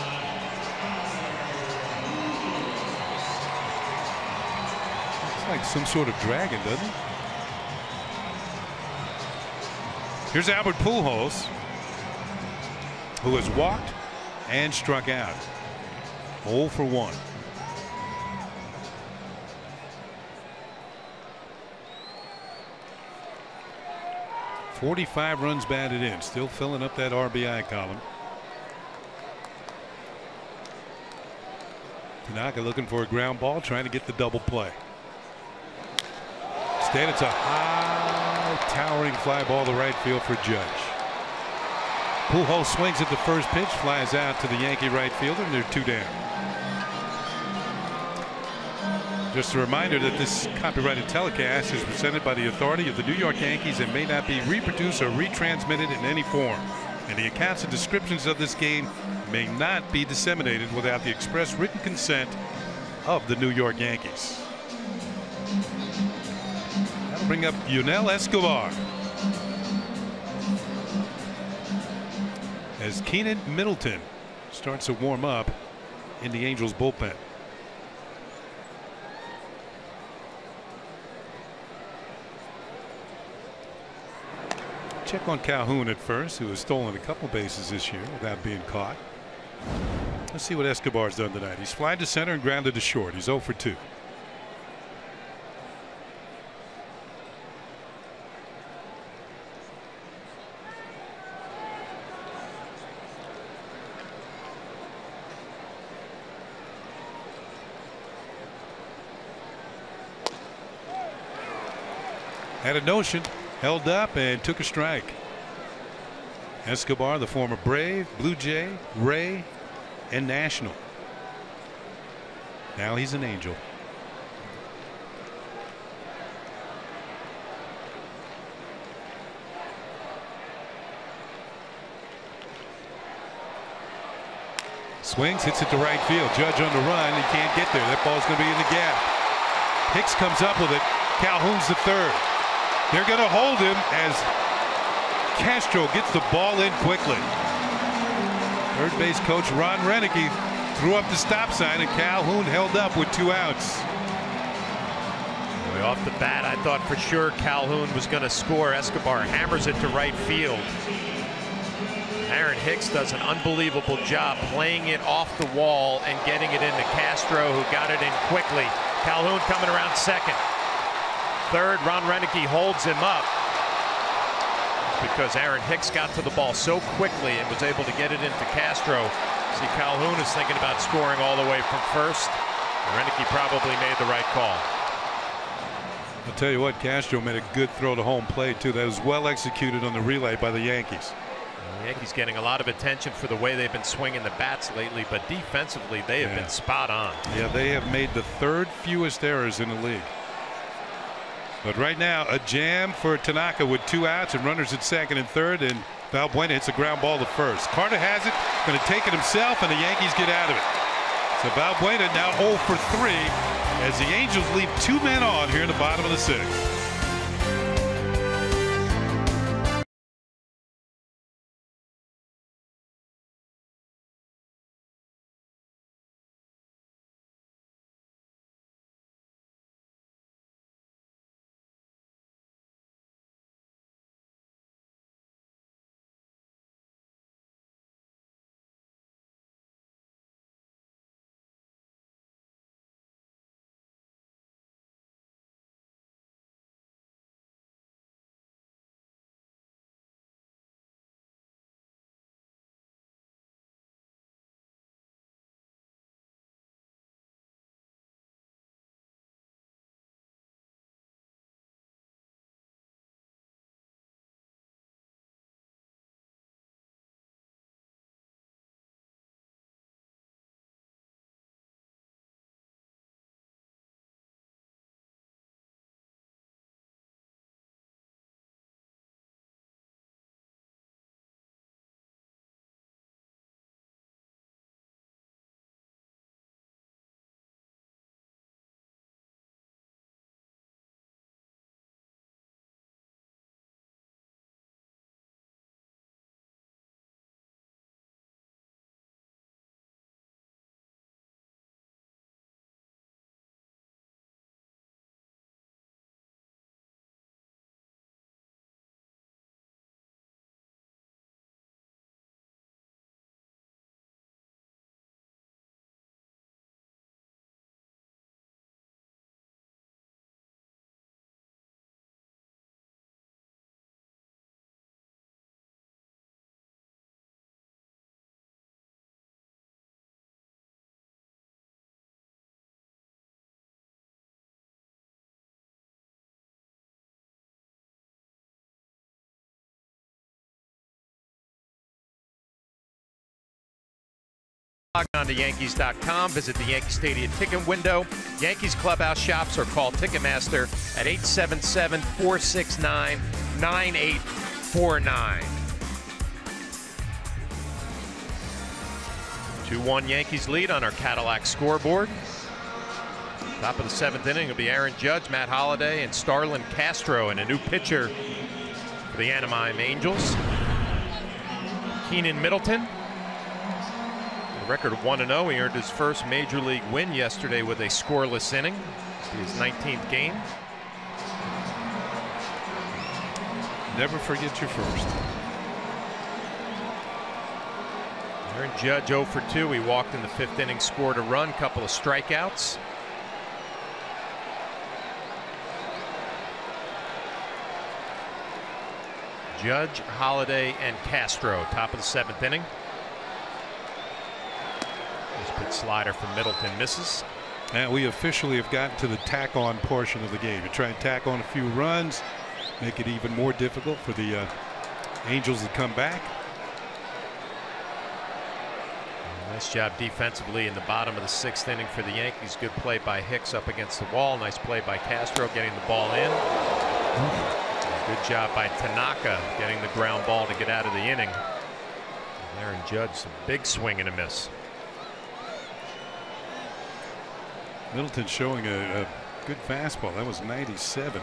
Looks like some sort of dragon, doesn't it? Here's Albert Pujols, who has walked and struck out. 0 for 1. .45 runs batted in, still filling up that RBI column. Tanaka looking for a ground ball, trying to get the double play. Instead, it's a high, towering fly ball to right field for Judge. Pujols swings at the first pitch, flies out to the Yankee right fielder, and they're 2 down. Just a reminder that this copyrighted telecast is presented by the authority of the New York Yankees and may not be reproduced or retransmitted in any form. And the accounts and descriptions of this game may not be disseminated without the express written consent of the New York Yankees. That'll bring up Yunel Escobar. As Keenan Middleton starts to warm up in the Angels bullpen. Check on Calhoun at first, who has stolen a couple bases this year without being caught. Let's see what Escobar's done tonight. He's flying to center and grounded to short. He's 0 for 2. Had a notion, held up, and took a strike. Escobar, the former Brave, Blue Jay, Ray, and National. Now he's an Angel. Swings, hits it to right field. Judge on the run. He can't get there. That ball's going to be in the gap. Hicks comes up with it. Calhoun's the third. They're going to hold him as Castro gets the ball in quickly. Third base coach Ron Renicky threw up the stop sign, and Calhoun held up with 2 outs. Way off the bat, I thought for sure Calhoun was going to score. Escobar hammers it to right field. Aaron Hicks does an unbelievable job playing it off the wall and getting it into Castro, who got it in quickly. Calhoun coming around second. Third, Ron Renicky holds him up because Aaron Hicks got to the ball so quickly and was able to get it into Castro. See, Calhoun is thinking about scoring all the way from first. Renicky probably made the right call. I'll tell you what, Castro made a good throw to home plate too. That was well executed on the relay by the Yankees. The Yankees getting a lot of attention for the way they've been swinging the bats lately, but defensively they have been spot on. Yeah, they have made the 3rd fewest errors in the league. But right now, a jam for Tanaka with 2 outs and runners at second and third, and Valbuena hits a ground ball to first. Carter has it, going to take it himself, and the Yankees get out of it. So Valbuena now 0 for 3 as the Angels leave 2 men on here in the bottom of the 6th. Log on to Yankees.com, visit the Yankee Stadium ticket window, Yankees clubhouse shops, or call Ticketmaster at 877-469-9849. 2-1 Yankees lead on our Cadillac scoreboard. Top of the 7th inning will be Aaron Judge, Matt Holliday, and Starlin Castro, and a new pitcher for the Anaheim Angels, Keenan Middleton. Record of 1-0. He earned his first major league win yesterday with a scoreless inning. His 19th game. Never forget your first. Aaron Judge 0 for 2. He walked in the 5th inning, scored a run, couple of strikeouts. Judge, Holiday, and Castro, top of the 7th inning. This pitch slider from Middleton misses. And we officially have gotten to the tack-on portion of the game. You try and tack on a few runs, make it even more difficult for the Angels to come back. Nice job defensively in the bottom of the 6th inning for the Yankees. Good play by Hicks up against the wall. Nice play by Castro getting the ball in. Good job by Tanaka getting the ground ball to get out of the inning. And Aaron Judge, some big swing and a miss. Middleton showing a good fastball. That was 97.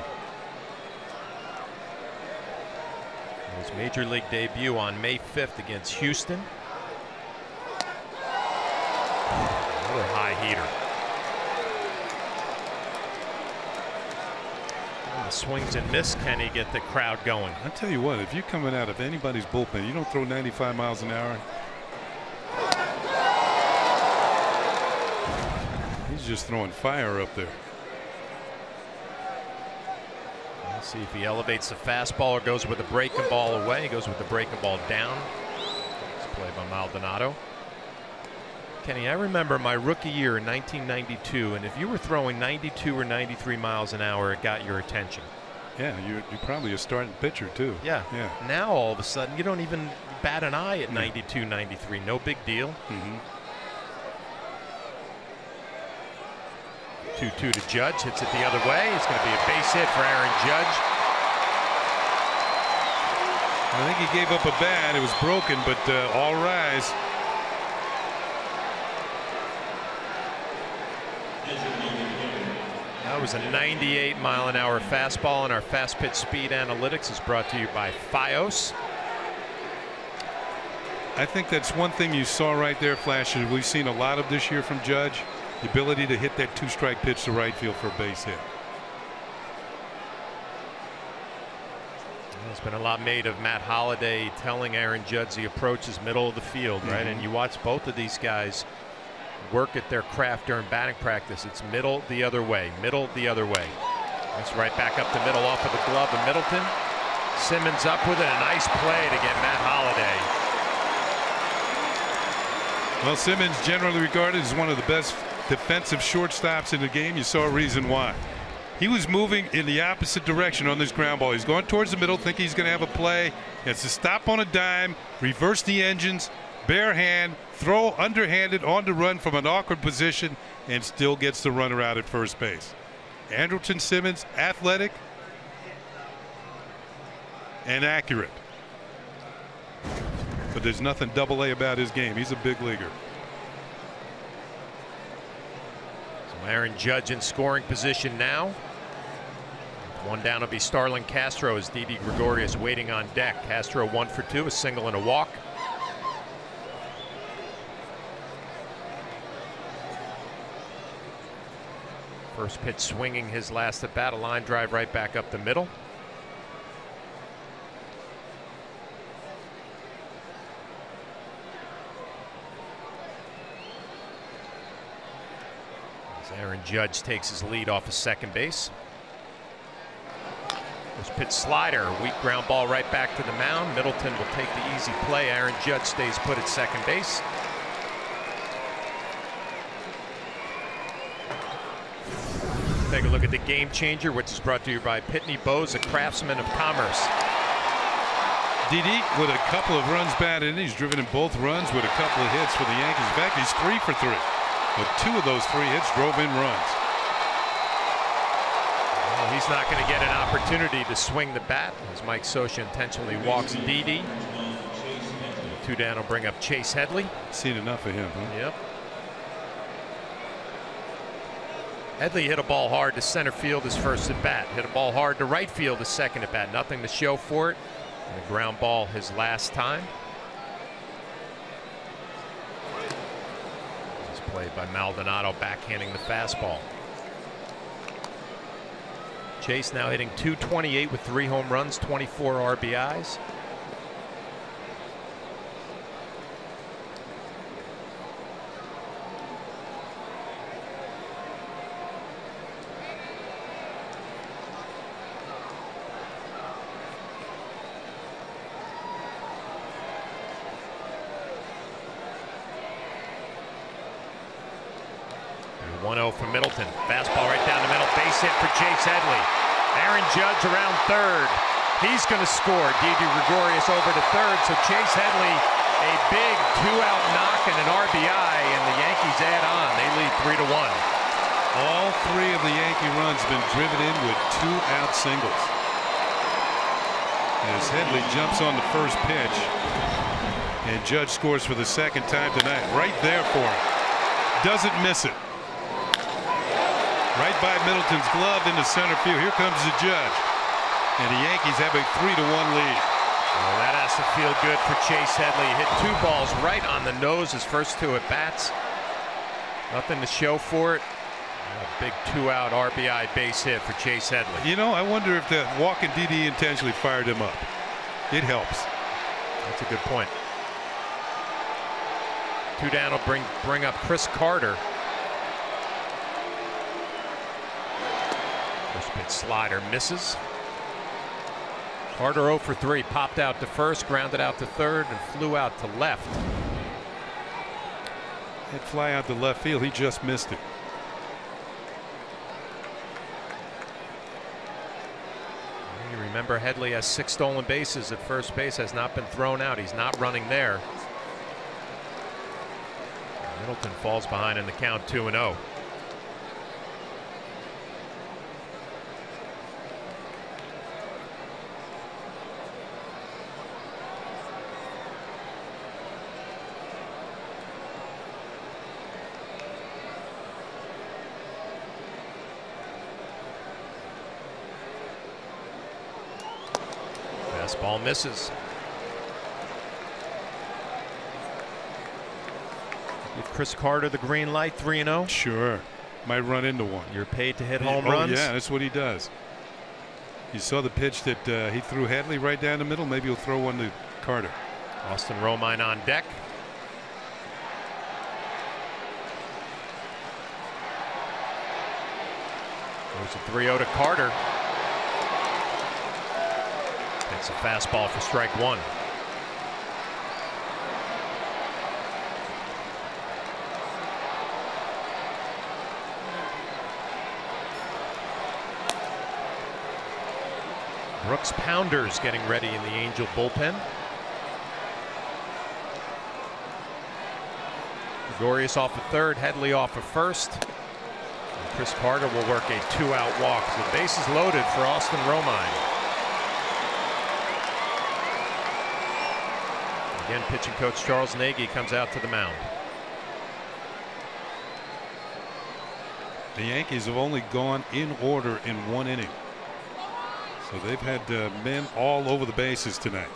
His major league debut on May 5th against Houston. Another high heater. And the swings and miss, can he get the crowd going? I tell you what, if you're coming out of anybody's bullpen, you don't throw 95 miles an hour. He's just throwing fire up there. Let's see if he elevates the fastball or goes with the breaking ball away. He goes with the breaking ball down. It's play by Maldonado. Kenny, I remember my rookie year in 1992, and if you were throwing 92 or 93 miles an hour, it got your attention. Yeah, you're probably a starting pitcher too. Yeah. Now all of a sudden you don't even bat an eye at 92, 93. No big deal. 2-2 to Judge, hits it the other way. It's going to be a base hit for Aaron Judge. I think he gave up a bat. It was broken, but all rise. That was a 98-mile-an-hour fastball, and our fast pitch speed analytics is brought to you by Fios. I think that's one thing you saw right there, Flash, and we've seen a lot of this year from Judge. The ability to hit that 2-strike pitch to right field for a base hit. There's been a lot made of Matt Holliday telling Aaron Judge the approach is middle of the field, right? And you watch both of these guys work at their craft during batting practice. It's middle the other way, middle the other way. That's right back up the middle off of the glove of Middleton. Simmons up with it. A nice play to get Matt Holliday. Well, Simmons generally regarded as one of the best defensive shortstops in the game. You saw a reason why. He was moving in the opposite direction on this ground ball. He's going towards the middle, think he's going to have a play. He has to stop on a dime, reverse the engines, bare hand, throw underhanded on the run from an awkward position, and still gets the runner out at first base. Andrelton Simmons, athletic and accurate. But there's nothing double-A about his game. He's a big leaguer. Aaron Judge in scoring position now. One down will be Starlin Castro as Didi Gregorius waiting on deck. Castro 1 for 2, a single and a walk. First pitch swinging his last at bat, a line drive right back up the middle. Aaron Judge takes his lead off of second base. This pitch slider, weak ground ball right back to the mound. Middleton will take the easy play. Aaron Judge stays put at second base. Take a look at the game changer, which is brought to you by Pitney Bowes, a craftsman of commerce. Didi with a couple of runs batted in. He's driven in both runs with a couple of hits for the Yankees. In fact, he's 3 for 3. But 2 of those 3 hits drove in runs. Well, he's not going to get an opportunity to swing the bat as Mike Scioscia intentionally walks Didi. 2 down will bring up Chase Headley. Seen enough of him, huh? Yep. Headley hit a ball hard to center field his first at bat. Hit a ball hard to right field his second at bat. Nothing to show for it. And a ground ball his last time. Played by Maldonado, backhanding the fastball. Chase now hitting .228 with 3 home runs, 24 RBIs. 1-0 from Middleton. Fastball right down the middle. Base hit for Chase Headley. Aaron Judge around third. He's going to score. Didi Gregorius over to third. So Chase Headley, a big 2-out knock and an RBI, and the Yankees add on. They lead 3-1. All three of the Yankee runs been driven in with 2-out singles. As Headley jumps on the first pitch, and Judge scores for the second time tonight. Right there for him. Doesn't miss it. Right by Middleton's glove into center field. Here comes the Judge. And the Yankees have a 3-1 lead. Well, that has to feel good for Chase Headley. Hit 2 balls right on the nose his first 2 at bats. Nothing to show for it. A big 2-out RBI base hit for Chase Headley. You know, I wonder if that walking DD intentionally fired him up. It helps. That's a good point. 2 down will bring up Chris Carter. First pitch slider misses. Carter 0 for 3. Popped out to first, grounded out to third, and flew out to left. That fly out to left field, he just missed it. You remember Headley has 6 stolen bases at first base, has not been thrown out. He's not running there. Middleton falls behind in the count 2-0. Fastball misses. Give Chris Carter the green light, 3-0. Sure. Might run into one. You're paid to hit home runs. Yeah, that's what he does. You saw the pitch that he threw Headley right down the middle. Maybe he'll throw one to Carter. Austin Romine on deck. There's a 3-0 to Carter. It's a fastball for strike 1. Brooks Pounders getting ready in the Angel bullpen. Gregorius off of third, Headley off of first. And Chris Carter will work a 2-out walk. The base is loaded for Austin Romine. Again, pitching coach Charles Nagy comes out to the mound. The Yankees have only gone in order in 1 inning. So they've had men all over the bases tonight.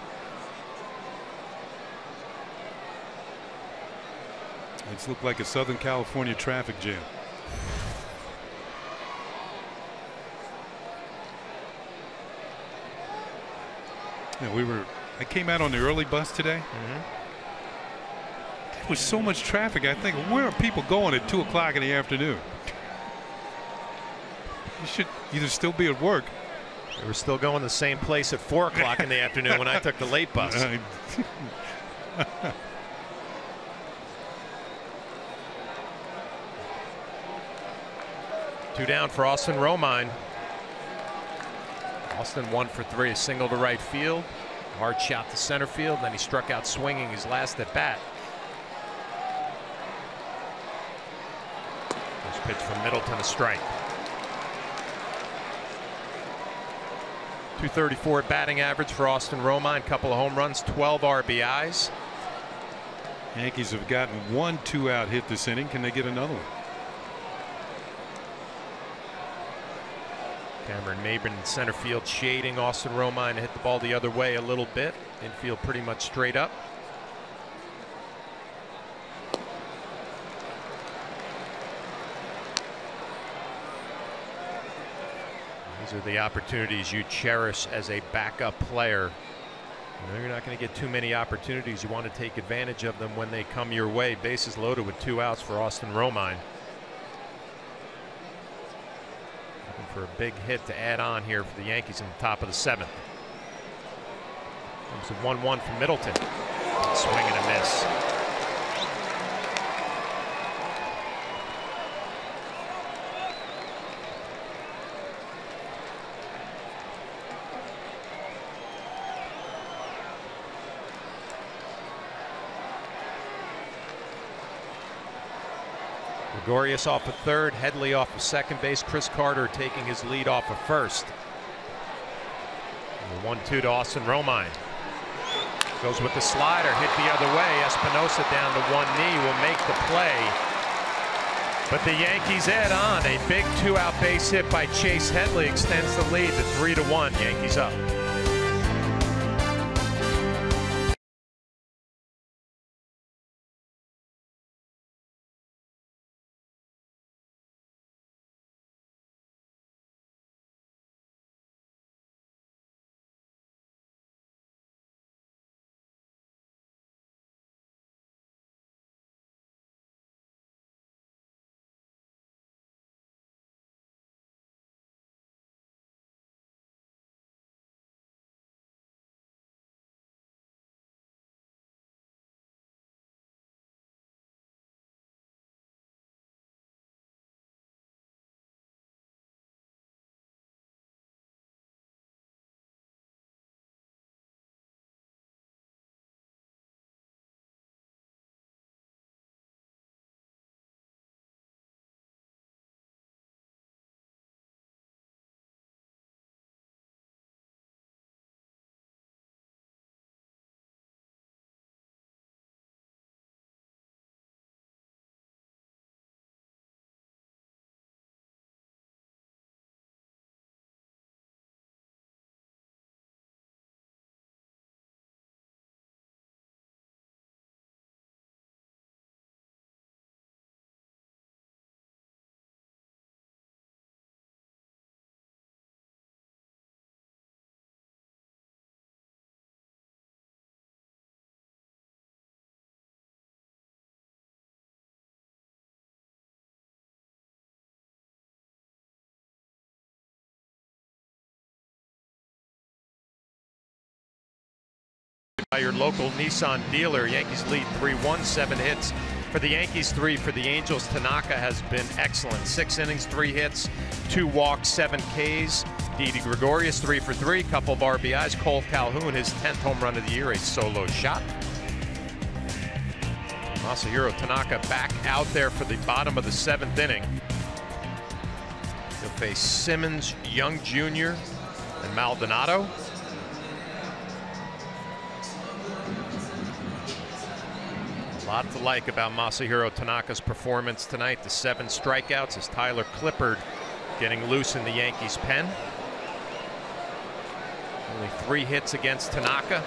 It's looked like a Southern California traffic jam. Yeah, I came out on the early bus today. There was so much traffic. I think, where are people going at 2 o'clock in the afternoon? You should either still be at work. They were still going the same place at 4 o'clock in the afternoon when I took the late bus. 2 down for Austin Romine. Austin 1 for 3, a single to right field. Hard shot to center field, then he struck out swinging his last at bat. First pitch from Middleton, a strike. .234 batting average for Austin Romine, couple of home runs, 12 RBIs. Yankees have gotten 1 2-out hit this inning. Can they get another one? Cameron Maybin in center field shading Austin Romine to hit the ball the other way a little bit. Infield pretty much straight up. These are the opportunities you cherish as a backup player. You know, you're not going to get too many opportunities. You want to take advantage of them when they come your way. Bases loaded with 2 outs for Austin Romine. For a big hit to add on here for the Yankees in the top of the 7th. Comes a 1-1 from Middleton. Swing and a miss. Gregorius off of third, Headley off of second base, Chris Carter taking his lead off of first. The 1-2 to Austin Romine. Goes with the slider, hit the other way. Espinosa down to one knee, will make the play. But the Yankees add on. A big 2-out base hit by Chase Headley extends the lead to 3-1. Yankees up. By your local Nissan dealer. Yankees lead 3-1, 7 hits for the Yankees, 3 for the Angels. Tanaka has been excellent. 6 innings, 3 hits, 2 walks, 7 Ks. Didi Gregorius 3 for 3, couple of RBIs. Cole Calhoun, his 10th home run of the year, a solo shot. Masahiro Tanaka back out there for the bottom of the 7th inning. He'll face Simmons, Young Jr., and Maldonado. A lot to like about Masahiro Tanaka's performance tonight. The 7 strikeouts as Tyler Clippard getting loose in the Yankees' pen. Only 3 hits against Tanaka.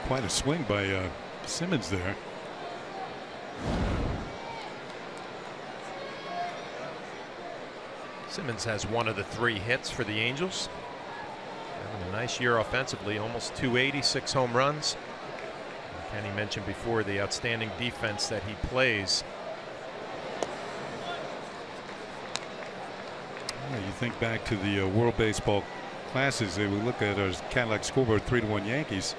Quite a swing by Simmons there. Simmons has 1 of the 3 hits for the Angels. Having a nice year offensively, almost 280, 6 home runs. And Kenny mentioned before the outstanding defense that he plays. Yeah, you think back to the World Baseball Classics, they would look at our Cadillac scoreboard, 3-1 Yankees.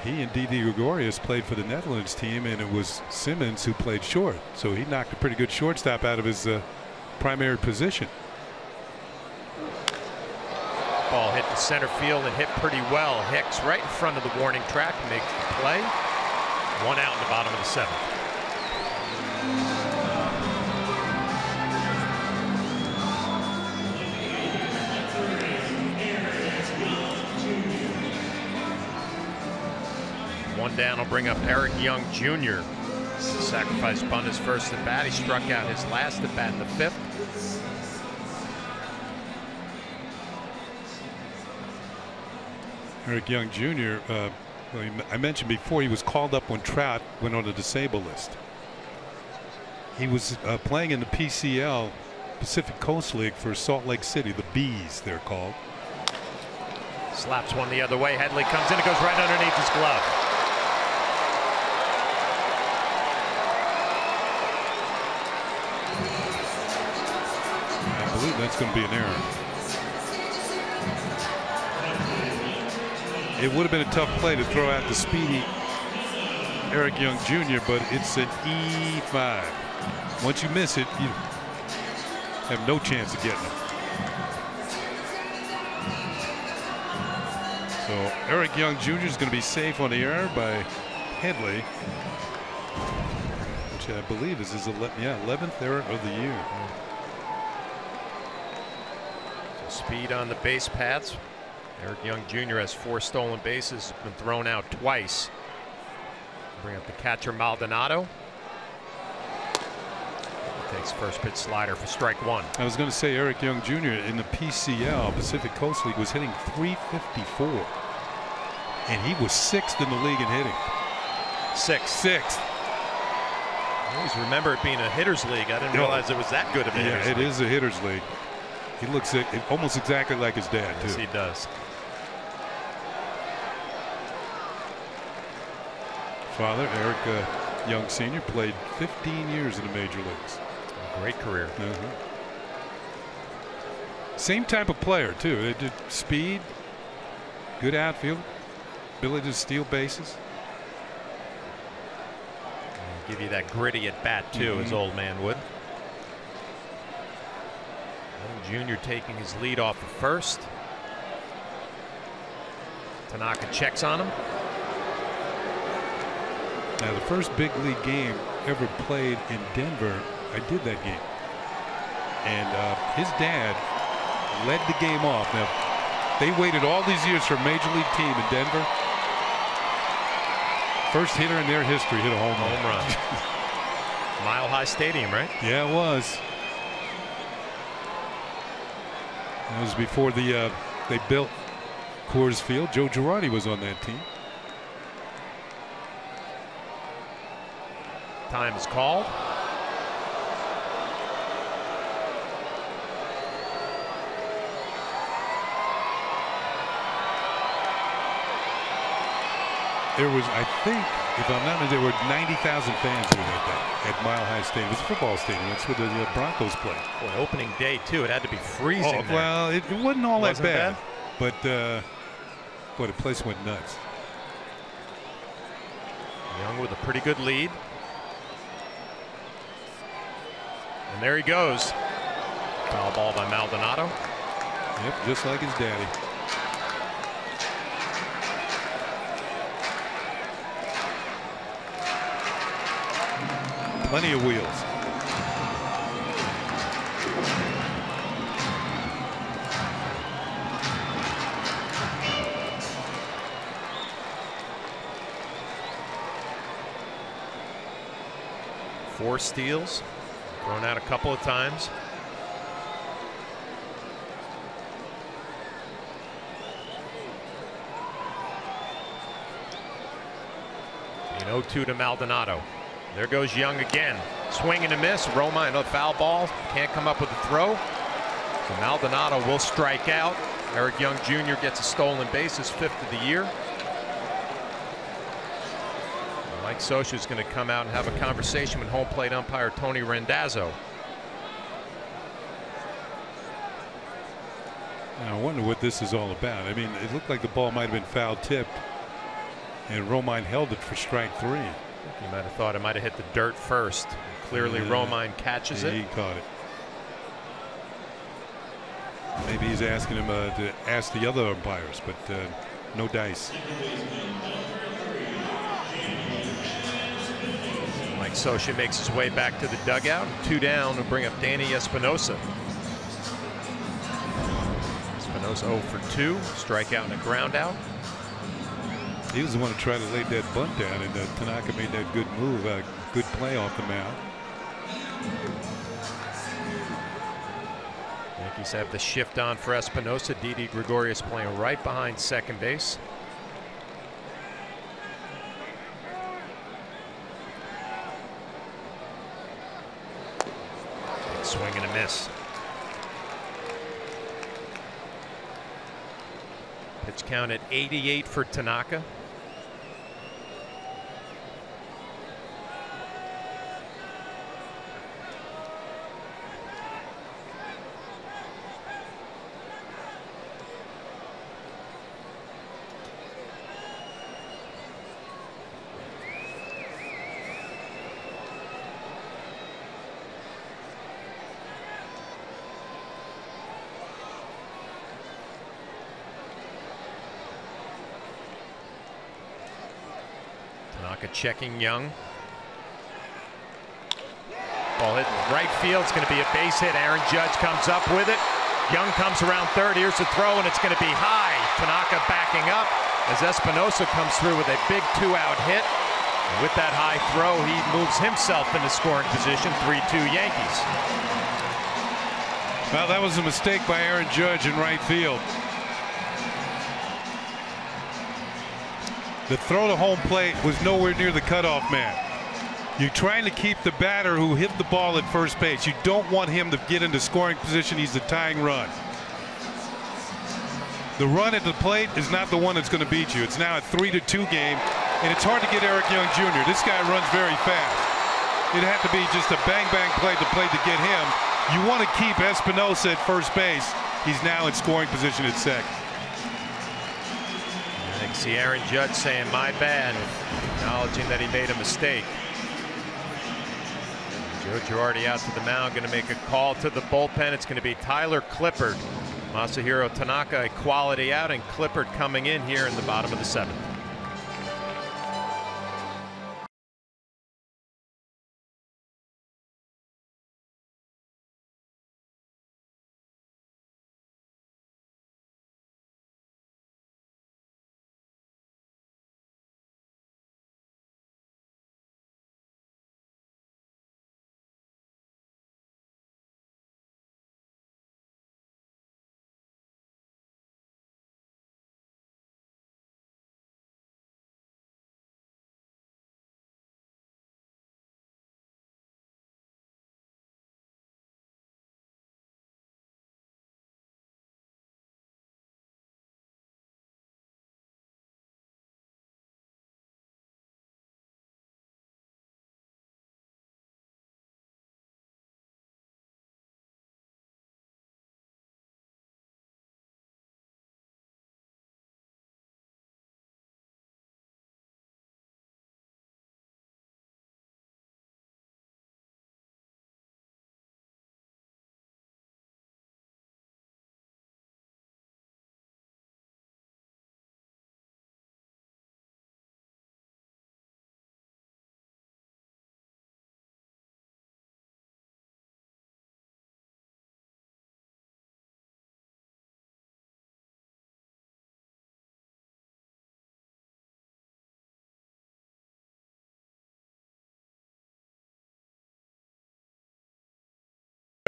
He and Didi Gregorius played for the Netherlands team, and it was Simmons who played short. So he knocked a pretty good shortstop out of his primary position. Ball hit to center field and hit pretty well. Hicks right in front of the warning track makes the play. 1 out in the bottom of the 7th. One down will bring up Eric Young Jr. Sacrifice bunt his first at bat. He struck out his last at bat in the 5th. Eric Young Jr., I mentioned before, he was called up when Trout went on the disabled list. He was playing in the PCL, Pacific Coast League, for Salt Lake City, the Bees they're called. Slaps one the other way. Headley comes in, it goes right underneath his glove. I believe that's going to be an error. It would have been a tough play to throw out the speedy Eric Young Jr., but it's an E5. Once you miss it, you have no chance of getting it. So Eric Young Jr. is going to be safe on the error by Headley, which I believe is his 11th error of the year. So speed on the base paths. Eric Young Jr. has 4 stolen bases, been thrown out twice. Bring up the catcher Maldonado. Takes first pitch slider for strike 1. I was going to say Eric Young Jr. in the PCL, Pacific Coast League, was hitting .354, and he was 6th in the league in hitting. Sixth. I always remember it being a hitter's league. I didn't realize it was that good of a hitter's league. Yeah, it is a hitter's league. He looks almost exactly like his dad, too. Yes, he does. Father, Eric Young Sr., played 15 years in the major leagues. Great career. Same type of player, too. They did speed, good outfield, ability to steal bases. Give you that gritty at bat, too, as old man would. Young Jr. taking his lead off of first. Tanaka checks on him. Now, the first big league game ever played in Denver, I did that game. And his dad led the game off. Now, they waited all these years for a major league team in Denver. First hitter in their history hit a home run. Mile High Stadium, right? Yeah, it was. That was before they built Coors Field. Joe Girardi was on that team. Time is called. There was, I think, if I'm not mistaken, there were 90,000 fans there at Mile High Stadium. It was a football stadium. That's where the Broncos play. Boy, opening day, too. It had to be freezing there. Well, it wasn't all that bad. But, boy, the place went nuts. Young with a pretty good lead. And there he goes. Foul ball by Maldonado. Yep, just like his daddy. Plenty of wheels. Four steals. Thrown out a couple of times. An 0-2 to Maldonado. There goes Young again. Swing and a miss. Roma, another foul ball. Can't come up with a throw. So Maldonado will strike out. Eric Young Jr. gets a stolen base, his 5th of the year. Mike Scioscia is going to come out and have a conversation with home plate umpire Tony Randazzo. I wonder what this is all about. I mean, it looked like the ball might have been foul tipped, and Romine held it for strike 3. You might have thought it might have hit the dirt first. Clearly, Romine catches it. He caught it. Maybe he's asking him to ask the other umpires, but no dice. Mike Scioscia makes his way back to the dugout. 2 down to bring up Danny Espinosa. Espinosa 0 for 2. Strikeout and a ground out. He was the one who tried to lay that bunt down, and Tanaka made that good move, good play off the mound. Yankees have the shift on for Espinosa. Didi Gregorius playing right behind second base. Big swing and a miss. Pitch count at 88 for Tanaka. Tanaka checking Young. Ball hit right field. It's going to be a base hit. Aaron Judge comes up with it. Young comes around third. Here's the throw, and it's going to be high. Tanaka backing up as Espinosa comes through with a big 2-out hit. And with that high throw, he moves himself into scoring position. 3-2 Yankees. Well, that was a mistake by Aaron Judge in right field. The throw to home plate was nowhere near the cutoff man. You're trying to keep the batter who hit the ball at first base. You don't want him to get into scoring position. He's the tying run. The run at the plate is not the one that's going to beat you. It's now a 3-2 game, and it's hard to get Eric Young Jr. This guy runs very fast. It'd have to be just a bang-bang play to get him. You want to keep Espinosa at first base. He's now in scoring position at second. I can see Aaron Judge saying, "My bad," acknowledging that he made a mistake. Joe Girardi out to the mound, going to make a call to the bullpen. It's going to be Tyler Clippard. Masahiro Tanaka, a quality out, and Clippard coming in here in the bottom of the 7th.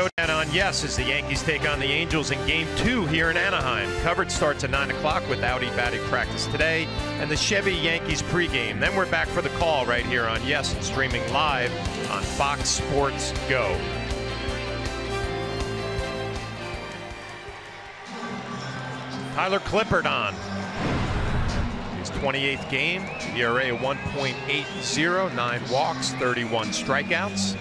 Showdown on Yes as the Yankees take on the Angels in Game 2 here in Anaheim. Coverage starts at 9 o'clock with Audi batting practice today and the Chevy Yankees pregame. Then we're back for the call right here on Yes and streaming live on Fox Sports Go. Tyler Clippard on. His 28th game, ERA of 1.80, 9 walks, 31 strikeouts.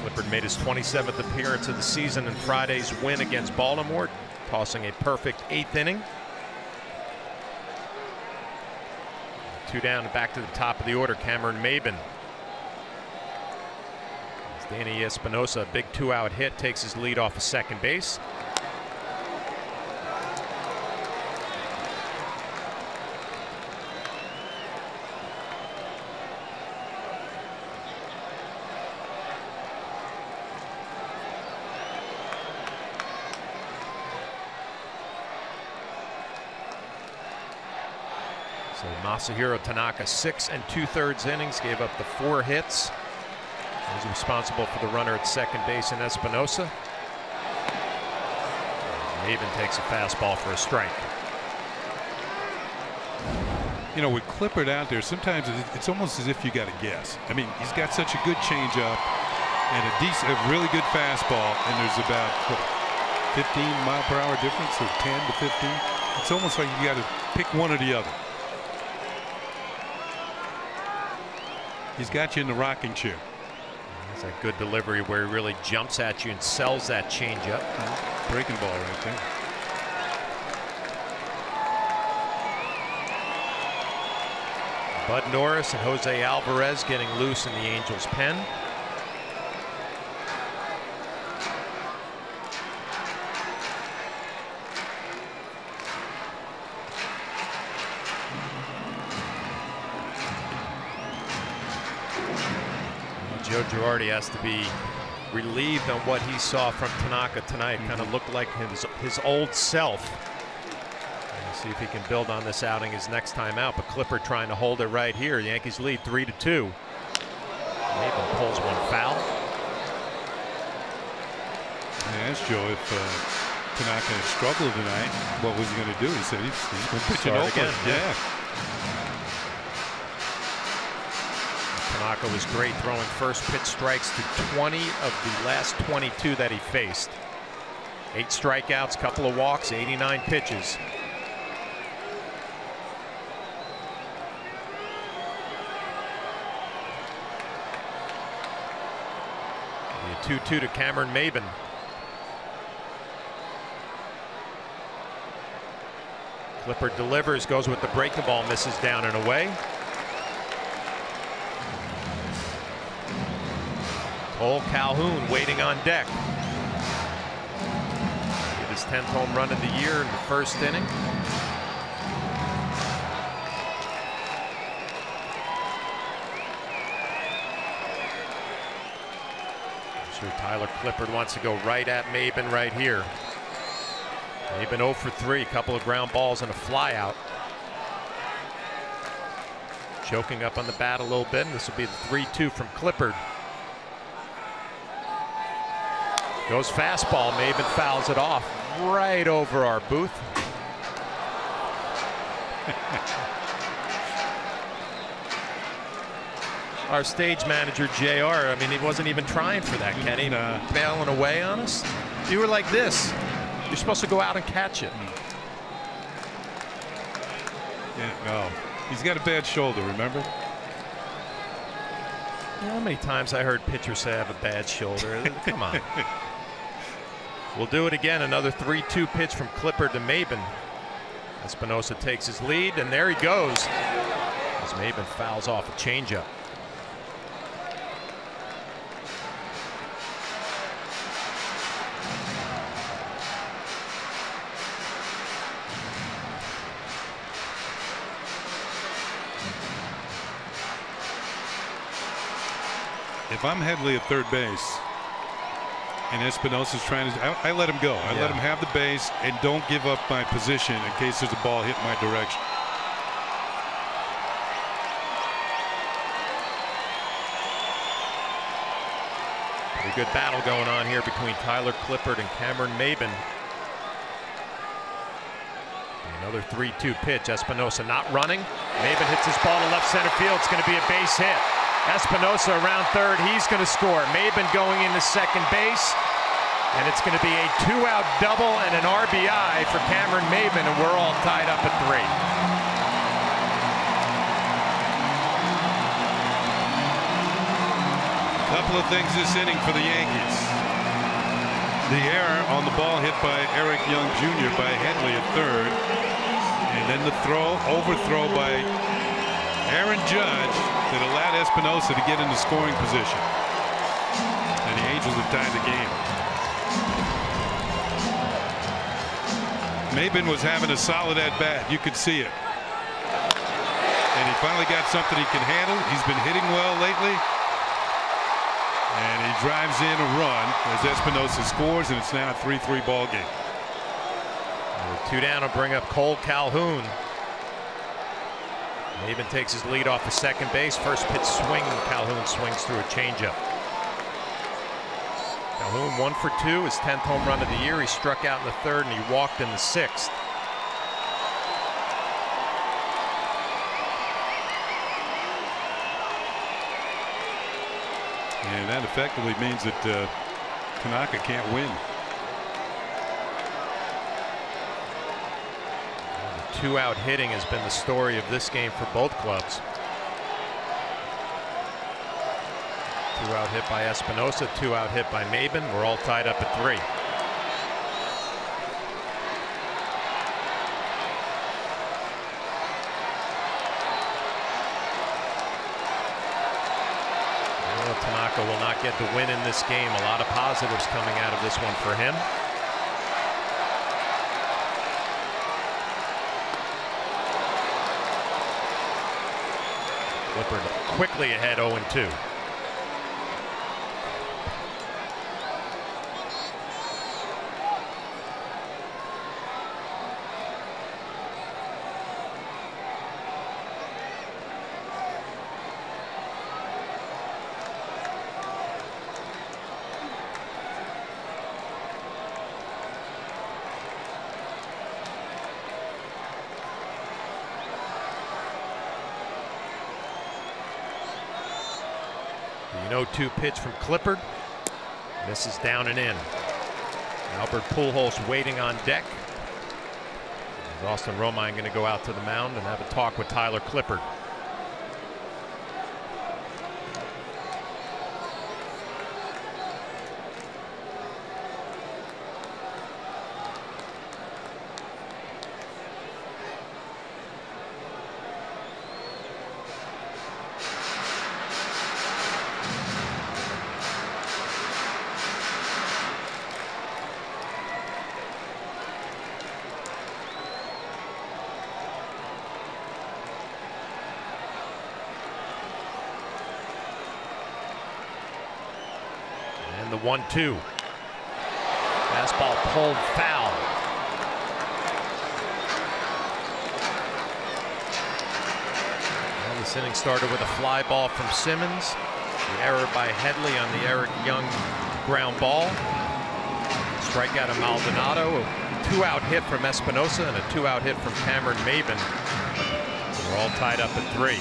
Clippard made his 27th appearance of the season in Friday's win against Baltimore, tossing a perfect 8th inning. 2 down and back to the top of the order, Cameron Maybin. As Danny Espinosa, a big 2-out hit, takes his lead off of second base. So Masahiro Tanaka, 6 2/3 innings, gave up the 4 hits. He was responsible for the runner at second base in Espinosa. Maybin takes a fastball for a strike. You know, with Clippard out there, sometimes it's almost as if you got to guess. I mean, he's got such a good changeup and a really good fastball, and there's about, what, 15-mile-per-hour difference, or 10 to 15. It's almost like you got to pick one or the other. He's got you in the rocking chair. That's a good delivery where he really jumps at you and sells that changeup. Breaking ball right there. Bud Norris and Jose Alvarez getting loose in the Angels' pen. Joe Girardi has to be relieved on what he saw from Tanaka tonight. Kind of looked like his old self. And see if he can build on this outing his next time out. But Clipper trying to hold it right here. Yankees lead 3-2. Maben pulls one foul. I asked Joe if Tanaka had struggled tonight, what was he going to do? He said he's going to pitch in Oakland. Yeah. Tanaka was great throwing first pitch strikes to 20 of the last 22 that he faced. 8 strikeouts, couple of walks, 89 pitches. The 2-2 to Cameron Maben. Clipper delivers, goes with the breaking ball, misses down and away. Cole Calhoun waiting on deck. Hit his 10th home run of the year in the first inning. I'm sure Tyler Clippard wants to go right at Maben right here. Maben 0 for 3, a couple of ground balls and a fly out. Choking up on the bat a little bit, and this will be the 3-2 from Clippard. Goes fastball, Maben fouls it off right over our booth. Our stage manager, JR, I mean, he wasn't even trying for that, Kenny. Bailing away on us. You were like this. You're supposed to go out and catch it. Yeah, no. He's got a bad shoulder, remember? You know how many times I heard pitchers say I have a bad shoulder? Come on. We'll do it again. Another 3-2 pitch from Clippard to Maben. Espinosa takes his lead, and there he goes. As Maben fouls off a changeup. If I'm Headley at third base and Espinosa's trying to, I let him go. I let him have the base and don't give up my position in case there's a ball hit my direction. Pretty good battle going on here between Tyler Clippard and Cameron Maben. Another 3-2 pitch. Espinosa not running. Maben hits his ball to left center field. It's going to be a base hit. Espinosa around third. He's going to score. Maben going into second base. And it's going to be a 2-out double and an RBI for Cameron Maben, and we're all tied up at 3. Couple of things this inning for the Yankees. The error on the ball hit by Eric Young Jr. by Headley at third. And then the overthrow by Aaron Judge that allowed Espinosa to get into scoring position. And the Angels have tied the game. Maben was having a solid at bat. You could see it. And he finally got something he can handle. He's been hitting well lately. And he drives in a run as Espinosa scores, and it's now a 3-3 ball game. 2 down will bring up Cole Calhoun. Maben takes his lead off the second base. First pitch swing, and Calhoun swings through a changeup. Calhoun 1 for 2, his 10th home run of the year. He struck out in the third and he walked in the 6th. And that effectively means that Tanaka can't win. The 2-out hitting has been the story of this game for both clubs. 2-out hit by Espinosa, 2-out hit by Maben. We're all tied up at 3. Tanaka will not get the win in this game. A lot of positives coming out of this one for him. Clippard quickly ahead 0-2. 0-2 pitch from Clippard. Misses down and in. Albert Pujols waiting on deck. Is Austin Romine going to go out to the mound and have a talk with Tyler Clippard? The 1-2. Fastball pulled foul. Well, this inning started with a fly ball from Simmons. The error by Headley on the Eric Young ground ball. Strikeout of Maldonado. A 2-out hit from Espinosa and a 2-out hit from Cameron Maben. We're all tied up at 3.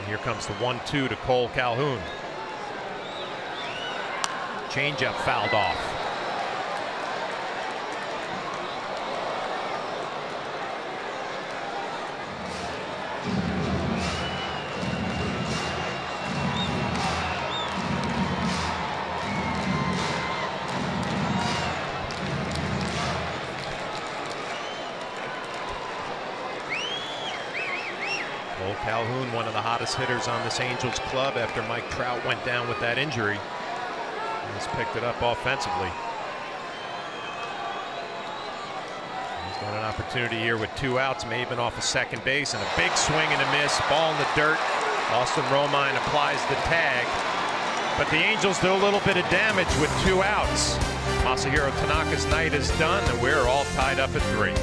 Here comes the 1-2 to Cole Calhoun. Changeup fouled off. Calhoun, one of the hottest hitters on this Angels club after Mike Trout went down with that injury. He's picked it up offensively. He's got an opportunity here with 2 outs. Maben off of second base and a big swing and a miss. Ball in the dirt. Austin Romine applies the tag. But the Angels do a little bit of damage with 2 outs. Masahiro Tanaka's night is done and we're all tied up at 3.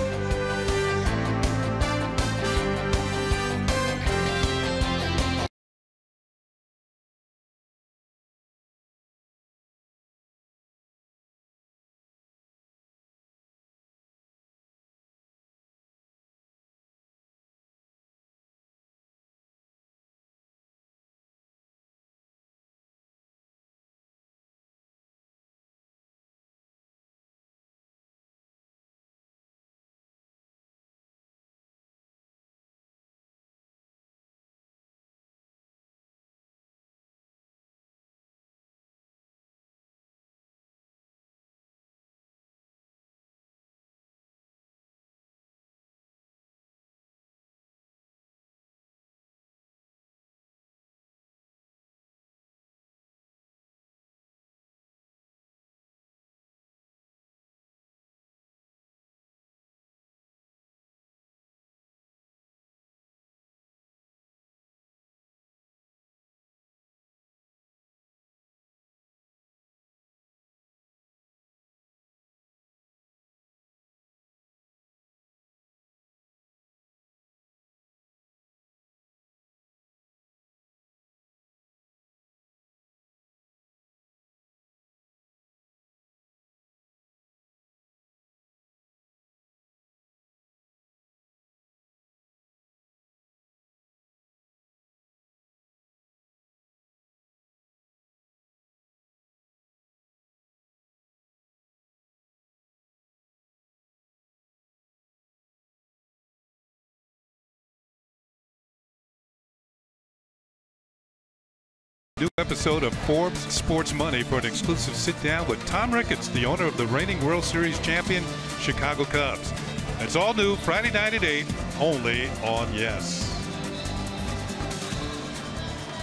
New episode of Forbes Sports Money for an exclusive sit-down with Tom Ricketts, the owner of the reigning World Series champion Chicago Cubs. It's all new Friday night at 8, only on Yes.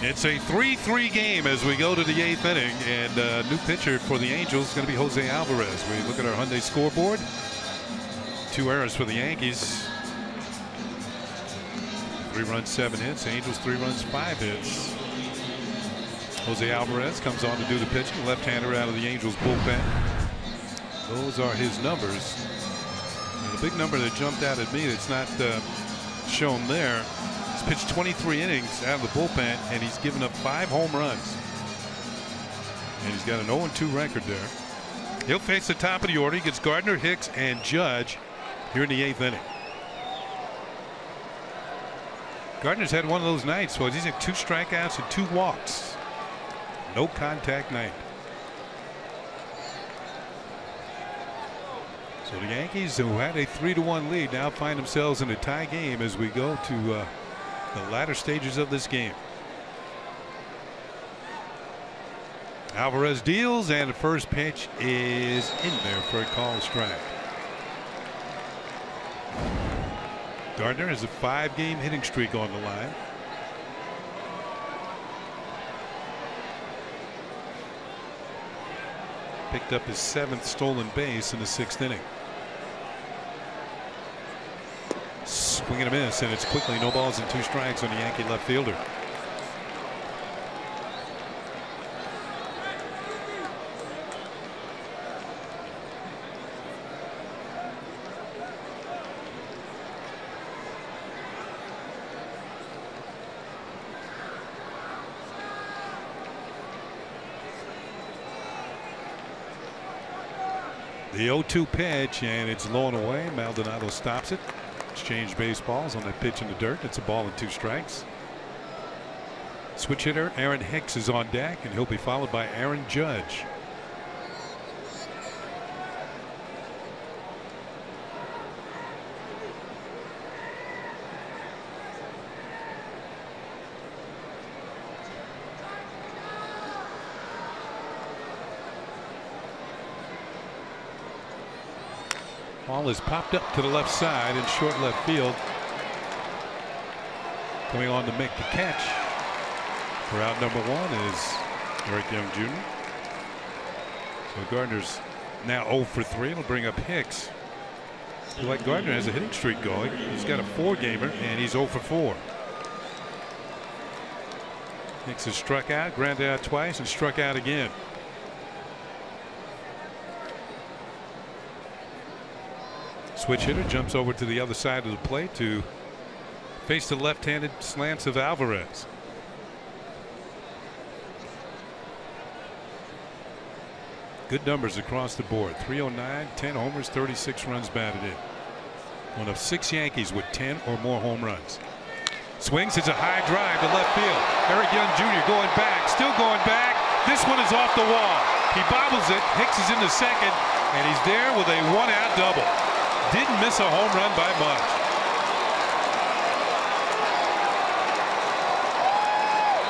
It's a 3-3 game as we go to the 8th inning, and new pitcher for the Angels is going to be Jose Alvarez. We look at our Hyundai scoreboard. 2 errors for the Yankees. 3 runs, 7 hits. Angels 3 runs, 5 hits. Jose Alvarez comes on to do the pitching, left-hander out of the Angels bullpen. Those are his numbers. And the big number that jumped out at me that's not shown there, he's pitched 23 innings out of the bullpen and he's given up 5 home runs. And he's got an 0-2 record there. He'll face the top of the order. He gets Gardner, Hicks, and Judge here in the 8th inning. Gardner's had one of those nights. Well, he's had 2 strikeouts and 2 walks. No contact night. So the Yankees, who had a 3-1 lead, now find themselves in a tie game as we go to the latter stages of this game. Alvarez deals, and the first pitch is in there for a called strike. Gardner has a 5-game hitting streak on the line. Picked up his 7th stolen base in the 6th inning. Swing and a miss, and it's quickly no balls and 2 strikes on the Yankee left fielder. The 0-2 pitch, and it's low and away. Maldonado stops it. Exchange baseballs on that pitch in the dirt. It's a ball and 2 strikes. Switch hitter Aaron Hicks is on deck, and he'll be followed by Aaron Judge. Ball is popped up to the left side in short left field. Coming on to make the catch for out number 1 is Eric Young Jr. So Gardner's now 0 for 3. It'll bring up Hicks. Like Gardner has a hitting streak going. He's got a 4-gamer, and he's 0 for 4. Hicks has struck out, grounded out twice, and struck out again. Switch hitter jumps over to the other side of the plate to face the left-handed slants of Alvarez. Good numbers across the board. 309, 10 homers, 36 runs batted in. One of 6 Yankees with 10 or more home runs. Swings, it's a high drive to left field. Eric Young Jr. going back, still going back. This one is off the wall. He bobbles it. Hicks is in the second, and he's there with a 1-out double. Didn't miss a home run by much.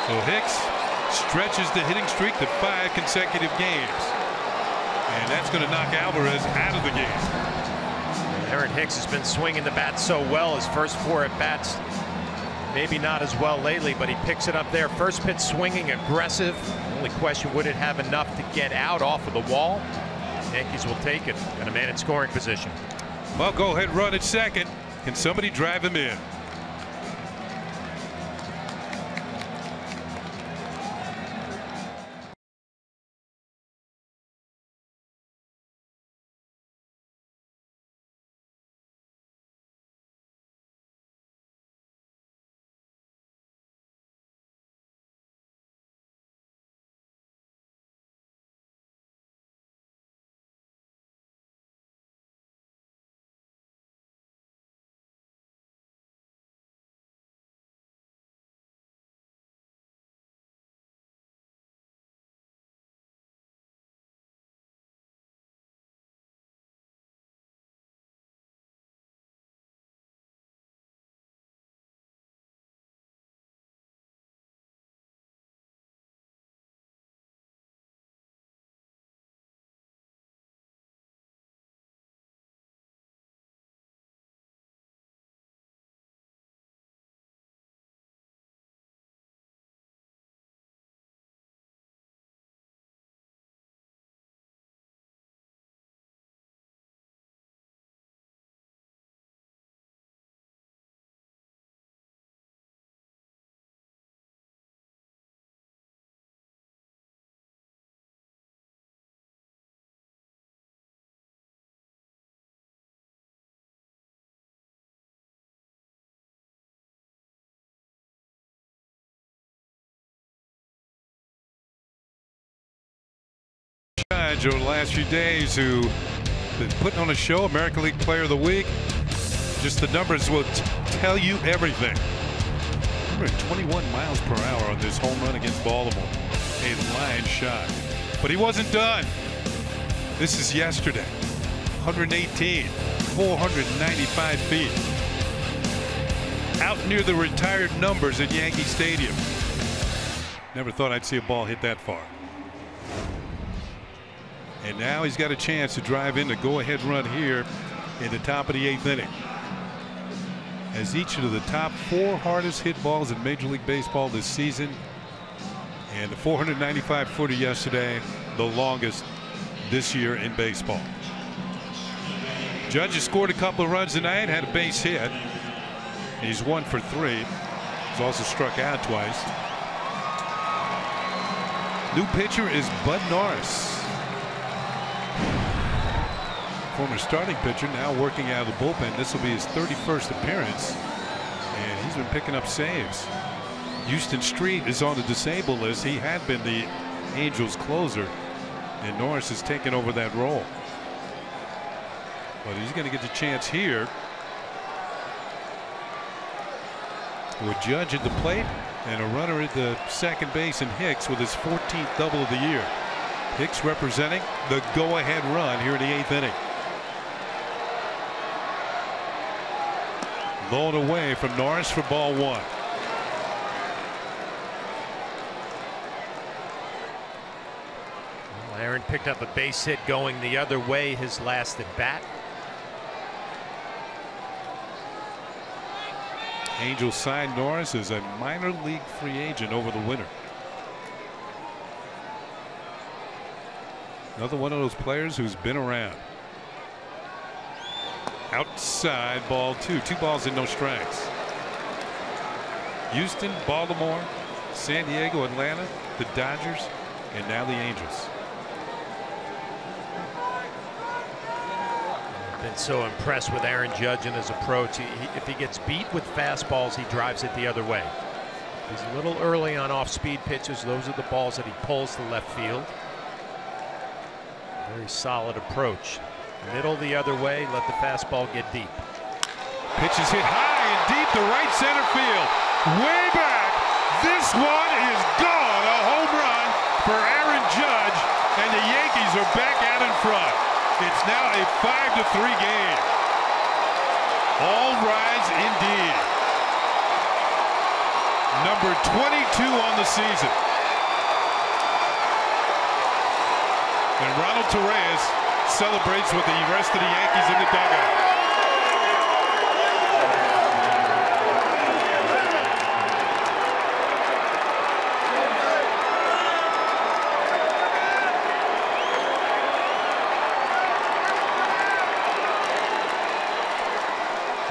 So Hicks stretches the hitting streak to 5 consecutive games. And that's going to knock Alvarez out of the game. Aaron Hicks has been swinging the bat so well. His first 4 at bats, maybe not as well lately, but he picks it up there. First pitch swinging, aggressive. The only question, would it have enough to get out off of the wall? Yankees will take it. Got a man in scoring position. Well, go ahead, run at second. Can somebody drive him in? behind you over the last few days who been putting on a show, American League Player of the Week. Just the numbers will tell you everything. Remember, 21 miles per hour on this home run against Baltimore. A line shot. But he wasn't done. This is yesterday. 118, 495 feet. Out near the retired numbers at Yankee Stadium. Never thought I'd see a ball hit that far. And now he's got a chance to drive in the go-ahead run here in the top of the 8th inning. As each of the top 4 hardest hit balls in Major League Baseball this season. And the 495-footer yesterday, the longest this year in baseball. Judge has scored a couple of runs tonight, had a base hit. He's 1 for 3. He's also struck out twice. New pitcher is Bud Norris. Former starting pitcher, now working out of the bullpen. This will be his 31st appearance, and he's been picking up saves. Houston Street is on the disabled list. He had been the Angels closer, and Norris has taken over that role. But he's going to get the chance here with Judge at the plate and a runner at the second base, and Hicks with his 14th double of the year. Hicks representing the go-ahead run here in the 8th inning. Blown away from Norris for ball 1. Well, Aaron picked up a base hit going the other way his last at bat. Angels signed Norris as a minor league free agent over the winter. Another one of those players who's been around. Outside, ball 2. 2 balls and no strikes. Houston, Baltimore, San Diego, Atlanta, the Dodgers, and now the Angels. I've been so impressed with Aaron Judge and his approach. If he gets beat with fastballs, he drives it the other way. He's a little early on off-speed pitches. Those are the balls that he pulls to left field. Very solid approach. Middle the other way, let the fastball get deep. Pitch is hit high and deep to right center field. Way back. This one is gone. A home run for Aaron Judge, and the Yankees are back out in front. It's now a 5-3 game. All rise indeed. Number 22 on the season. And Ronald Torres celebrates with the rest of the Yankees in the dugout.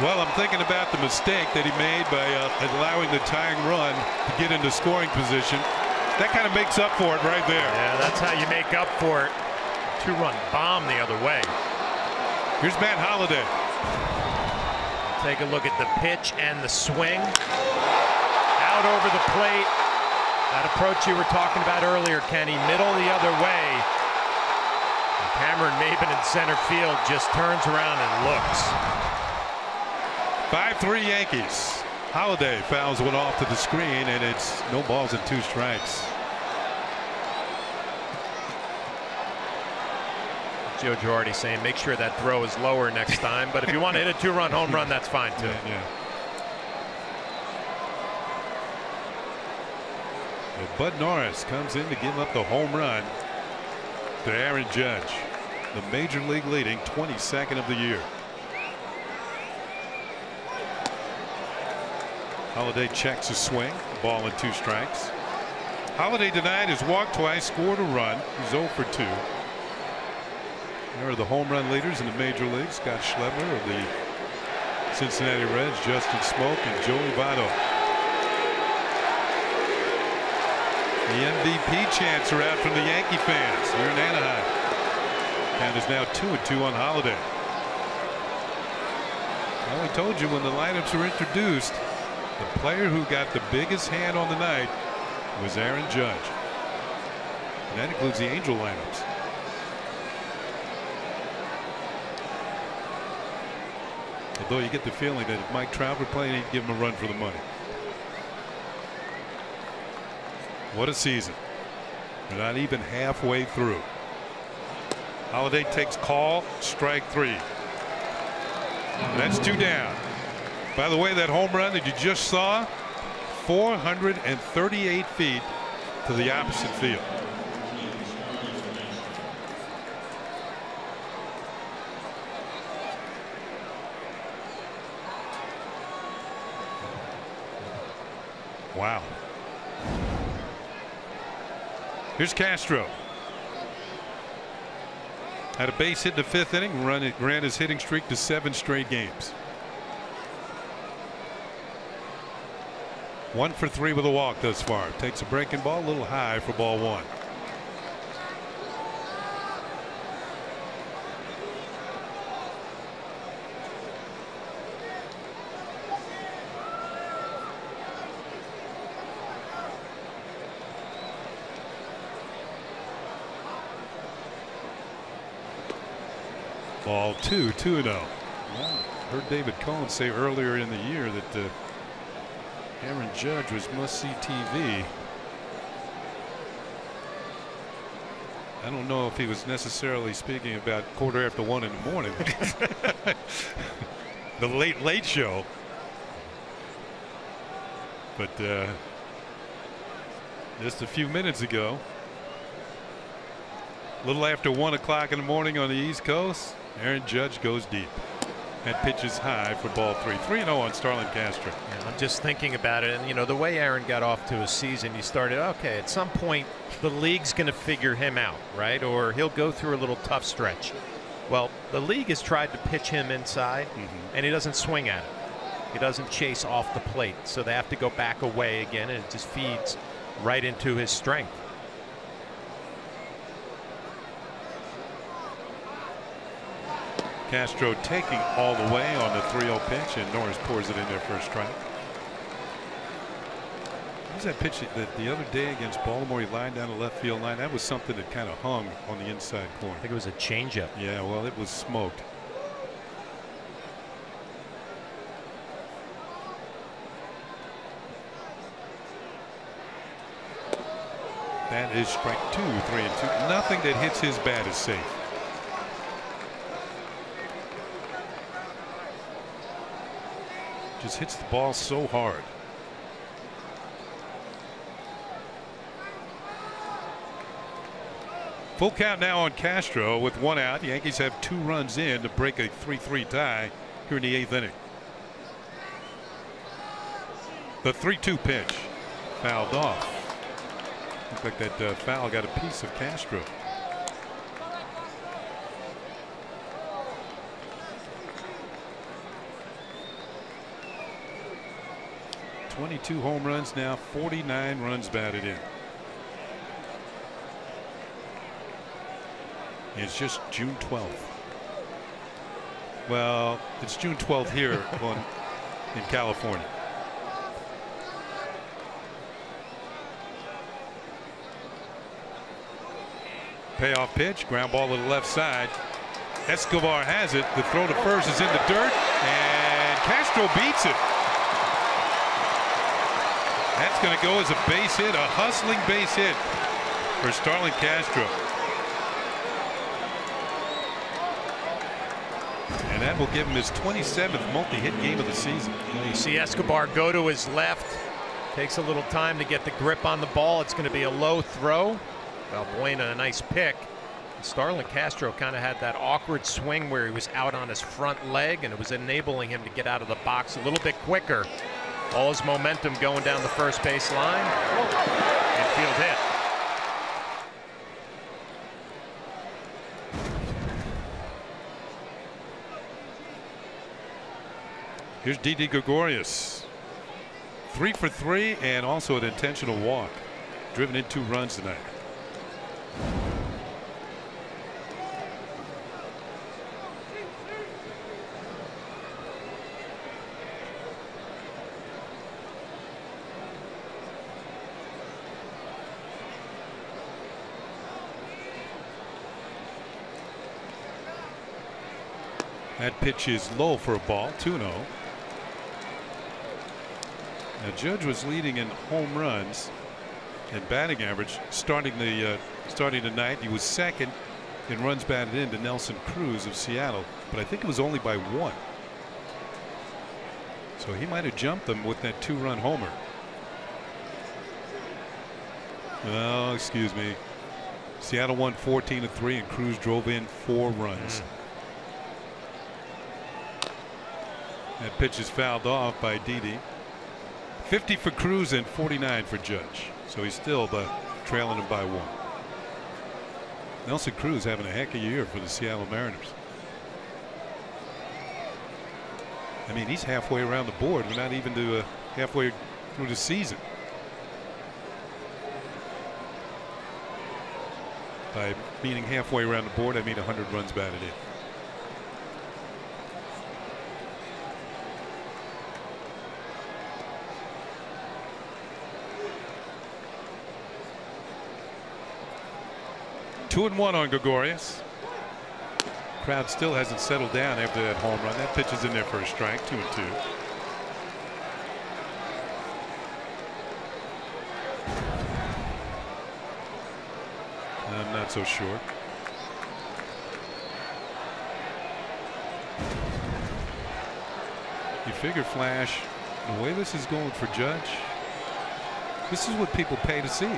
Well, I'm thinking about the mistake that he made by allowing the tying run to get into scoring position. That kind of makes up for it right there. Yeah, that's how you make up for it. 2-run bomb the other way. Here's Matt Holliday. Take a look at the pitch and the swing. Out over the plate. That approach you were talking about earlier, Kenny. Middle the other way. And Cameron Maben in center field just turns around and looks. 5-3 Yankees. Holliday fouls one off to the screen, and it's no balls and 2 strikes. Joe Girardi saying make sure that throw is lower next time, but if you want to hit a 2-run home run, that's fine too. Yeah. Well, Bud Norris comes in to give up the home run to Aaron Judge, the major league leading 22nd of the year. Holliday checks a swing, ball and 2 strikes. Holliday tonight has walked twice, scored a run. He's 0 for 2. There are the home run leaders in the major leagues. Scott Schlemmer of the Cincinnati Reds, Justin Smoke, and Joey Votto. The MVP chants are out from the Yankee fans here in Anaheim. Count is now 2-2 on Holliday. Well, we told you when the lineups were introduced, the player who got the biggest hand on the night was Aaron Judge. And that includes the Angel lineups. Although you get the feeling that if Mike Trout were playing, he'd give him a run for the money. What a season. We're not even halfway through. Holiday takes call, strike 3. And that's 2 down. By the way, that home run that you just saw, 438 feet to the opposite field. Wow. Here's Castro. Had a base hit in the 5th inning, ran his hitting streak to 7 straight games. 1 for 3 with a walk thus far. Takes a breaking ball, a little high for ball 1. Ball 2, 2-0. Well, heard David Cohen say earlier in the year that Aaron Judge was must-see TV. I don't know if he was necessarily speaking about 1:15 in the morning. The late show. But just a few minutes ago, a little after 1 o'clock in the morning on the East Coast, Aaron Judge goes deep and pitches high for ball 3. 3-0 on Starlin Castro. Yeah, I'm just thinking about it, and you know the way Aaron got off to his season, you started, okay, at some point the league's going to figure him out, right? Or he'll go through a little tough stretch. Well, the league has tried to pitch him inside, and he doesn't swing at it. He doesn't chase off the plate, so they have to go back away again, and it just feeds right into his strength. Castro taking all the way on the 3-0 pitch, and Norris pours it in there for a strike. What was that pitch that the other day against Baltimore? He lined down the left field line. That was something that kind of hung on the inside corner. I think it was a changeup. Yeah, well, it was smoked. That is strike 2, 3-2. Nothing that hits his bat is safe. Just hits the ball so hard. Full count now on Castro with 1 out. The Yankees have 2 runs in to break a 3-3 tie here in the 8th inning. The 3-2 pitch fouled off. Looked like that foul got a piece of Castro. .22 home runs now, 49 runs batted in. It's just June 12th. Well, it's June 12th here in California. Payoff pitch, ground ball to the left side. Escobar has it. The throw to first is in the dirt, and Castro beats it. That's going to go as a base hit, a hustling base hit for Starlin Castro. And that will give him his 27th multi-hit game of the season. Well, you see Escobar go to his left. Takes a little time to get the grip on the ball. It's going to be a low throw. Valbuena, a nice pick. Starlin Castro kind of had that awkward swing where he was out on his front leg, and it was enabling him to get out of the box a little bit quicker. All his momentum going down the first base line. Infield hit. Here's Didi Gregorius. 3 for 3 and also an intentional walk. Driven in 2 runs tonight. That pitch is low for a ball. 2-0. Now Judge was leading in home runs and batting average starting the night. He was second in runs batted in to Nelson Cruz of Seattle, but I think it was only by 1. So he might have jumped them with that 2-run homer. Oh, excuse me. Seattle won 14-3 and Cruz drove in 4 runs. That pitch is fouled off by Didi. 50 for Cruz and 49 for Judge. So he's still trailing him by 1. Nelson Cruz having a heck of a year for the Seattle Mariners. I mean, he's halfway around the board. We're not even to halfway through the season. By meaning halfway around the board, I mean 100 runs batted in. Two and 1 on Gregorius. Crowd still hasn't settled down after that home run. That pitch is in there for a strike. 2-2. I'm not so sure. You figure, Flash, the way this is going for Judge, this is what people pay to see.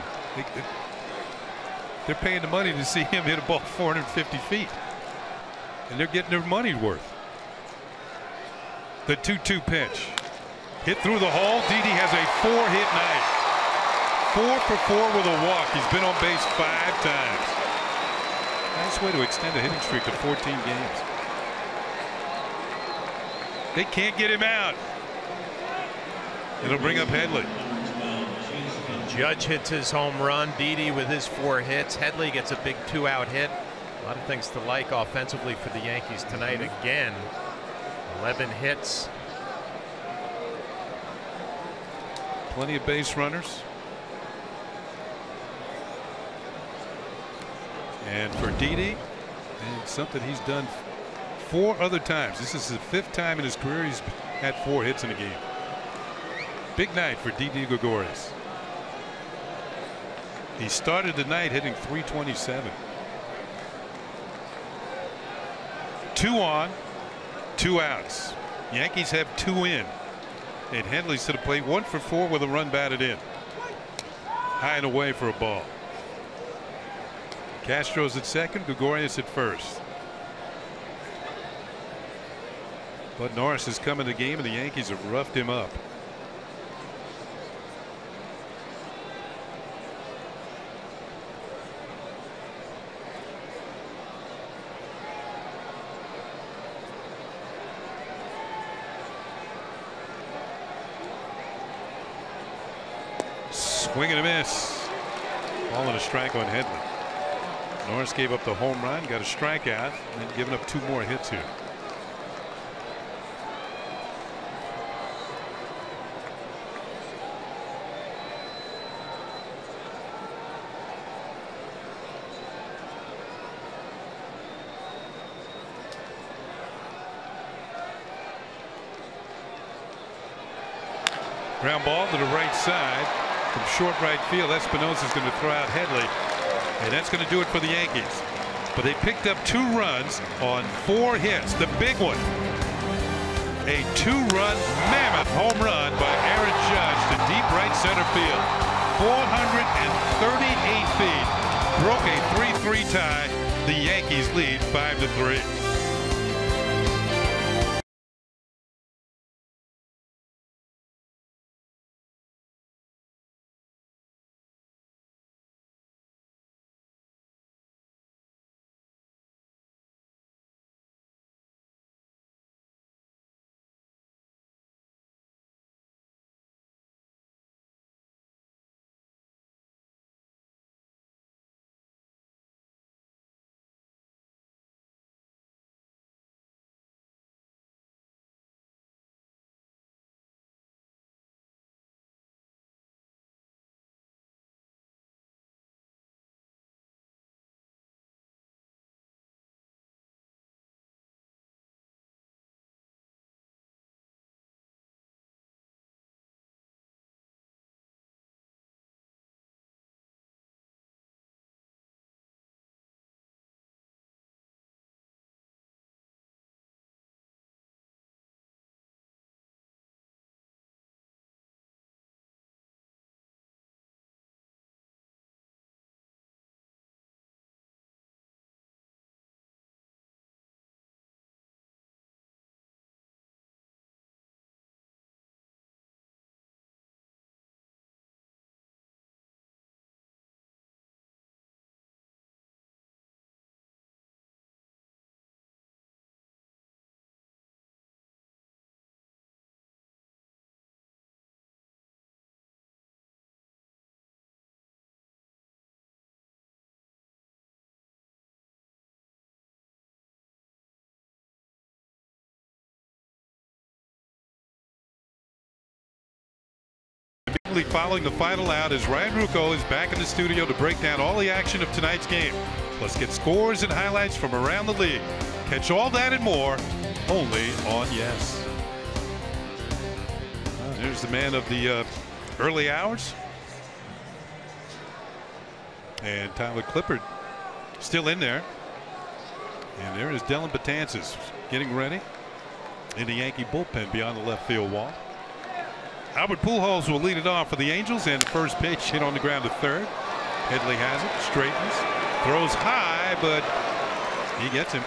They're paying the money to see him hit a ball 450 feet. And they're getting their money worth. The 2-2 pitch. Hit through the hole. Didi has a 4-hit night. 4 for 4 with a walk. He's been on base 5 times. Nice way to extend a hitting streak to 14 games. They can't get him out. It'll bring up Headley. Judge hits his home run. Didi with his 4 hits. Headley gets a big 2-out hit. A lot of things to like offensively for the Yankees tonight. Again, 11 hits. Plenty of base runners. And for Didi, and something he's done 4 other times. This is the 5th time in his career he's had 4 hits in a game. Big night for Didi Gregorius. He started the night hitting .327. 2 on, 2 outs. Yankees have 2 in. And Headley's to the plate, 1 for 4 with a run batted in. High and away for a ball. Castro's at second, Gregorius at first. Bud Norris has come in the game and the Yankees have roughed him up. Swing and a miss. Ball and a strike on Headley. Norris gave up the home run, got a strikeout, and then giving up 2 more hits here. Ground ball to the right side. From short right field, Espinosa's going to throw out Headley, and that's going to do it for the Yankees. But they picked up 2 runs on 4 hits. The big one, a 2-run mammoth home run by Aaron Judge to deep right center field. 438 feet, broke a 3-3 tie. The Yankees lead 5-3. immediately following the final out as Ryan Ruocco is back in the studio to break down all the action of tonight's game. Plus get scores and highlights from around the league. Catch all that and more only on Yes. Here's the man of the early hours. And Tyler Clippard still in there. And there is Dellin Betances getting ready in the Yankee bullpen beyond the left field wall. Albert Pujols will lead it off for the Angels, and the first pitch hit on the ground to third. Headley has it, straightens, throws high, but he gets him.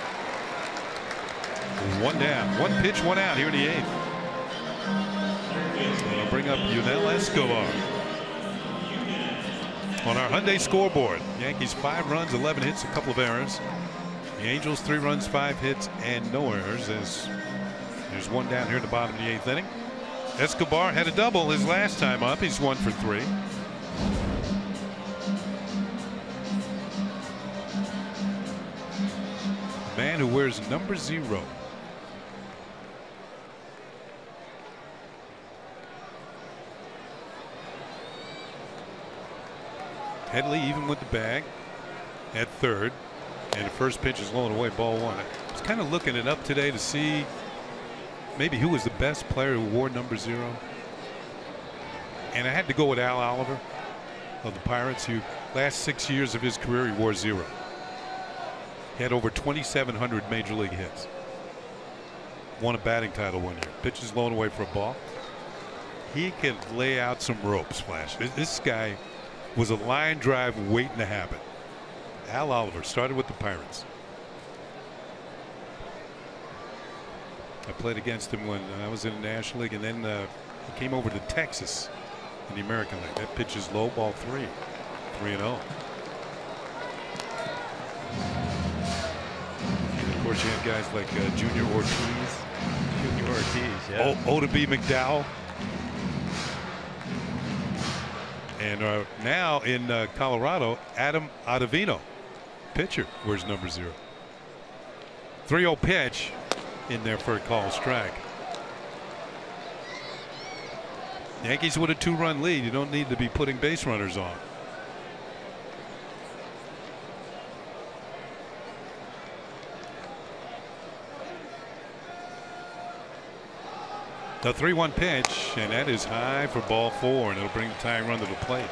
One down, one pitch, one out here in the eighth. And I'll bring up Yunel Escobar. On our Hyundai scoreboard, Yankees 5 runs, 11 hits, a couple of errors. The Angels 3 runs, 5 hits, and no errors. As there's one down here at the bottom of the eighth inning. Escobar had a double his last time up. He's 1 for 3. The man who wears number 0. Headley even with the bag at third, and the first pitch is low and away, ball 1. I was kind of looking it up today to see maybe who was the best player who wore number 0, and I had to go with Al Oliver of the Pirates, who last 6 years of his career he wore 0. He had over 2,700 major league hits. Won a batting title one year. Pitches low and away for a ball. He could lay out some ropes, Flash. This guy was a line drive waiting to happen. Al Oliver started with the Pirates. I played against him when I was in the National League, and then he came over to Texas in the American League. That pitch is low, ball 3. 3-0. And of course, you had guys like Junior Ortiz. Yeah. Oda B. McDowell. And now in Colorado, Adam Ottavino, pitcher, wears number 0. 3-0 pitch in there for a call strike. Yankees with a 2-run lead. You don't need to be putting base runners on. The 3-1 pitch, and that is high for ball 4, and it'll bring the tying run to the plate.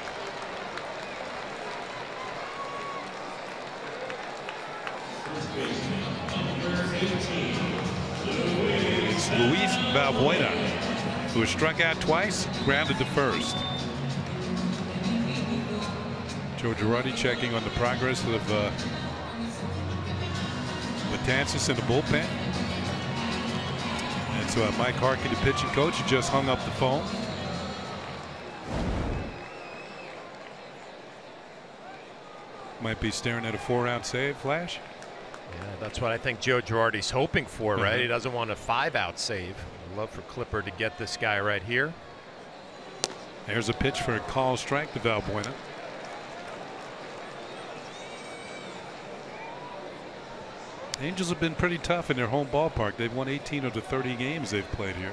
It's Luis Valbuena, who was struck out twice, grounded to first. Joe Girardi checking on the progress of Betances in the bullpen. And so Mike Harkey, the pitching coach, just hung up the phone. Might be staring at a 4-out save, Flash. Yeah, that's what I think Joe Girardi's hoping for, right? He doesn't want a 5-out save. I'd love for Clippard to get this guy right here. There's a pitch for a call strike to Valbuena. Angels have been pretty tough in their home ballpark. They've won 18 of the 30 games they've played here.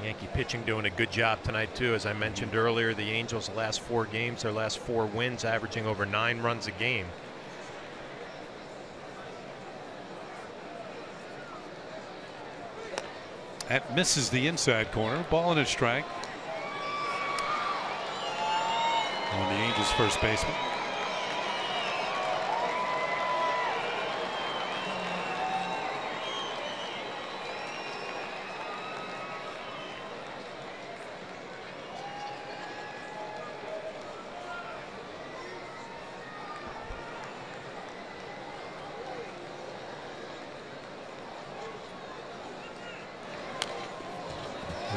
Yankee pitching doing a good job tonight too. As I mentioned earlier, the Angels the last 4 games, their last 4 wins, averaging over 9 runs a game. That misses the inside corner. Ball and a strike on the Angels first baseman.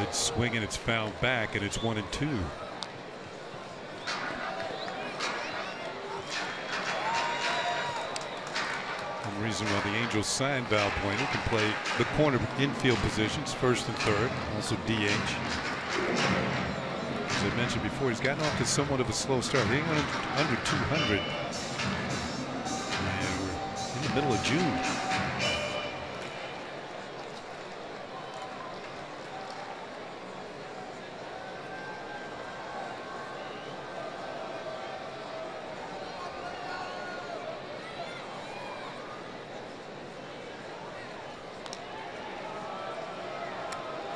It's swinging, it's fouled back, and it's 1-2. One reason why the Angels signed Valbuena, can play the corner infield positions, first and third, also DH. As I mentioned before, he's gotten off to somewhat of a slow start. Hitting under 200. And we're in the middle of June.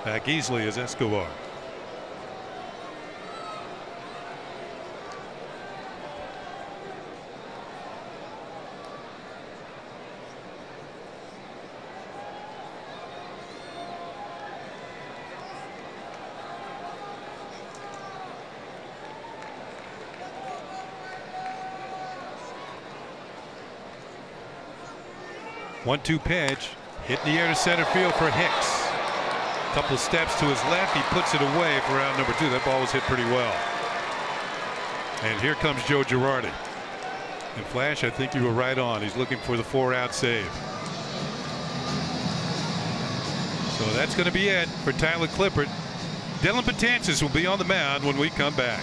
Back easily is Escobar. One-two pitch, hit in the air to center field for Hicks. Couple of steps to his left, he puts it away for round number 2. That ball was hit pretty well. And here comes Joe Girardi. And Flash, I think you were right on. He's looking for the 4-out save. So that's going to be it for Tyler Clippard. Dylan Betances will be on the mound when we come back.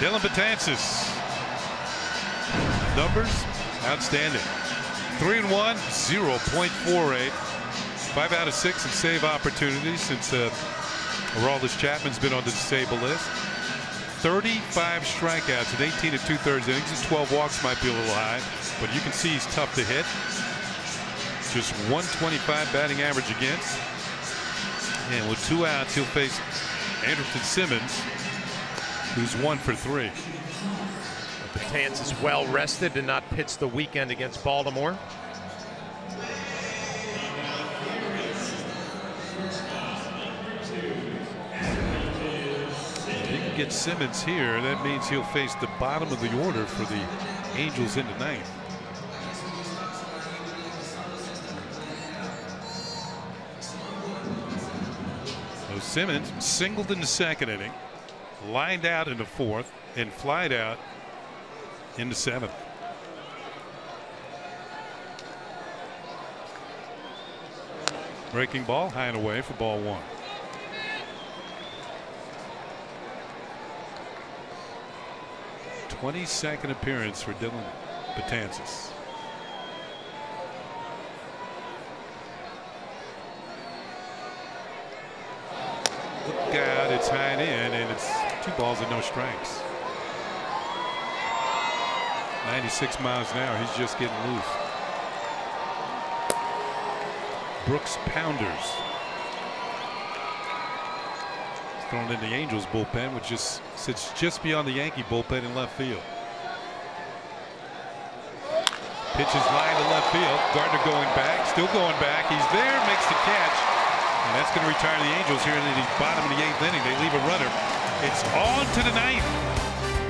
Dylan Betances. Numbers outstanding. 3-1, 0.48. 5 out of 6 in save opportunities since Aroldis Chapman's been on the disabled list. 35 strikeouts in 18 2/3 innings. His 12 walks might be a little high, but you can see he's tough to hit. Just 125 batting average against. And with 2 outs, he'll face Andrelton Simmons, who's 1 for 3. Betances well rested and not pitch the weekend against Baltimore. If he can get Simmons here, that means he'll face the bottom of the order for the Angels in the 9th. So Simmons singled in the 2nd inning, lined out in the 4th, and flied out in the 7th. Breaking ball, high and away for ball 1. '22nd appearance for Dylan Betances. Look out, it's high and in, and it's 2 balls and no strikes. 96 miles an hour. He's just getting loose. Brooks Pounders thrown in the Angels bullpen, which just sits just beyond the Yankee bullpen in left field. Pitches line to left field. Gardner going back, still going back. He's there, makes the catch, and that's going to retire the Angels here in the bottom of the 8th inning. They leave a runner. It's on to the 9th.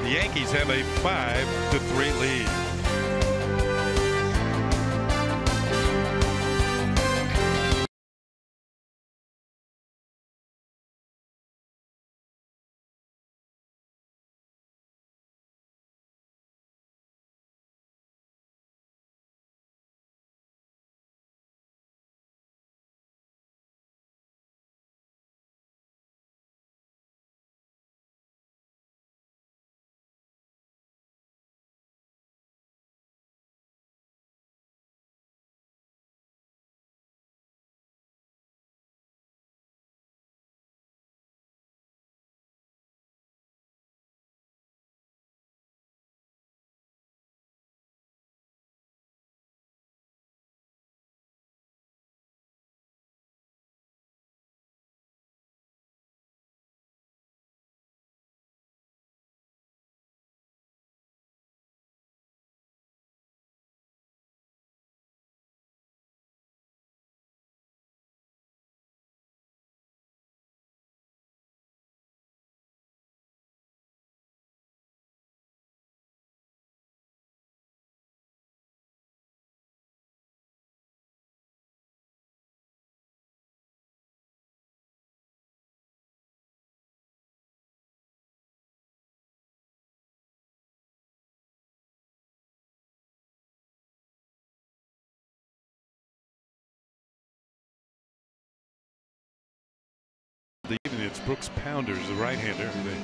The Yankees have a 5-3 lead. the evening. It's Brooks Pounders, the right-hander, who they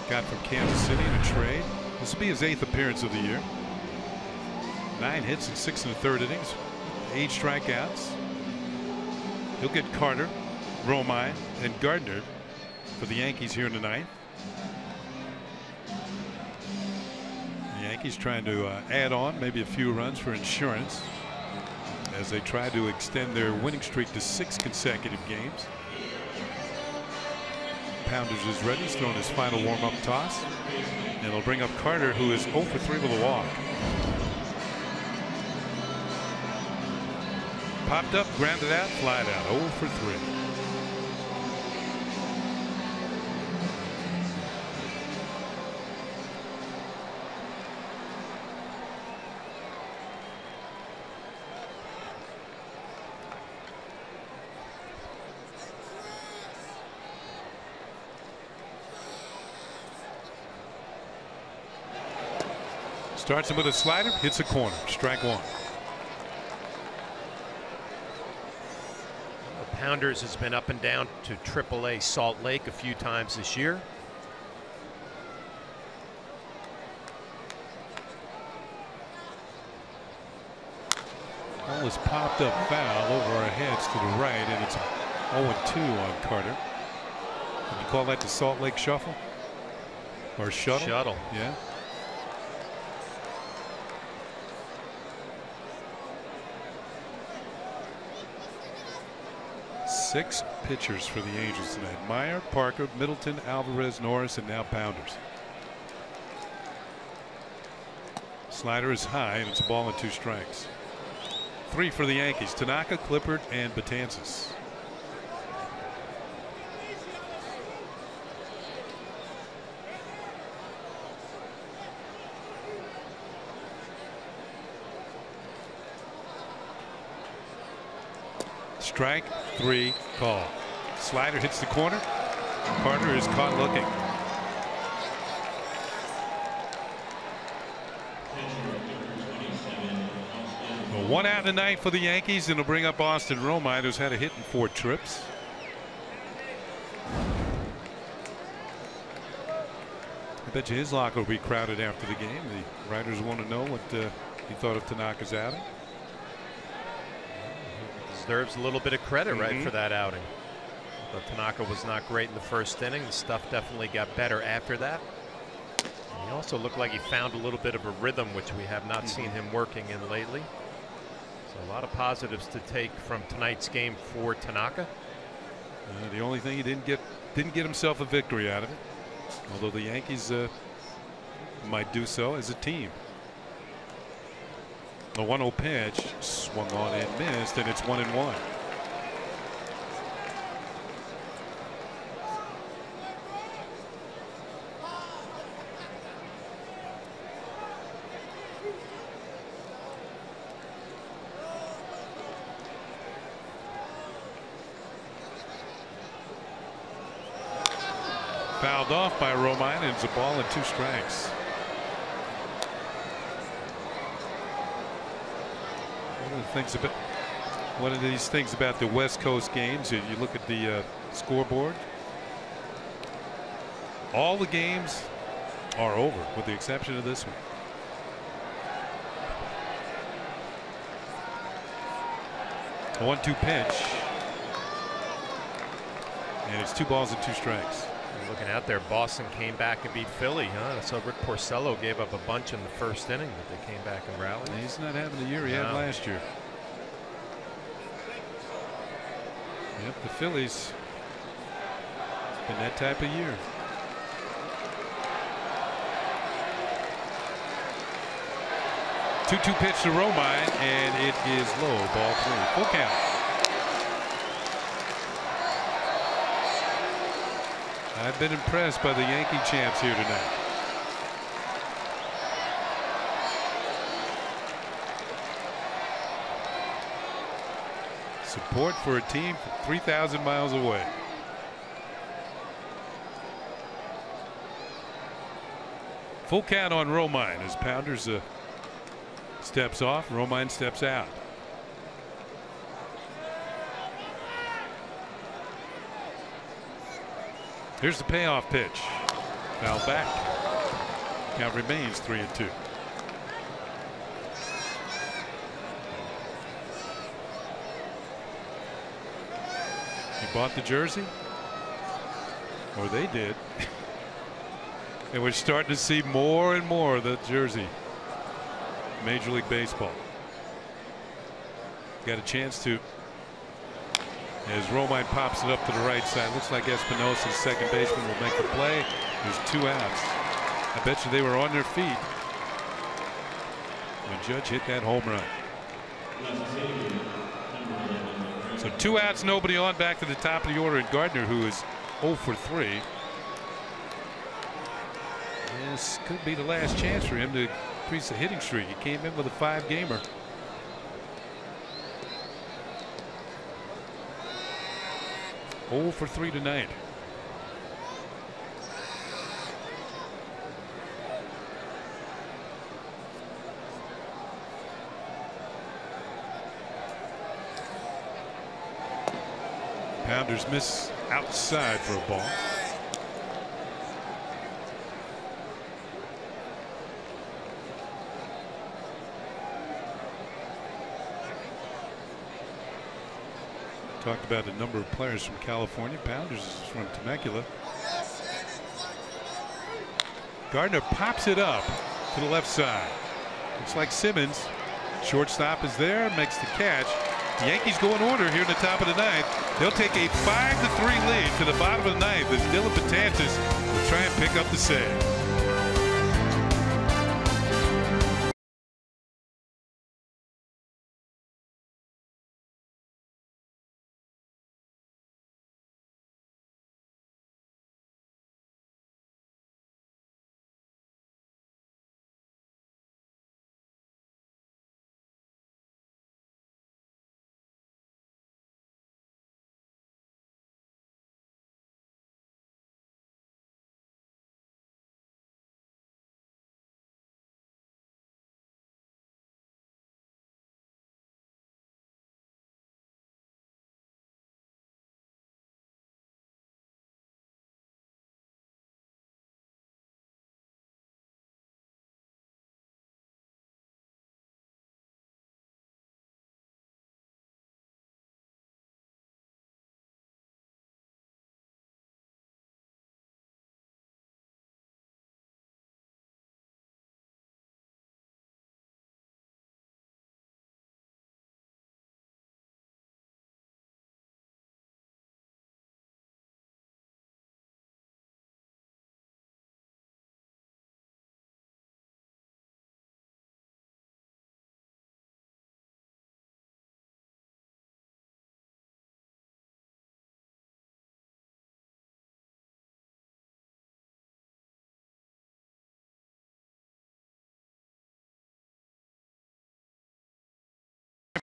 got from Kansas City in a trade. This will be his 8th appearance of the year. 9 hits in 6 1/3 innings, 8 strikeouts. He'll get Carter, Romine, and Gardner for the Yankees here in the 9th. The Yankees trying to add on maybe a few runs for insurance as they try to extend their winning streak to 6 consecutive games. Pounders is ready. He's throwing his final warm-up toss, and he'll bring up Carter, who is 0 for 3 with a walk. Popped up, grounded out, flied out, 0 for 3. Starts him with a slider, hits a corner, strike 1. Pounders has been up and down to AAA Salt Lake a few times this year. Ball is popped up foul over our heads to the right, and it's 0-2 on Carter. Would you call that the Salt Lake Shuffle? Or shuttle? Shuttle. Yeah. Six pitchers for the Angels tonight. Meyer, Parker, Middleton, Alvarez, Norris, and now Pounders. Slider is high, and it's a ball and 2 strikes. 3 for the Yankees. Tanaka, Clippard, and Betances. Strike 3 call. Slider hits the corner. Carter is caught looking. Well, 1 out in the 9th for the Yankees, and it'll bring up Austin Romine, who's had a hit in 4 trips. I bet you his locker will be crowded after the game. The writers want to know what he thought of Tanaka's outing. Deserves a little bit of credit, right, for that outing. But Tanaka was not great in the first inning. The stuff definitely got better after that. And he also looked like he found a little bit of a rhythm, which we have not seen him working in lately. So a lot of positives to take from tonight's game for Tanaka. The only thing he didn't get himself a victory out of it, although the Yankees might do so as a team. The 1-0 pitch swung on and missed, and it's 1-1. Fouled off by Romine, and it's a ball and 2 strikes. One of these things about the West Coast games, you look at the scoreboard, all the games are over with the exception of this one. A 1-2 pitch, and it's 2 balls and 2 strikes. Looking out there, Boston came back and beat Philly, huh? So Rick Porcello gave up a bunch in the first inning, but they came back and rallied. He's not having the year he had last year. Yep, the Phillies, it's been that type of year. Two pitch to Romine, and it is low, ball 3. Full count. I've been impressed by the Yankee champs here tonight. Support for a team 3,000 miles away. Full count on Romine as Pounders steps off. Romine steps out. Here's the payoff pitch. Foul back. Count remains 3-2. He bought the jersey, or they did. And we're starting to see more and more of the jersey. Major League Baseball. Got a chance to, as Romine pops it up to the right side. Looks like Espinosa's second baseman will make the play. There's 2 outs. I bet you they were on their feet when Judge hit that home run. So 2 outs, nobody on. Back to the top of the order, and Gardner, who is 0 for 3. This could be the last chance for him to increase the hitting streak. He came in with a 5-gamer. For 3 tonight. Pounders miss outside for a ball. Talked about a number of players from California. Pounders is from Temecula. Gardner pops it up to the left side. Looks like Simmons. Shortstop is there, makes the catch. The Yankees go in order here in the top of the 9th. They'll take a 5-3 lead to the bottom of the 9th as Dylan Betances will try and pick up the save.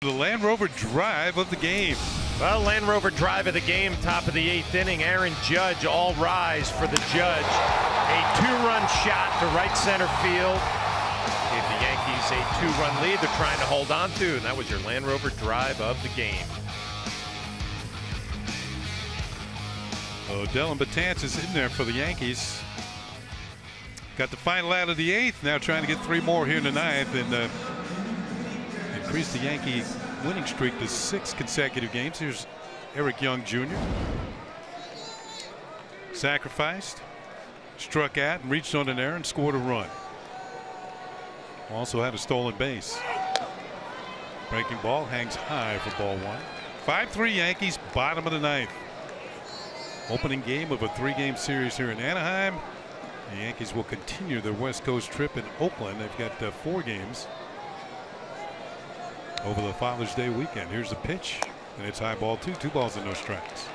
The Land Rover drive of the game. Well, Land Rover drive of the game, top of the 8th inning. Aaron Judge, all rise for the Judge. A 2-run shot to right center field. Gave the Yankees a 2-run lead they're trying to hold on to, and that was your Land Rover drive of the game. Oh, Dylan Betances is in there for the Yankees. Got the final out of the 8th. Now trying to get 3 more here in the 9th and increase the Yankee winning streak to 6 consecutive games. Here's Eric Young Jr. Sacrificed, struck out, and reached on an error and scored a run. Also had a stolen base. Breaking ball hangs high for ball 1. 5-3 Yankees, bottom of the 9th. Opening game of a 3-game series here in Anaheim. The Yankees will continue their West Coast trip in Oakland. They've got 4 games over the Father's Day weekend. Here's the pitch, and it's high ball 2. 2 balls and no strikes.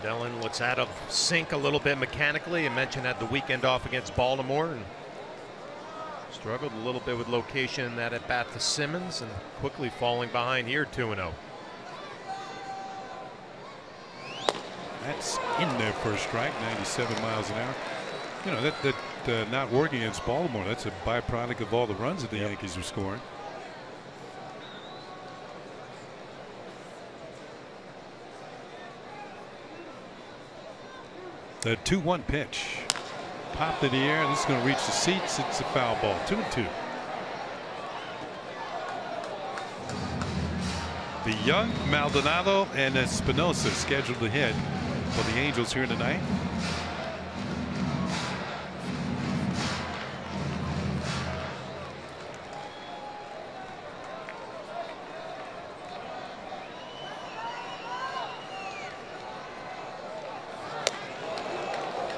Dylan looks out of sync a little bit mechanically. I mentioned that the weekend off against Baltimore and struggled a little bit with location in that at bat to Simmons and quickly falling behind here 2-0. That's in there for a strike, 97 miles an hour. You know, that not working against Baltimore, that's a byproduct of all the runs that the Yankees are scoring. The 2-1 pitch. Popped in the air. This is going to reach the seats. It's a foul ball. 2-2. The young Maldonado and Espinosa scheduled to hit for the Angels here tonight.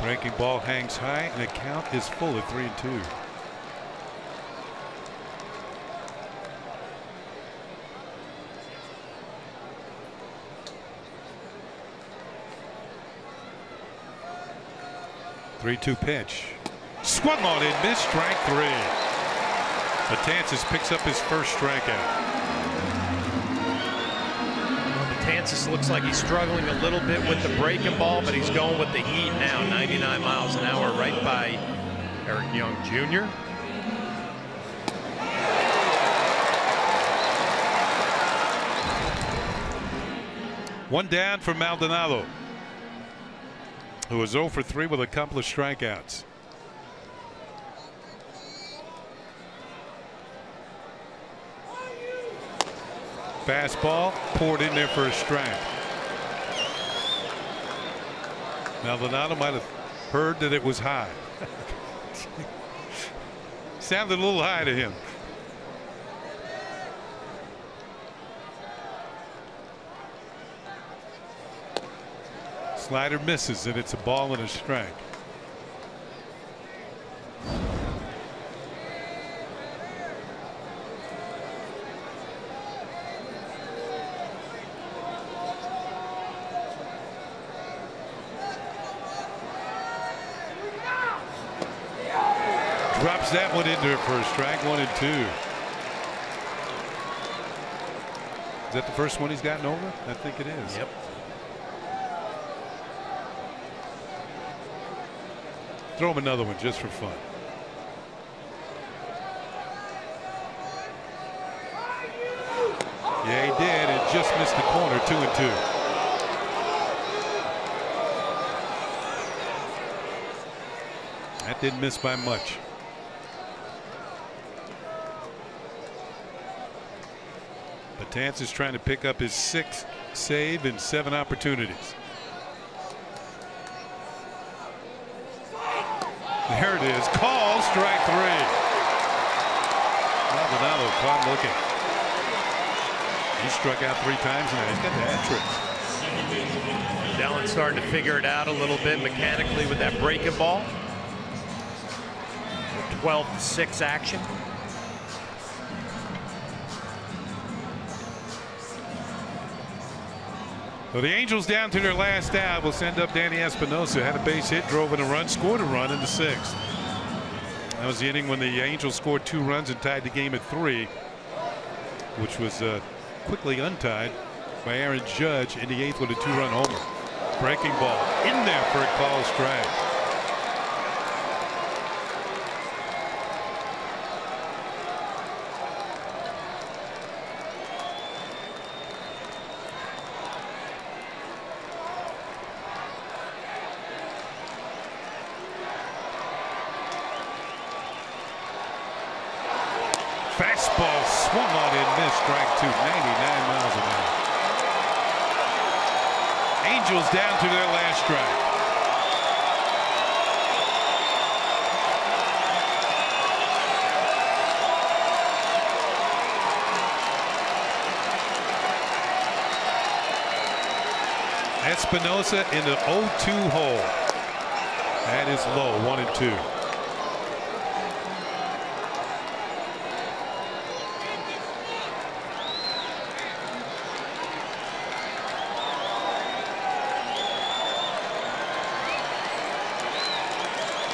Breaking ball hangs high, and the count is full at 3-2. Three-two pitch. Swung on it, missed, strike three. Betances picks up his first strikeout. Betances looks like he's struggling a little bit with the breaking ball, but he's going with the heat now. 99 miles an hour right by Eric Young Jr. One down for Maldonado, who was 0 for 3 with a couple of strikeouts. Fastball poured in there for a strike. Maldonado might have heard that it was high. Sounded a little high to him. Slider misses, and it's a ball and a strike. Drops that one in there for a strike. 1-2. Is that the first one he's gotten over? I think it is. Yep. Throw him another one just for fun. Yeah, he did. It just missed the corner. 2-2. That didn't miss by much. Betances trying to pick up his 6th save in 7 opportunities. There it is. Call, strike 3. Maldonado caught looking. He struck out 3 times and he's got the hat trick. Dellon's starting to figure it out a little bit mechanically with that breaking ball. 12-6 action. So the Angels down to their last out will send up Danny Espinosa. Had a base hit, drove in a run, scored a run in the 6th. That was the inning when the Angels scored 2 runs and tied the game at 3, which was quickly untied by Aaron Judge in the 8th with a 2-run homer. Breaking ball in there for a called strike. Fastball swung on and missed, strike 2, 99 miles an hour. Angels down to their last strike. Espinosa in the 0-2 hole. That is low, 1-2.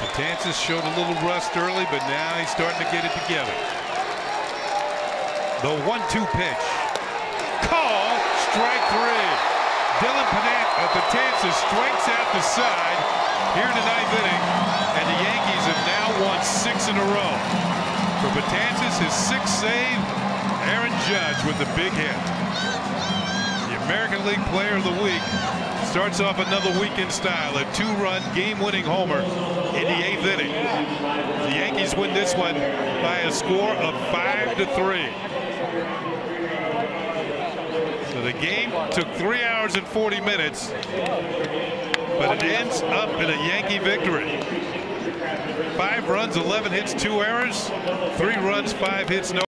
Betances showed a little rust early, but now he's starting to get it together. The 1-2 pitch. Call, strike 3. Dylan Betances strikes out the side here in the 9th inning, and the Yankees have now won 6 in a row. For Betances, his 6th save, Aaron Judge with the big hit. You American League Player of the Week starts off another week in style. A 2-run game-winning homer in the 8th inning. The Yankees win this one by a score of 5-3. So the game took 3 hours and 40 minutes, but it ends up in a Yankee victory. 5 runs, 11 hits, 2 errors, 3 runs, 5 hits, no